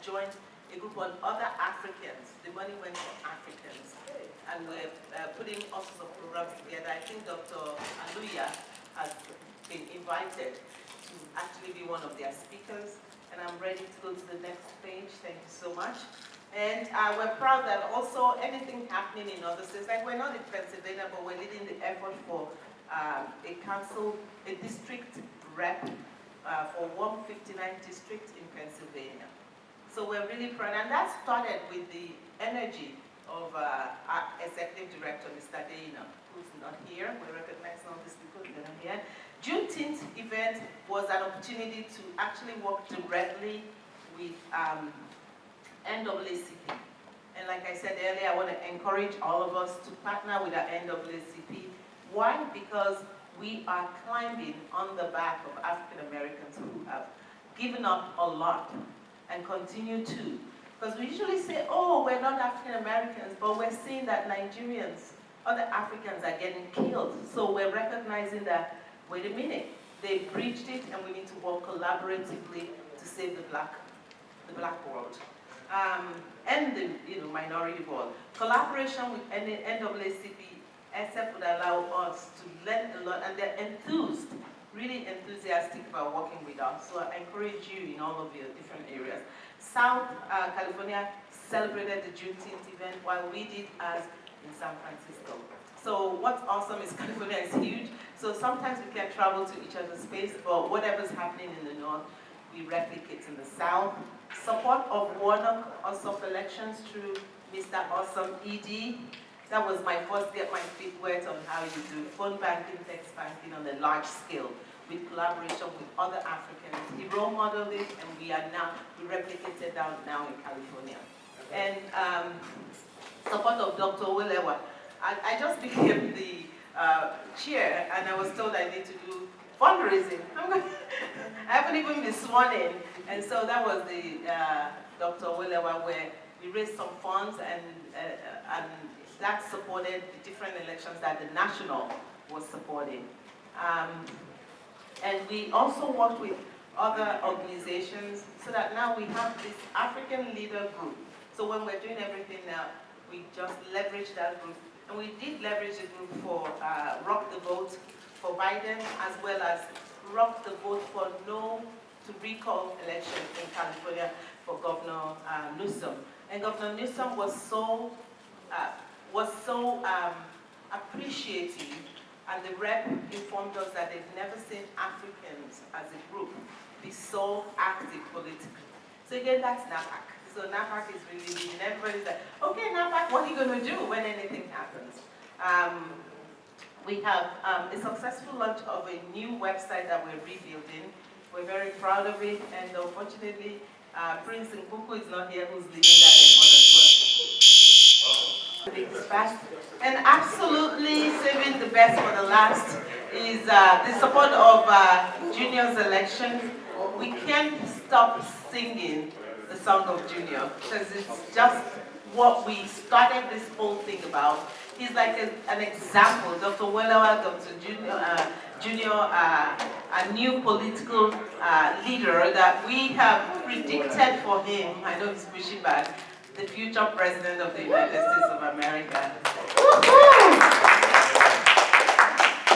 joined a group of other Africans. The money went to Africans. And we're putting all sorts of programs together. I think Dr. Aluya has been invited to actually be one of their speakers. And I'm ready to go to the next page. Thank you so much. And we're proud that also anything happening in other states, like we're not in Pennsylvania, but we're leading the effort for a district rep for 159 districts in Pennsylvania. So we're really proud, and that started with the energy of our executive director, Mr. Deina, who's not here. We recognize some of these people that are here. Juneteenth event was an opportunity to actually work directly with NAACP. And like I said earlier, I want to encourage all of us to partner with our NAACP. Why? Because we are climbing on the back of African Americans who have given up a lot and continue to. Because we usually say, oh, we're not African Americans, but we're seeing that Nigerians, other Africans are getting killed. So we're recognizing that, wait a minute, they breached it, and we need to work collaboratively to save the black world. And the minority world. Collaboration with NAACP, SF would allow us to learn a lot, and they're enthused, really enthusiastic about working with us. So I encourage you in all of your different areas. South California celebrated the Juneteenth event while we did as in San Francisco. So what's awesome is California is huge, so sometimes we can travel to each other's space, but whatever's happening in the north, we replicate in the south. Support of Warnock Ossoff elections through Mr. Awesome ED. That was my first get my feet wet on how you do phone banking, text banking on a large scale with collaboration with other Africans. He role modeled it, and we replicated that now in California. And support of Dr. Wilewa. I just became the chair, and I was told I need to do fundraising. I haven't even been sworn in. And so that was the Dr. Wilewa, where we raised some funds, and that supported the different elections that the national was supporting. And we also worked with other organizations so that now we have this African leader group. So when we're doing everything now, we just leverage that group. And we did leverage the group for Rock the Vote for Biden, as well as Rock the Vote for No to Recall election in California for Governor Newsom. And Governor Newsom was so appreciative, and the rep informed us that they've never seen Africans as a group be so active politically. So again, that's NAPAC. So NAPAC is really leading. Everybody's like, okay, NAPAC, what are you going to do when anything happens? We have a successful launch of a new website that we're rebuilding. We're very proud of it, and unfortunately, Prince Nkuku is not here, who's leading that effort as well. And absolutely saving the best for the last is the support of Junior's election. We can't stop singing the song of Junior because it's just what we started this whole thing about. He's like an example, Dr. Welawa, Dr. Junior, a new political leader that we have predicted for him. I know he's pushing back, the future president of the United States of America.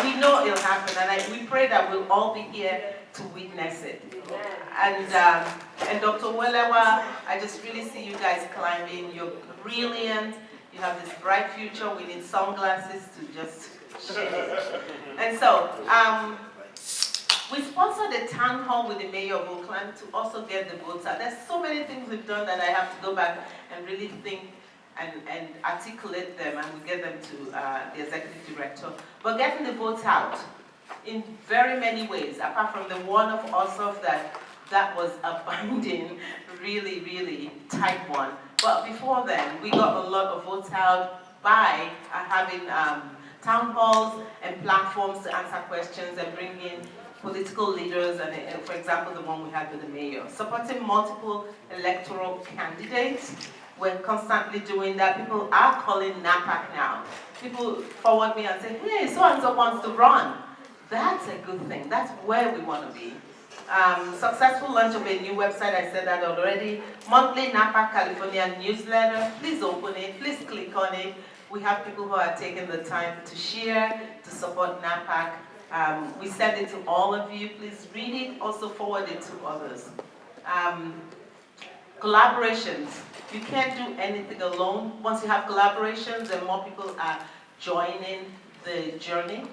We know it'll happen, and we pray that we'll all be here to witness it. And Dr. Welawa, I just really see you guys climbing. You're brilliant. You have this bright future. We need sunglasses to just share it. And so, we sponsored a town hall with the mayor of Oakland to also get the votes out. There's so many things we've done that I have to go back and really think and articulate them, and we get them to the executive director. But getting the votes out in very many ways, apart from the one of Ossoff that was a binding, really, really tight one. But before then, we got a lot of votes out by having town halls and platforms to answer questions and bring in political leaders, and for example, the one we had with the mayor. Supporting multiple electoral candidates. We're constantly doing that. People are calling NAPAC now. People forward me and say, hey, so-and-so wants to run. That's a good thing. That's where we want to be. Successful launch of a new website, I said that already. Monthly NAPAC California newsletter. Please open it. Please click on it. We have people who are taking the time to share, to support NAPAC. We send it to all of you. Please read it. Also forward it to others. Collaborations. You can't do anything alone. Once you have collaborations and more people are joining the journey,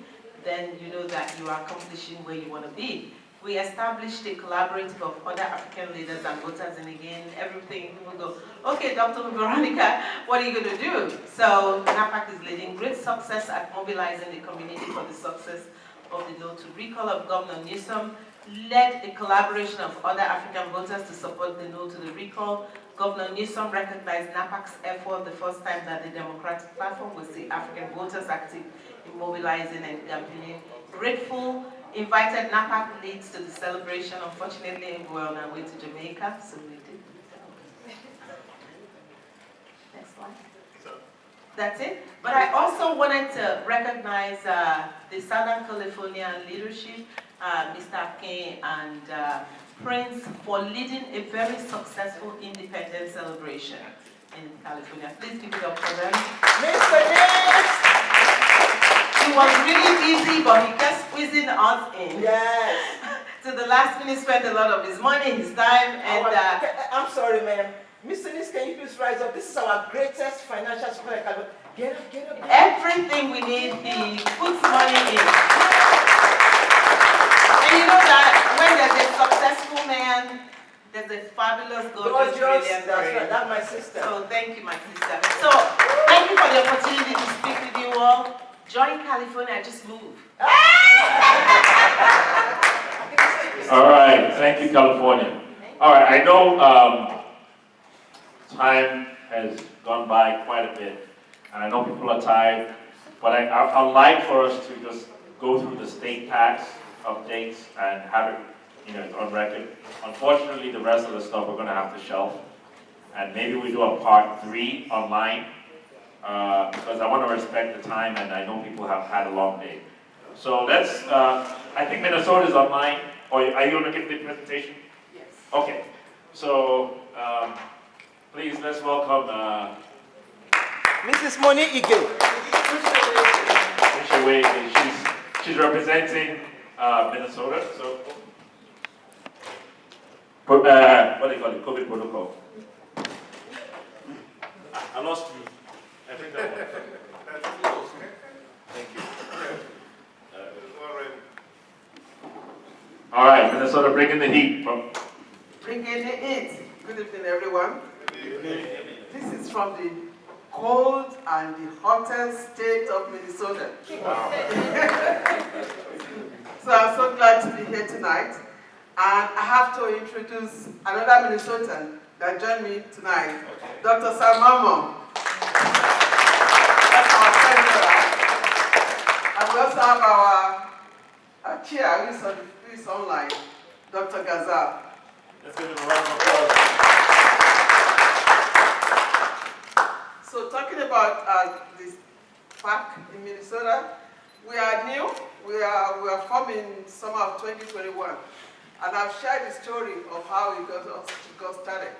then you know that you are accomplishing where you want to be. We established a collaborative of other African leaders and voters, and again, everything, people go, okay, Dr. Veronica, what are you going to do? So NAPAC is leading great success at mobilizing the community for the success of the No to Recall of Governor Newsom, led a collaboration of other African voters to support the No to the Recall. Governor Newsom recognized NAPAC's effort the first time that the Democratic platform will see African voters active in mobilizing and campaigning. Grateful, invited NAPAC leads to the celebration. Unfortunately, we're on our way to Jamaica, so we did. Next slide. That's it. But I also wanted to recognize the Southern California leadership, Mr. King and Prince, for leading a very successful independence celebration in California. Please give it up for them. Mr. Nix! He was really busy, but he kept squeezing us in. Yes. To the last minute, spent a lot of his money, his time, and I'm sorry, ma'am. Mr. Nix, can you please rise up? This is our greatest financial support. Get up, get up. Everything we need, he puts money in. And you know that when there's a successful man, there's a fabulous, gorgeous, brilliant That's brain. right, that's my sister. So thank you, my sister. So thank you for the opportunity to speak with you all. Join California, I just moved. All right, thank you, California. All right, I know time has gone by quite a bit, and I know people are tired, but I'd like for us to just go through the state tax updates and have it, on record. Unfortunately, the rest of the stuff we're going to have to shelf, and maybe we do a part 3 online, because I want to respect the time, and I know people have had a long day. So let's, I think Minnesota's online. Or are you going to give the presentation? Yes. Okay. So, please, let's welcome Mrs. Moni Ige. She's representing Minnesota. So, what do you call it? COVID protocol. I lost you. I think that one. That's close. Thank you. All right, Minnesota bringing the heat from. Bringing the heat. Good evening, everyone. This is from the cold and the hottest state of Minnesota. Wow. So I'm so glad to be here tonight. And I have to introduce another Minnesotan that joined me tonight, Dr. Sam Mamo. That's our treasurer. And we also have our chair, who is online, Dr. Gazal. Let's give him a round of applause. So talking about this park in Minnesota, we are new. We are forming summer of 2021. And I've shared the story of how it got started.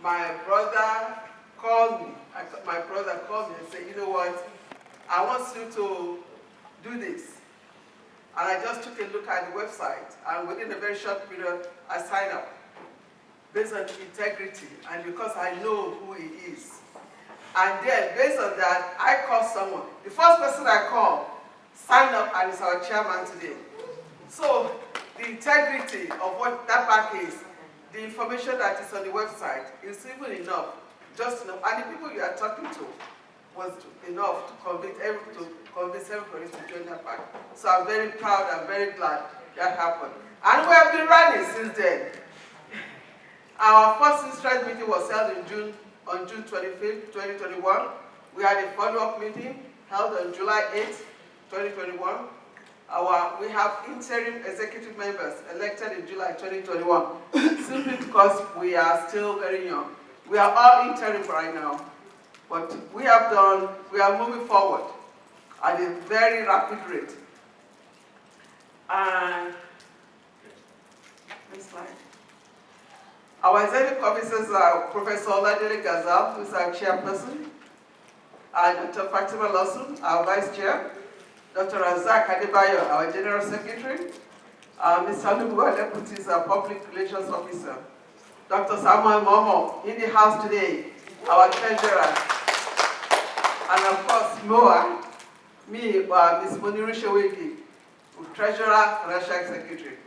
My brother called me. And said, you know what? I want you to do this. And I just took a look at the website, and within a very short period, I signed up based on integrity and because I know who he is. And then, based on that, I called someone. The first person I called signed up and is our chairman today. So, the integrity of what that park is, the information that is on the website is even enough, just enough. And the people you are talking to was enough to convince everybody to join that park. So I'm very proud, I'm very glad that happened. And we have been running since then. Our first Israel meeting was held on June 25th, 2021. We had a follow-up meeting held on July 8th, 2021. We have interim executive members elected in July 2021, simply because we are still very young. We are all interim right now, but we are moving forward at a very rapid rate. And next slide. Our executive officers are Professor Oladele Gazal, who is our chairperson, and Dr. Fatima Lawson, our vice chair, Dr. Razak Adebayo, our general secretary, Mr. Lubuwa Deputy is our public relations officer, Dr. Samuel Momo in the house today, our treasurer, and of course, MOA, me, Ms. Moniru Shewegi, treasurer, financial secretary.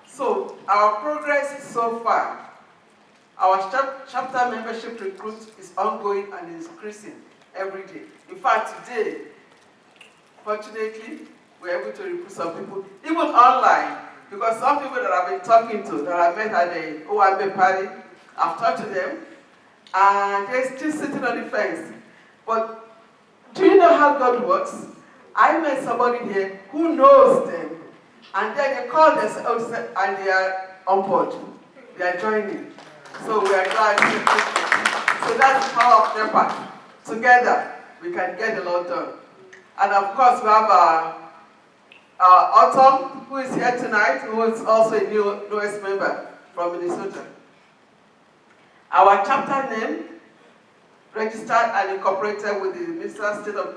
So, our progress so far, our chapter membership recruit is ongoing and is increasing every day. In fact, today, fortunately, we're able to recruit some people, even online, because some people that I've been talking to, that I met at the OMB party, I've talked to them, and they're still sitting on the fence. But do you know how God works? I met somebody here who knows them, and then they call themselves and they are on board. They are joining. So we are glad. So that's the power of Shepherd. Together, we can get a lot done. And of course, we have Autumn, who is here tonight, who is also a newest member from Minnesota. Our chapter name, registered and incorporated with the Minnesota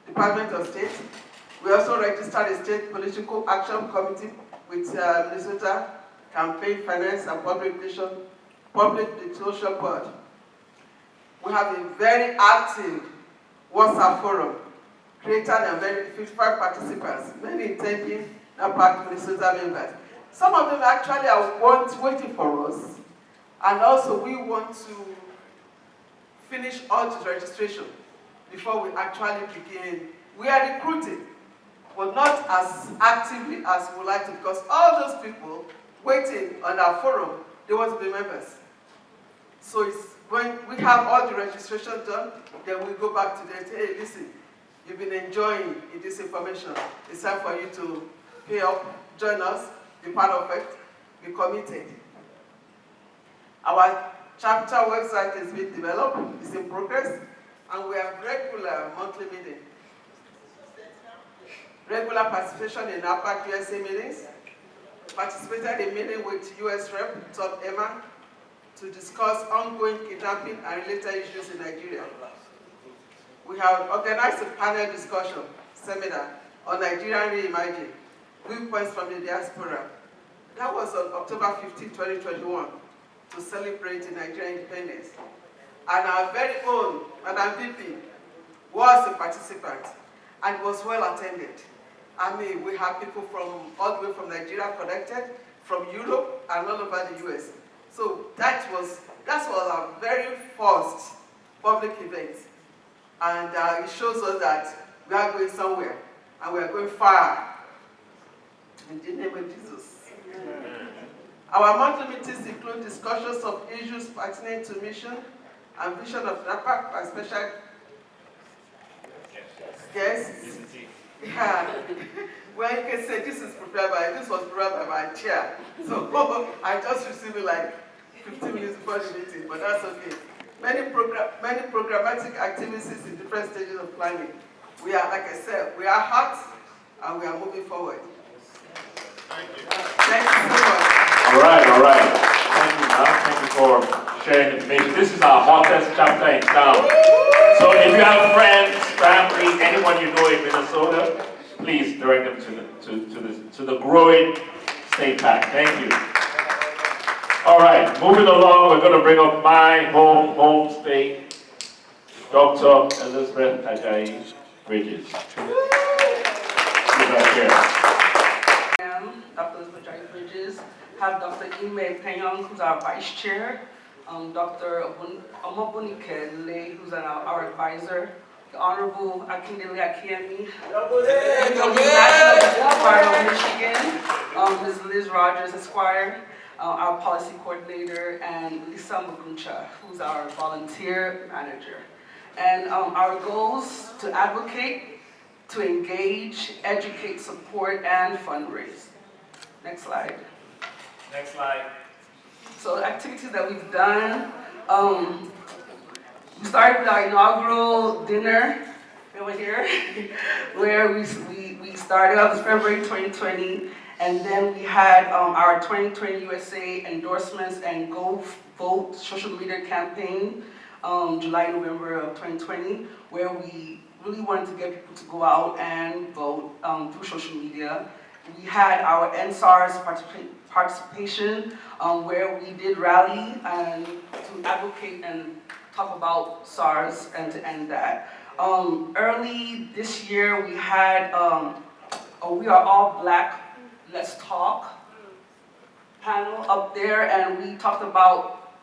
Department of State. We also registered a state political action committee with Minnesota Campaign Finance and Public Disclosure Board. We have a very active WhatsApp forum, created and very 55 participants, many attending NAPAC Minnesota members. Some of them actually are waiting for us, and also we want to finish all the registration before we actually begin. We are recruiting, but not as actively as we would like to, because all those people waiting on our forum, they want to be members. So it's when we have all the registration done, then we go back to them and say, hey, listen, you've been enjoying this information. It's time for you to pay up, join us, be part of it, be committed. Our chapter website is being developed, it's in progress, and we have regular monthly meetings. Regular participation in APAC USA meetings, participated in meeting with US Rep. Tom Emma to discuss ongoing kidnapping and related issues in Nigeria. We have organized a panel discussion seminar on Nigerian reimagining, viewpoints from the diaspora. That was on October 15, 2021, to celebrate the Nigerian independence. And our very own Madam VP was a participant and was well attended. I mean, we have people from all the way from Nigeria connected, from Europe, and all over the US. So that was our very first public event. And it shows us that we are going somewhere. and we are going far. In the name of Jesus. Our monthly meetings include discussions of issues pertinent to mission and vision of NAPAC by special guests. Yeah. Well, you can say this was prepared by my chair. So I just received it like 15 minutes before the meeting, but that's okay. Many programmatic activities in different stages of planning. We are, like I said, we are hot and we are moving forward. Thank you. Thank you so much. All right. Thank you, ma'am. Thank you for sharing information. This is our hottest chapter in town. So if you have friends, family, anyone you know in Minnesota, please direct them to the growing state pack. Thank you. All right, moving along, we're going to bring up my home state, Dr. Elizabeth Ajayi Bridges. She's right here. Dr. Elizabeth Ajayi Bridges, have Dr. Ime Penyong, who's our vice chair, Dr. Omobunike Le, who's our advisor, the Honorable Akindele Akiemi, the National Choir of Michigan, Ms. Liz Rogers, Esquire, our policy coordinator, and Lisa Muguncha, who's our volunteer manager. And our goals to advocate, to engage, educate, support, and fundraise. Next slide. Next slide. So activities that we've done, we started with our inaugural dinner over here, where we started out this February 2020, and then we had our 2020 USA endorsements and Go Vote social media campaign, July, November of 2020, where we really wanted to get people to go out and vote through social media. We had our NSARS participation, where we did rally and to advocate and talk about SARS and to end that. Early this year, we had We Are All Black, Let's Talk panel up there, and we talked about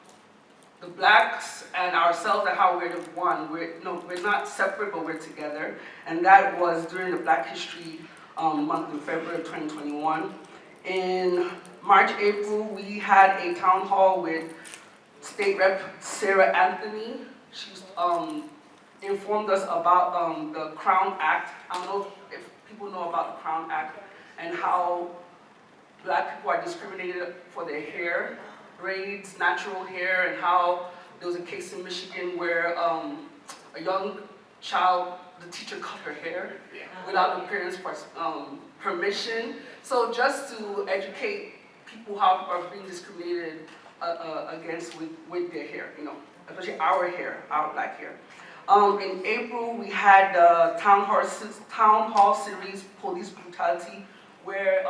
the blacks and ourselves and how we're the one. We're not separate, but we're together. And that was during the Black History Month in February of 2021. In March, April, we had a town hall with State Rep Sarah Anthony. She informed us about the Crown Act. I don't know if people know about the Crown Act and how Black people are discriminated for their hair, braids, natural hair, and how there was a case in Michigan where a young child, the teacher cut her hair without the parents' permission. So just to educate people how people are being discriminated against with their hair, especially our hair, our black hair. In April, we had the town hall series, Police Brutality, where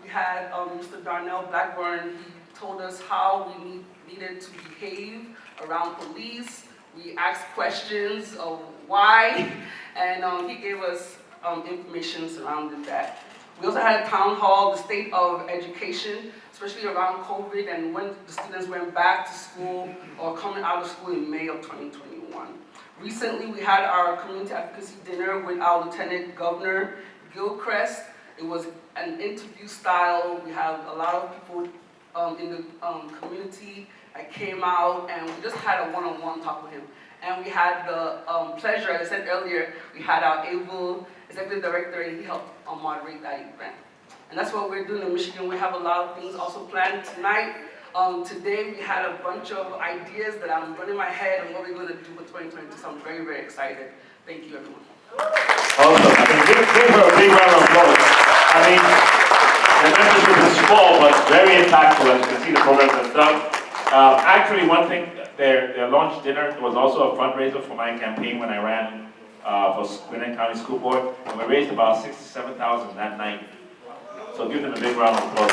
we had Mr. Darnell Blackburn. He told us how we needed to behave around police. We asked questions of why, and he gave us information surrounding that. We also had a town hall, the state of education, especially around COVID and when the students went back to school or coming out of school in May of 2021. Recently, we had our community advocacy dinner with our Lieutenant Governor Gilchrist. It was an interview style. We have a lot of people in the community that came out, and we just had a one-on-one talk with him. And we had the pleasure, as I said earlier, we had our able executive director, and he helped moderate that event. And that's what we're doing in Michigan. We have a lot of things also planned tonight. Today we had a bunch of ideas that I'm running my head on what we're going to do for 2022, so I'm very, very excited. Thank you, everyone. Awesome. I mean, give her a big round of applause. I mean, the membership is small, but very impactful, as you can see the program that's done. Actually, one thing, their launch dinner was also a fundraiser for my campaign when I ran for Gwinnett County School Board, and we raised about $67,000 that night. So give them a big round of applause.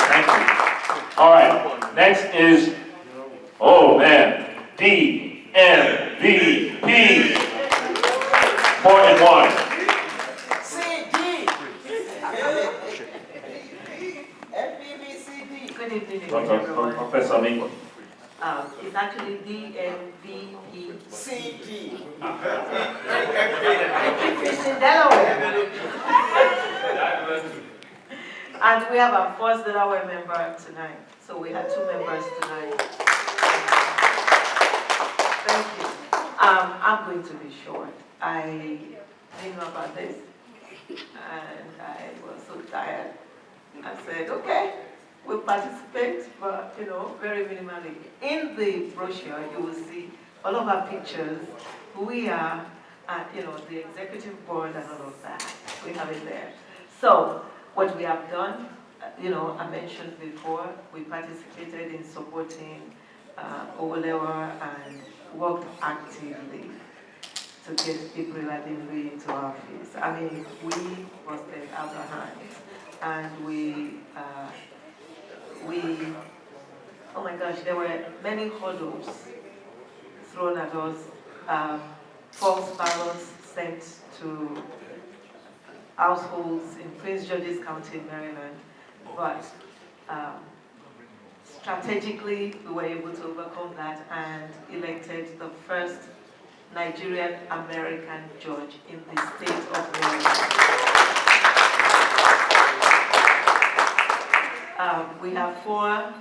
Thank you. All right, next is, oh man, DMVP. 4 and 1. Good evening. Professor Lee. It's actually DMVP. CD. It's in Delaware. And we have our first Delaware member tonight. So we had 2 members tonight. Thank you. I'm going to be short. I didn't know about this. And I was so tired. I said, okay, we'll participate, but very minimally. In the brochure, you will see all of our pictures, who we are, the executive board and all of that. We have it there. So, what we have done, I mentioned before, we participated in supporting Owolewa and worked actively to get people like Louis into office. I mean, we busted out our hands, and we, oh my gosh, there were many hurdles thrown at us, false ballots sent to households in Prince George's County, Maryland, but strategically we were able to overcome that and elected the first Nigerian American judge in the state of Maryland. We have 4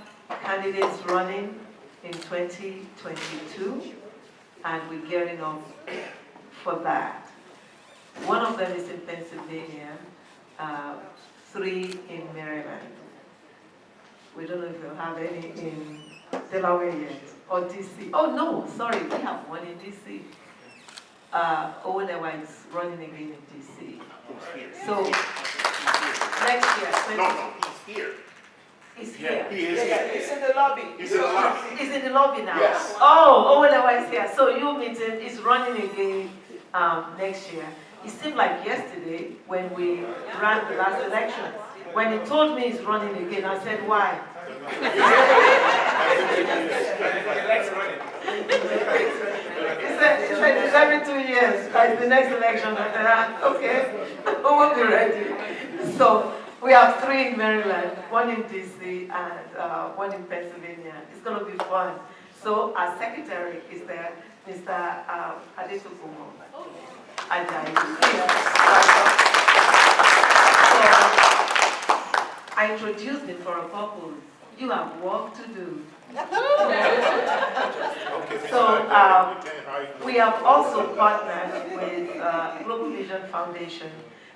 candidates running in 2022, and we're gearing up for that. One of them is in Pennsylvania, 3 in Maryland. We don't know if we'll have any in Delaware yet, or DC. Oh no, sorry, we have 1 in DC. Owolewa is running again in DC. So, next year, No, he's here. He's here. He is here. It's in the lobby. He's in the lobby. He's in the lobby now. Yes. Oh, Owolewa is here. So you meet him. He's running again next year. It seemed like yesterday when we ran the last election. When he told me he's running again, I said, why? He said it's every 2 years. Like the next election. I said, okay, we'll be ready. So we have 3 in Maryland, 1 in DC, and 1 in Pennsylvania. It's going to be fun. So our secretary is there, Mr. Adetokunbo Ajayi. I introduced him for a purpose. You have work to do. So we have also partnered with Global Vision Foundation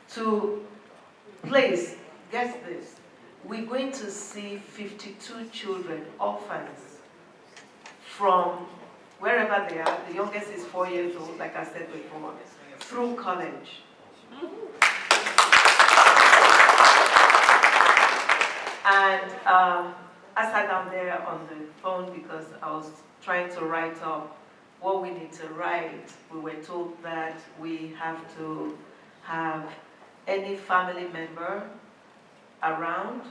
to place, guess this, we're going to see 52 children, orphans, from wherever they are. The youngest is 4 years old, like I said before, through college. And I sat down there on the phone because I was trying to write up what we need to write. We were told that we have to have any family member around,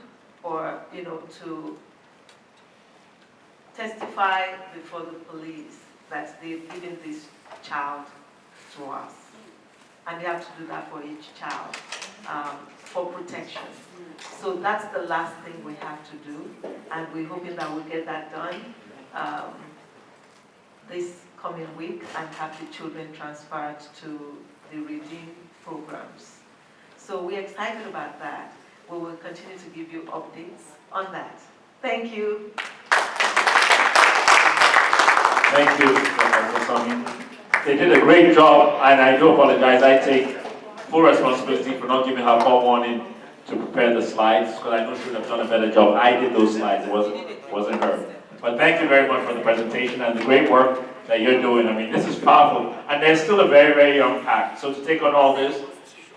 or to testify before the police that they've given this child to us. And they have to do that for each child, for protection. So that's the last thing we have to do, and we're hoping that we'll get that done this coming week and have the children transferred to the Redeem programs. So we're excited about that. We will continue to give you updates on that. Thank you. Thank you, Dr. Somi. They did a great job, and I do apologize. I take full responsibility for not giving her forewarning to prepare the slides, because I know she would have done a better job. I did those slides, it wasn't her. But thank you very much for the presentation and the great work that you're doing. I mean, this is powerful, and there's still a very, very young pack. So to take on all this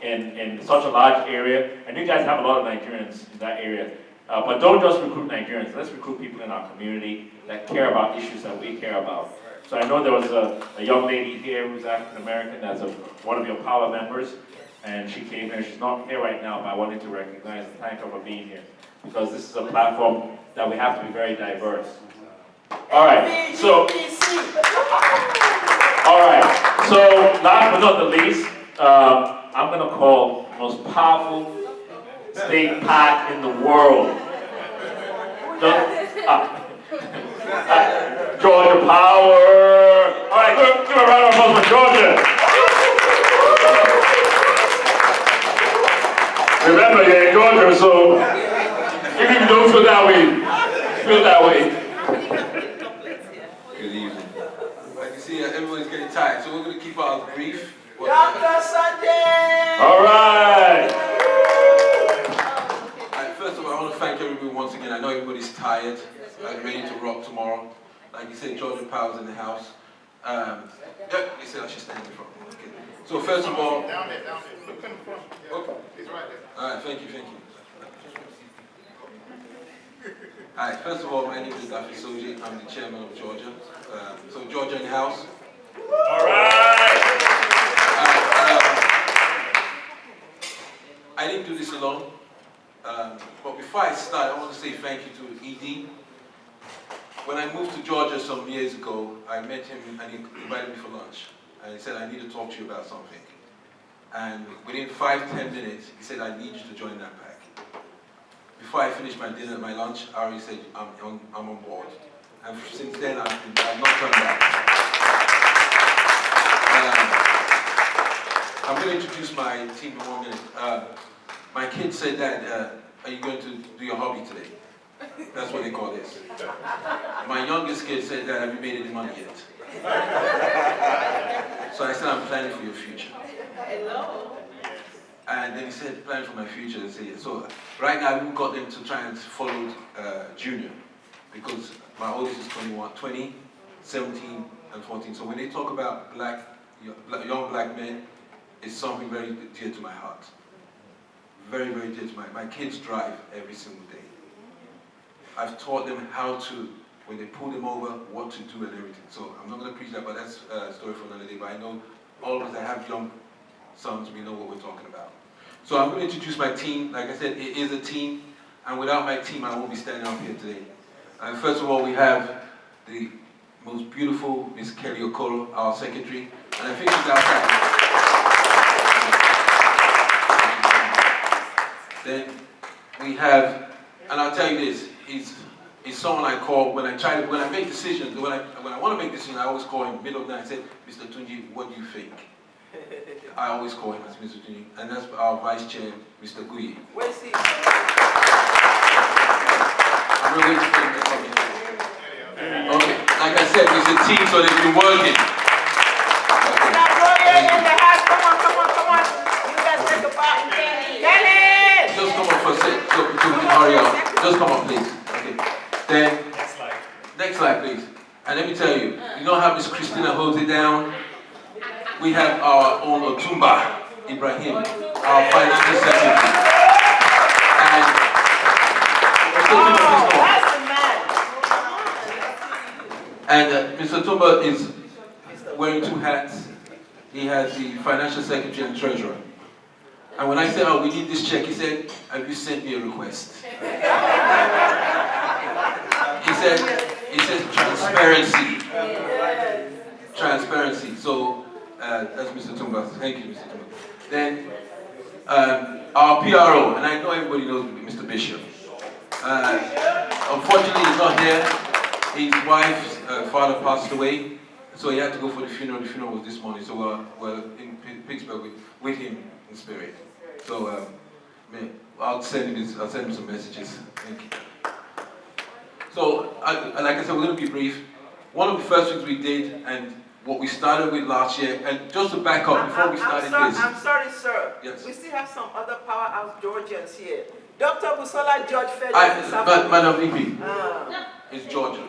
in such a large area, and you guys have a lot of Nigerians in that area, but don't just recruit Nigerians. Let's recruit people in our community that care about issues that we care about. So I know there was a young lady here who's African American that's one of your power members, and she came here. She's not here right now, but I wanted to recognize and thank her for being here, because this is a platform that we have to be very diverse. All right, so last but not the least, I'm going to call the most powerful state PAC in the world. Good evening. Like you see, everybody's getting tired, so we're going to keep ours brief. Dr. Sanjay! All right. First of all, I want to thank everybody once again. I know everybody's tired, ready to rock tomorrow. Like you said, Georgia Power's in the house. You said I should stand in front. Okay. So first of all, Down there. Look in the front. Okay. He's right there. All right, thank you. All right, first of all, my name is Daffy Soji. I'm the chairman of Georgia. So Georgia in the house. All right. I didn't do this alone. But before I start, I want to say thank you to ED. When I moved to Georgia some years ago, I met him and he invited me for lunch. And he said, I need to talk to you about something. And within 5-10 minutes, he said, I need you to join that pack. Before I finished my dinner, my lunch, I already said, I'm on board. And since then, I've not turned back. I'm going to introduce my team in 1 minute. My kid said that, are you going to do your hobby today? That's what they call this. My youngest kid said that, have you made any money yet? So I said, I'm planning for your future. Hello. And then he said, planning for my future. I said, so right now we've got them to try and follow Junior, because my oldest is 20, 17, and 14. So when they talk about young black men, it's something very dear to my heart. Very, very dear to my kids drive every single day. I've taught them how to, when they pull them over, what to do and everything. So I'm not going to preach that, but that's a story for another day. But I know all of us that have young sons, we know what we're talking about. So I'm going to introduce my team. Like I said, it is a team. And without my team, I won't be standing up here today. First of all, we have the most beautiful Miss Kelly Okoro, our secretary. And I think she's outside. Then we have, and I'll tell you this, he's someone I call when I make decisions. When I want to make decisions, I always call him middle of the night and say, Mr. Tunji, what do you think? I always call him as Mr. Tunji, and that's our vice chair, Mr. Guyi. Where's he? I'm really waiting for him to come in. Okay, like I said, it's a team, so they've been working. Just come up for a sec, so we can hurry up. Just come up, please. Okay. Then, next slide, please. And let me tell you, you know how Miss Christina holds it down? We have our own Otumba Ibrahim, our financial secretary. And Mr. Otumba is wearing two hats. He has the financial secretary and treasurer. And when I said, oh, we need this check, he said, have you sent me a request? He says transparency. Transparency. So that's Mr. Tumba. Thank you, Mr. Tumba. Then our PRO, and I know everybody knows Mr. Bishop. Unfortunately, he's not here. His wife's father passed away, so he had to go for the funeral. The funeral was this morning, so we're in Pittsburgh with him in spirit. So I'll send him some messages. Thank you. So, like I said, we're going to be brief. One of the first things we did, and what we started with last year, and just to back up before we started this. I'm sorry, sir. Yes. We still have some other powerhouse Georgians here. Dr. Busola George Fedor. But Madam VP, it's Georgia.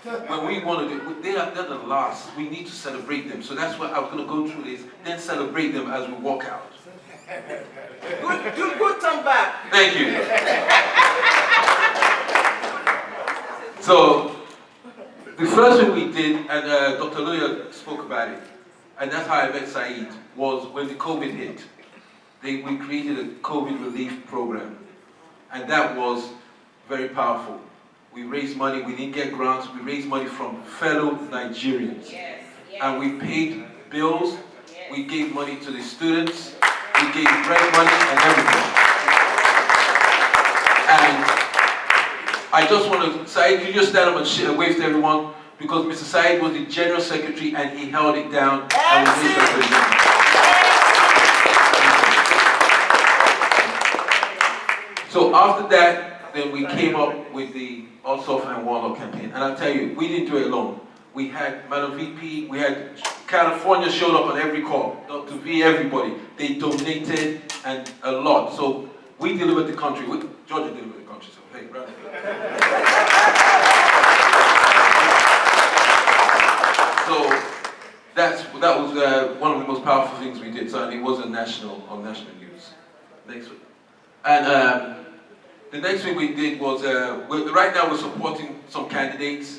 When we want to do, they're the last. We need to celebrate them. So that's why I was going to go through this, then celebrate them as we walk out. Good turn back. Thank you. So, the first thing we did, and Dr. Loya spoke about it, and that's how I met Saeed, was when the COVID hit. We created a COVID relief program, and that was very powerful. We raised money, we didn't get grants, we raised money from fellow Nigerians. Yes. And we paid bills, we gave money to the students, we gave rent money and everything. And I just want to, Saeed, can you just stand up and wave to everyone? Because Mr. Saeed was the General Secretary and he held it down. And we made that so after that, then we came up with the Ossoff and Warlock campaign. And I'll tell you, we didn't do it alone. we had Madam VP, we had California showed up on every call, Dr. V, everybody. They donated and a lot. So we delivered the country. Georgia delivered the country. So hey, brother. So that was one of the most powerful things we did. So and it was on national news. Next week. And the next thing we did was right now we're supporting some candidates.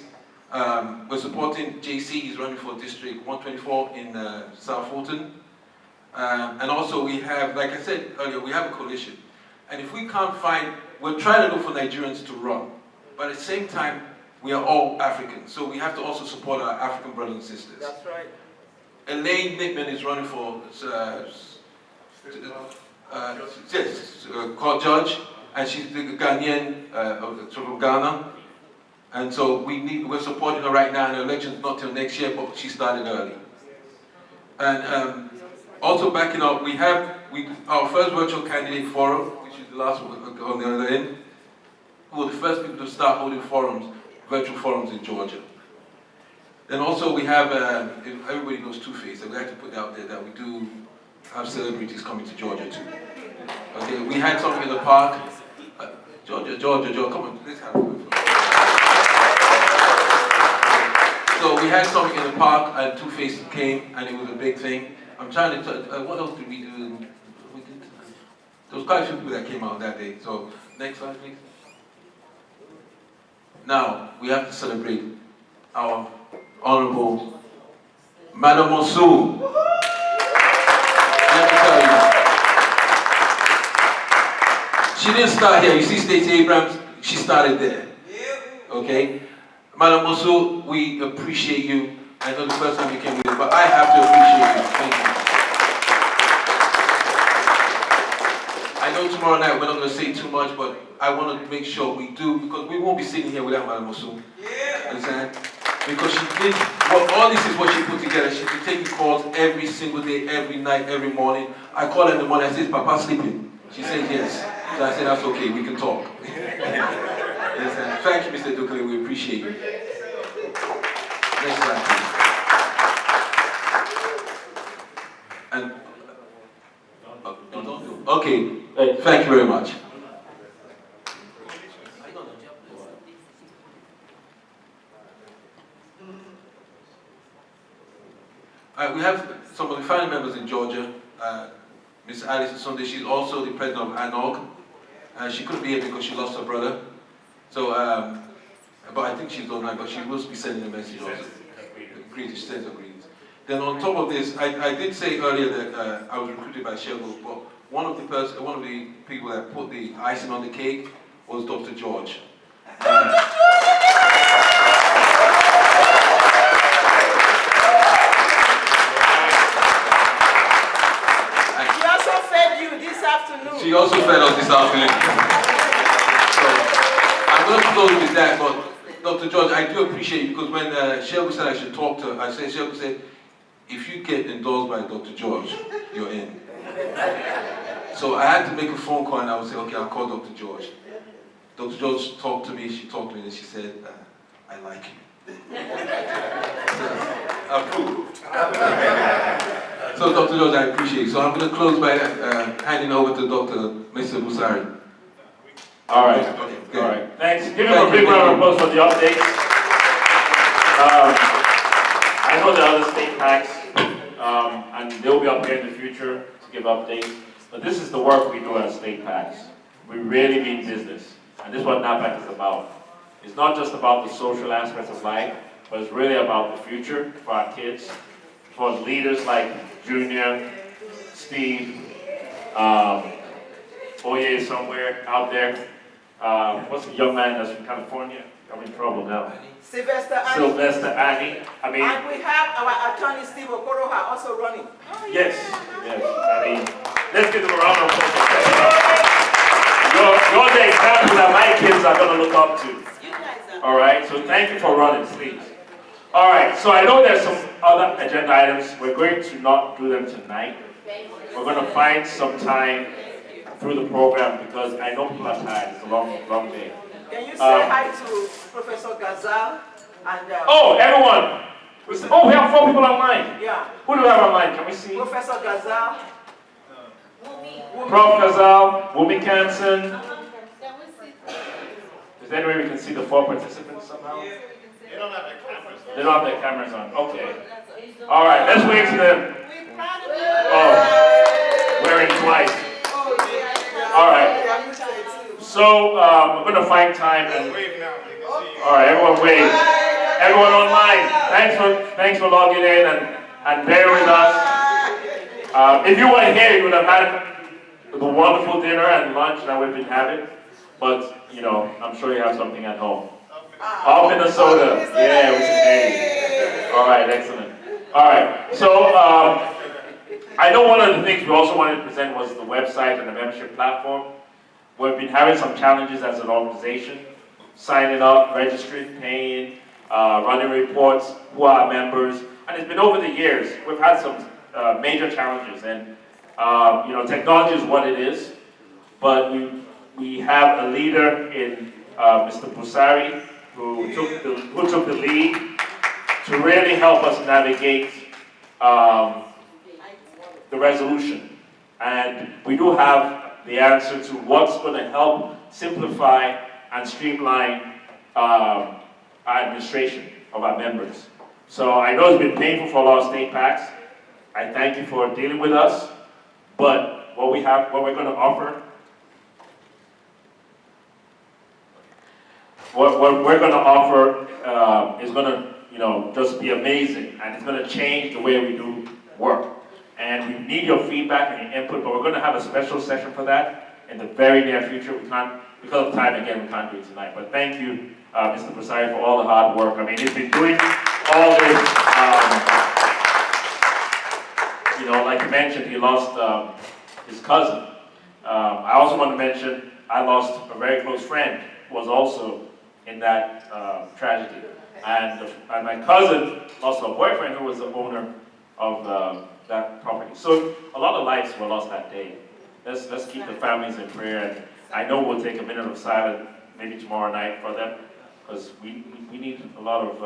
We're supporting JC, he's running for District 124 in South Fulton. And also we have, like I said earlier, we have a coalition. And if we can't find, we're trying to look for Nigerians to run. But at the same time, we are all Africans. So we have to also support our African brothers and sisters. That's right. Elaine Nickman is running for court judge, and she's the Ghanaian from Ghana. And so we're supporting her right now, and the election's not till next year, but she started early. And also backing up, we have our first virtual candidate forum, which is the last one on the other end. We were the first people to start holding forums, virtual forums in Georgia. Then also we have, everybody knows Two-Face, and we have to put out there that we do have celebrities coming to Georgia too. Okay, we had something in the park. Georgia, come on, let's have it. So we had something in the park, and Two-Face came, and it was a big thing. I'm trying to, what else did we do? There was quite a few people that came out that day. So, next slide, please. Now, we have to celebrate our Honorable Madam Mosul. Let me tell you, she didn't start here. You see Stacey Abrams, she started there. Okay? Madam Mosul, we appreciate you. I know the first time you came with it, but I have to appreciate you. Thank you. I know tomorrow night we're not going to say too much, but I want to make sure we do, because we won't be sitting here without Madam Mosul. Understand? Because she did, all this is what she put together. She's been taking calls every single day, every night, every morning. I call her in the morning, I say, is Papa sleeping? She says yes. So I said, that's okay, we can talk. Yes, thank you, Mr. Dukale, we appreciate you. Next slide, please. And, okay, thank you very much. We have some of the family members in Georgia. Ms. Alice Sunday, she's also the president of ANOG. She couldn't be here because she lost her brother. So, but I think she's online, but she will be sending a message also. Greetings, sends her greetings. Then on top of this, I did say earlier that I was recruited by Shelgo, but one of the people that put the icing on the cake was Dr. George. She also fed you this afternoon. She also fed us this afternoon. So I'm going to close with that, but Dr. George, I do appreciate you, because when Shelby said I should talk to her, Shelby said, if you get endorsed by Dr. George, you're in. So I had to make a phone call, and I would say, okay, I'll call Dr. George. Dr. George talked to me, and she said, I like you. Approved. So Dr. George, I appreciate you. So I'm going to close by handing over to Dr. Mr. Busari. All right. Okay, all right. Thanks. Give him a big round of applause for the updates. I know there are other state packs, and they'll be up here in the future to give updates. But this is the work we do as state packs. We really mean business. And this is what NAPAC is about. It's not just about the social aspects of life, but it's really about the future for our kids, for leaders like Junior, Steve, Oye somewhere out there. What's the young man that's from California? I'm in trouble now. Sylvester Annie. Sylvester Annie. I mean, and we have our attorney Steve Okoroha also running. yes, yes. I mean, let's give them a round of applause. You're the example that my kids are going to look up to. All right, so thank you for running, please. All right, so I know there's some other agenda items. We're going to not do them tonight. We're going to find some time through the program, because I know people are tired. It's a long, long day. Can you say hi to Professor Gazal? And, oh, everyone, Oh, we have 4 people online. Yeah. Who do we have online? Can we see? Professor Gazal. Prof. Gazal, Wumi Kansan. Is there any way we can see the 4 participants somehow? They don't have their cameras. They don't have their cameras on. Okay. All right, let's wave to them. Oh, wearing twice. All right. So we're going to find time and. All right, everyone wave. Everyone online, thanks for logging in and bearing with us. If you were here, you would have had the wonderful dinner and lunch that we've been having. But, you know, I'm sure you have something at home. Of Minnesota. Yeah, we can hear you. All right, excellent. All right, so I know one of the things we also wanted to present was the website and the membership platform. We've been having some challenges as an organization, signing up, registering, paying, running reports, who are our members, and it's been over the years. We've had some major challenges, and you know, technology is what it is, but we have a leader in Mr. Busari, who took the lead to really help us navigate the resolution. And we do have the answer to what's going to help simplify and streamline our administration of our members. So I know it's been painful for a lot of state PACs. I thank you for dealing with us, but what we're going to offer, what we're going to offer is going to, you know, just be amazing, and it's going to change the way we do work. And we need your feedback and your input, but we're going to have a special session for that in the very near future. We can't, because of time again, we can't do it tonight. But thank you, Mr. Busari, for all the hard work. I mean, he's been doing all this. You know, like you mentioned, he lost his cousin. I also want to mention I lost a very close friend who was also in that tragedy. And my cousin lost her boyfriend who was the owner of that property. So a lot of lives were lost that day. Let's keep the families in prayer. And I know we'll take a minute of silence maybe tomorrow night for them, because we need a lot of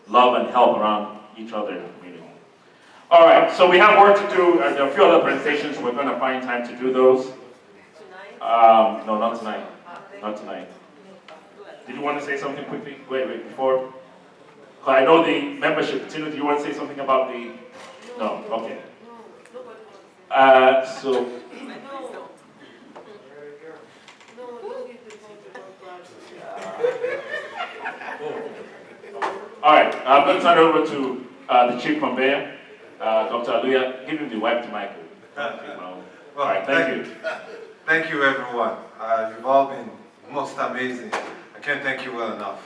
love and help around each other in the community. All right, so we have work to do. There are a few other presentations. We're going to find time to do those. No, not tonight. Not tonight. Did you want to say something quickly? Wait, before? I know the membership. Tina, do you want to say something about the... No, okay. All right, I'm going to turn it over to the Chief Conveyor, Dr. Aluya. Give him the web to Michael. All right, thank you. Thank you, everyone. You've all been most amazing. I can't thank you well enough.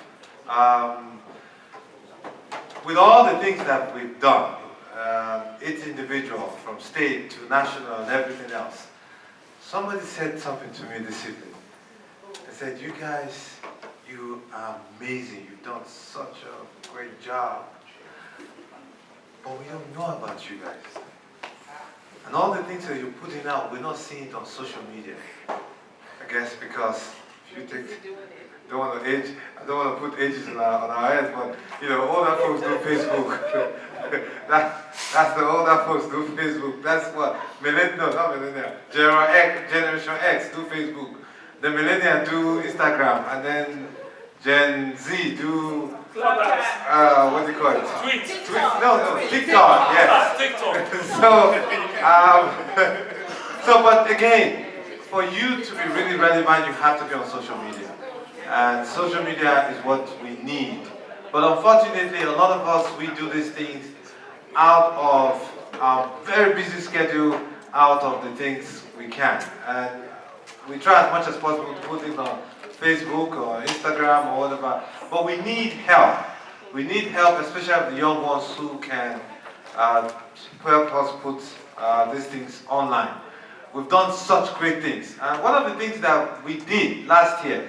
With all the things that we've done, each individual, from state to national and everything else, somebody said something to me this evening. They said, you guys, you are amazing. You've done such a great job. But we don't know about you guys. And all the things that you're putting out, we're not seeing it on social media. I guess because if you take, I don't want to put ages on our heads, but you know, older folks do Facebook. That's the older folks do Facebook. That's what Generation X do Facebook. The millennials do Instagram, and then Gen Z do what do you call it? Tweet. No, TikTok. Yes. So, but again, for you to be really relevant, you have to be on social media, and social media is what we need. But unfortunately, a lot of us, we do these things out of our very busy schedule, out of the things we can, and we try as much as possible to put things on Facebook or Instagram or whatever, but we need help. We need help, especially the young ones who can help us put these things online. We've done such great things. And one of the things that we did last year,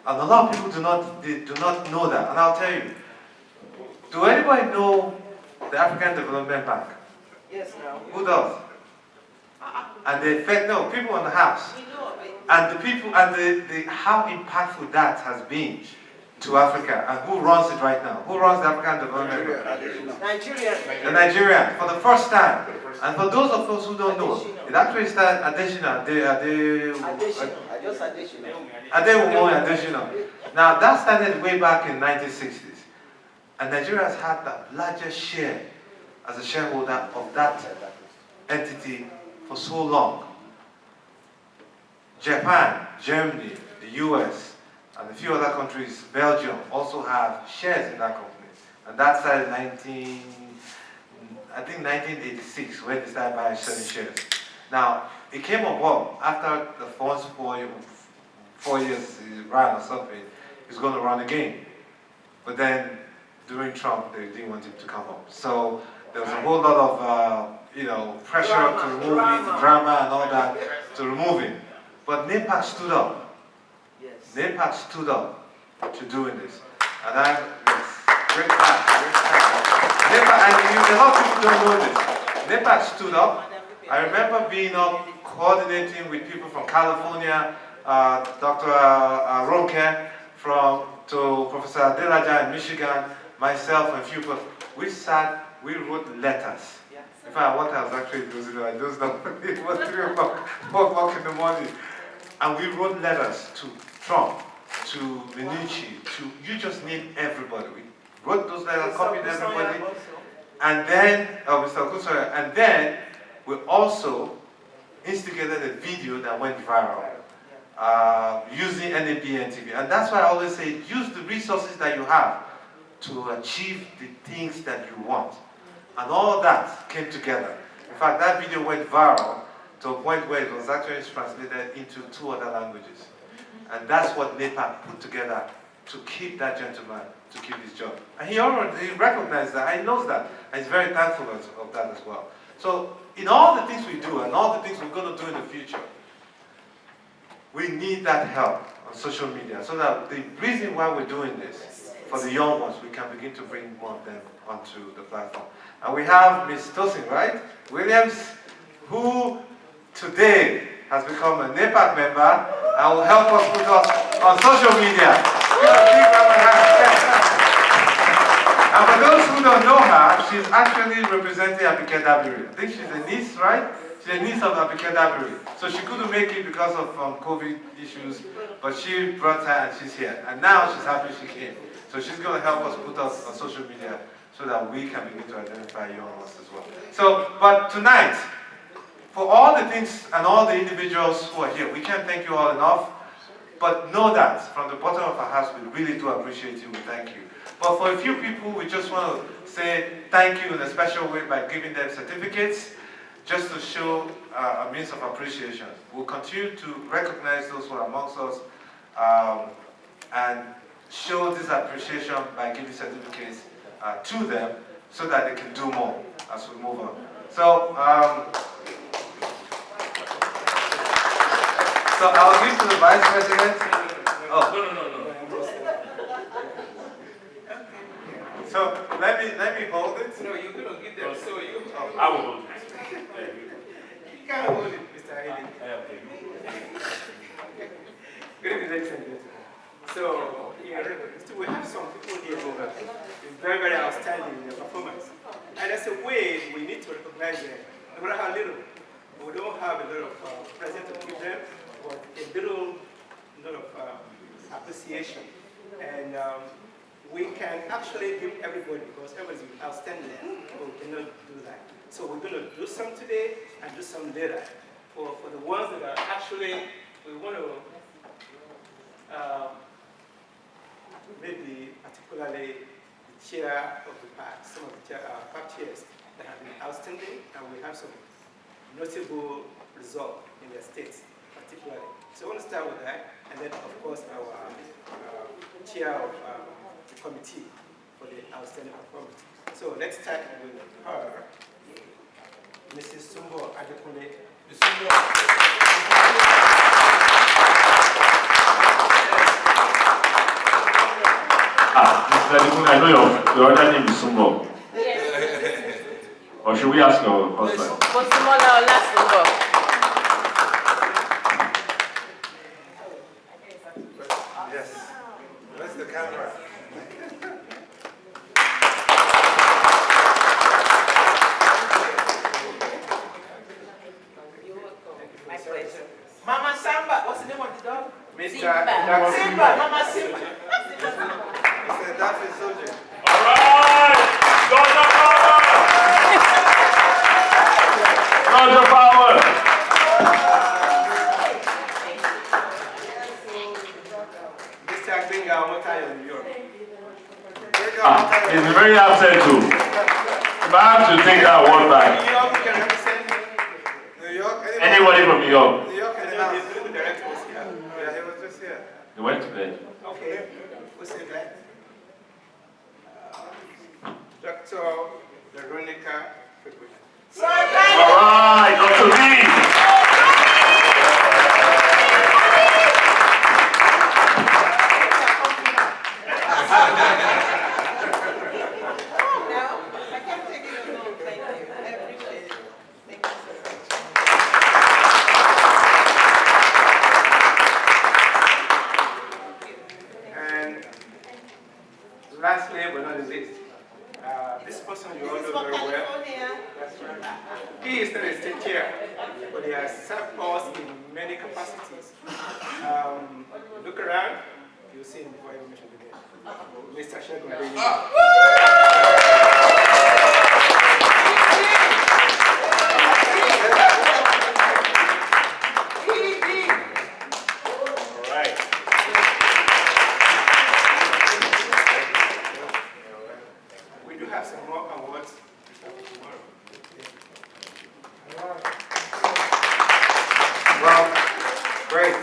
and a lot of people do not know that, and I'll tell you, do anybody know the African Development Bank? Yes, no. Who does? And the effect, no, people in the house. And the people, and the how impactful that has been to Africa. And who runs it right now? Who runs the African Development Bank? Nigeria. The Nigerian, for the first time. And for those of us who don't know, it actually started additional. Additional. Now that started way back in 1960s. And Nigeria has had the largest share as a shareholder of that entity for so long. Japan, Germany, the US, and a few other countries, Belgium, also have shares in that company. And that started in 1986, when they started buying certain shares. Now, it came about after the first 4 years ran or something, it's going to run again. But then, during Trump, they didn't want it to come up. So, there was a whole lot of, pressure to remove it, drama and all that, to remove it. But NAPAC stood up. Yes. NAPAC stood up to doing this. And yes, great time, great time. NAPAC, and a lot of people don't know this. NAPAC stood up. I remember being up, coordinating with people from California, Dr. Ronke, to Professor Adelaja in Michigan, myself and a few people. We sat, we wrote letters. In fact, what I was actually doing, I just know, it was 3 o'clock, 4 o'clock in the morning. And we wrote letters to Trump, to Mnuchin, you just need everybody. We wrote those letters, copied everybody. And then, Mr. Kusaya, and then we also instigated a video that went viral using NABN TV. And that's why I always say, use the resources that you have to achieve the things that you want. And all that came together. In fact, that video went viral to a point where it was actually translated into 2 other languages. And that's what NAPAC put together to keep that gentleman, to keep his job. And he already recognized that, he knows that, and he's very thankful of that as well. So, in all the things we do, and all the things we're going to do in the future, we need that help on social media, so that the reason why we're doing this, for the young ones, we can begin to bring more of them onto the platform. And we have Ms. Tosin, right? Williams, who today has become a NAPAC member and will help us put us on social media. And for those who don't know her, she's actually representing Abike Dabiri. I think she's a niece, right? She's a niece of Abike Dabiri. So she couldn't make it because of COVID issues, but she brought her and she's here. And now she's happy she came. So she's going to help us put us on social media so that we can begin to identify young ones as well. So, but tonight, for all the things and all the individuals who are here, we can't thank you all enough, but know that from the bottom of our hearts, we really do appreciate you, we thank you. But for a few people, we just want to say thank you in a special way by giving them certificates, just to show a means of appreciation. We'll continue to recognize those who are amongst us and show this appreciation by giving certificates to them so that they can do more as we move on. So, so I'll give to the Vice President. Oh. No. So let me hold it. No, you're going to give them. So you. I will hold it. You can't hold it, Mr. Haley. Good evening, ladies and gentlemen. So, we have some people here who are very, very outstanding in their performance. And that's a way we need to recognize them, no matter how little. We don't have a lot of present to give them, but a lot of appreciation. And we can actually give everybody, because everybody's outstanding, but we cannot do that. So we're going to do some today and do some later. For the ones that are actually, we want to maybe particularly the chair of the park, some of the park chairs that have been outstanding, and we have some notable results in their states particularly. So I want to start with that, and then of course our chair of the committee for the outstanding performance. So let's start with her, Mrs. Sumbo Adekunle. Mr. Adekunle, I know your other name is Sumbo. Yes. Or should we ask your husband? Bosimola Olasumbo. Yes. Where's the camera? He's very upset too. If I have to take that word back. New York, you can represent New York, Anybody from New York? New York and the the house. new director was here. Yeah, he was just here. They went to bed. Okay, we'll say that. Dr. Veronica Fekwe. All right, Dr. B. I can't take it alone, thank you. I appreciate it. Thank you so much. And lastly, but not the least, this person you all know very well. That's right. He is not a state chair, but he has served us in many capacities. Look around, you'll see him before I mention the name. Mr. Shegun Adeyemi. All right. We do have some more awards tomorrow. Well, great.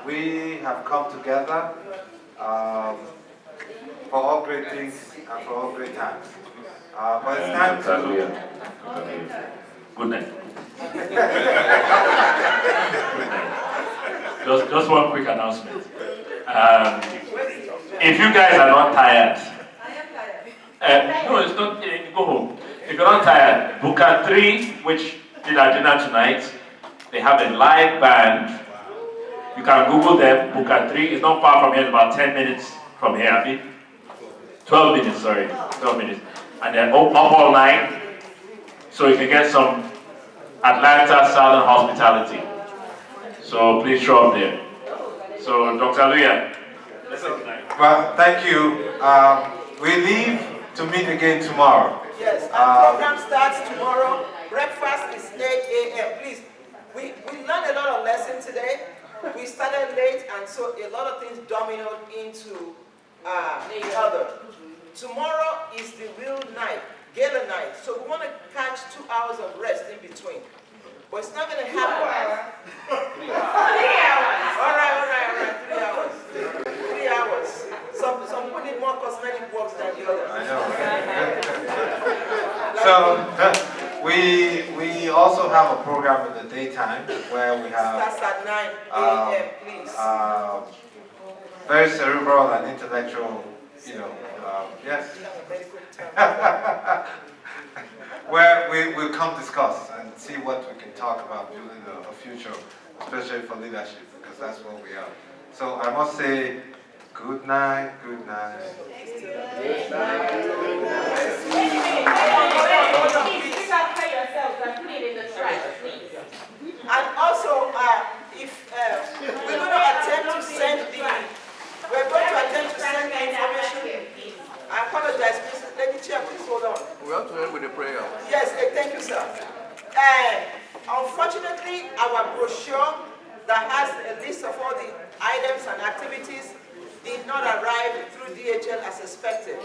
We have come together for all great things and for all great times. But it's time to... Hallelujah. Good night. Just one quick announcement. If you guys are not tired, no, it's not. Go home. If you're not tired, Buka 3, which did our dinner tonight, they have a live band. You can Google them. Buka 3 is not far from here. It's about 10 minutes from here. I think. 12 minutes. Sorry, 12 minutes. And they're up all night, so you can get some Atlanta Southern hospitality. So please show up there. So Dr. Luya, let's say good night. Well, thank you. We leave to meet again tomorrow. Yes, our program starts tomorrow. Breakfast is 8 a.m. Please, we learned a lot of lessons today. We started late, and so a lot of things dominoed into the other. Tomorrow is the real night, gala night. So we want to catch 2 hours of rest in between. But it's not going to happen. 3 hours. All right. 3 hours. 3 hours. Some put in more cosmetic works than the others. I know. So we also have a program in the daytime where we have Starts at 9 a.m. Please. very cerebral and intellectual, yes. Where we will come discuss and see what we can talk about building a future, especially for leadership, because that's what we are. So I must say, good night, good night. Good night. And also, if we're going to attempt to send the information. I apologize, please. Lady Chair, please hold on. We have to end with a prayer. Yes, thank you, sir. Unfortunately, our brochure that has a list of all the items and activities did not arrive through DHL as expected.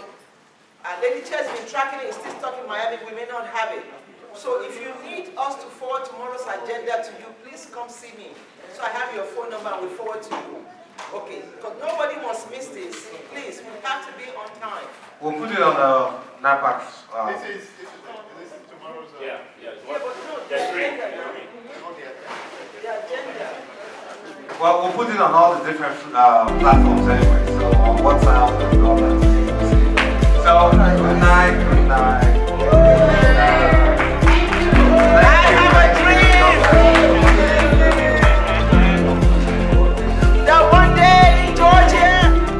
Lady Chair has been tracking it, it's still stuck in Miami, we may not have it. So if you need us to forward tomorrow's agenda to you, please come see me. So I have your phone number and we'll forward to you. Okay, because nobody must miss this. Please, we have to be on time. We'll put it on NAPAC's. This is tomorrow's. Yeah, but no, the agenda. The agenda. Well, we'll put it on all the different platforms anyway, so on WhatsApp and all that. So, good night.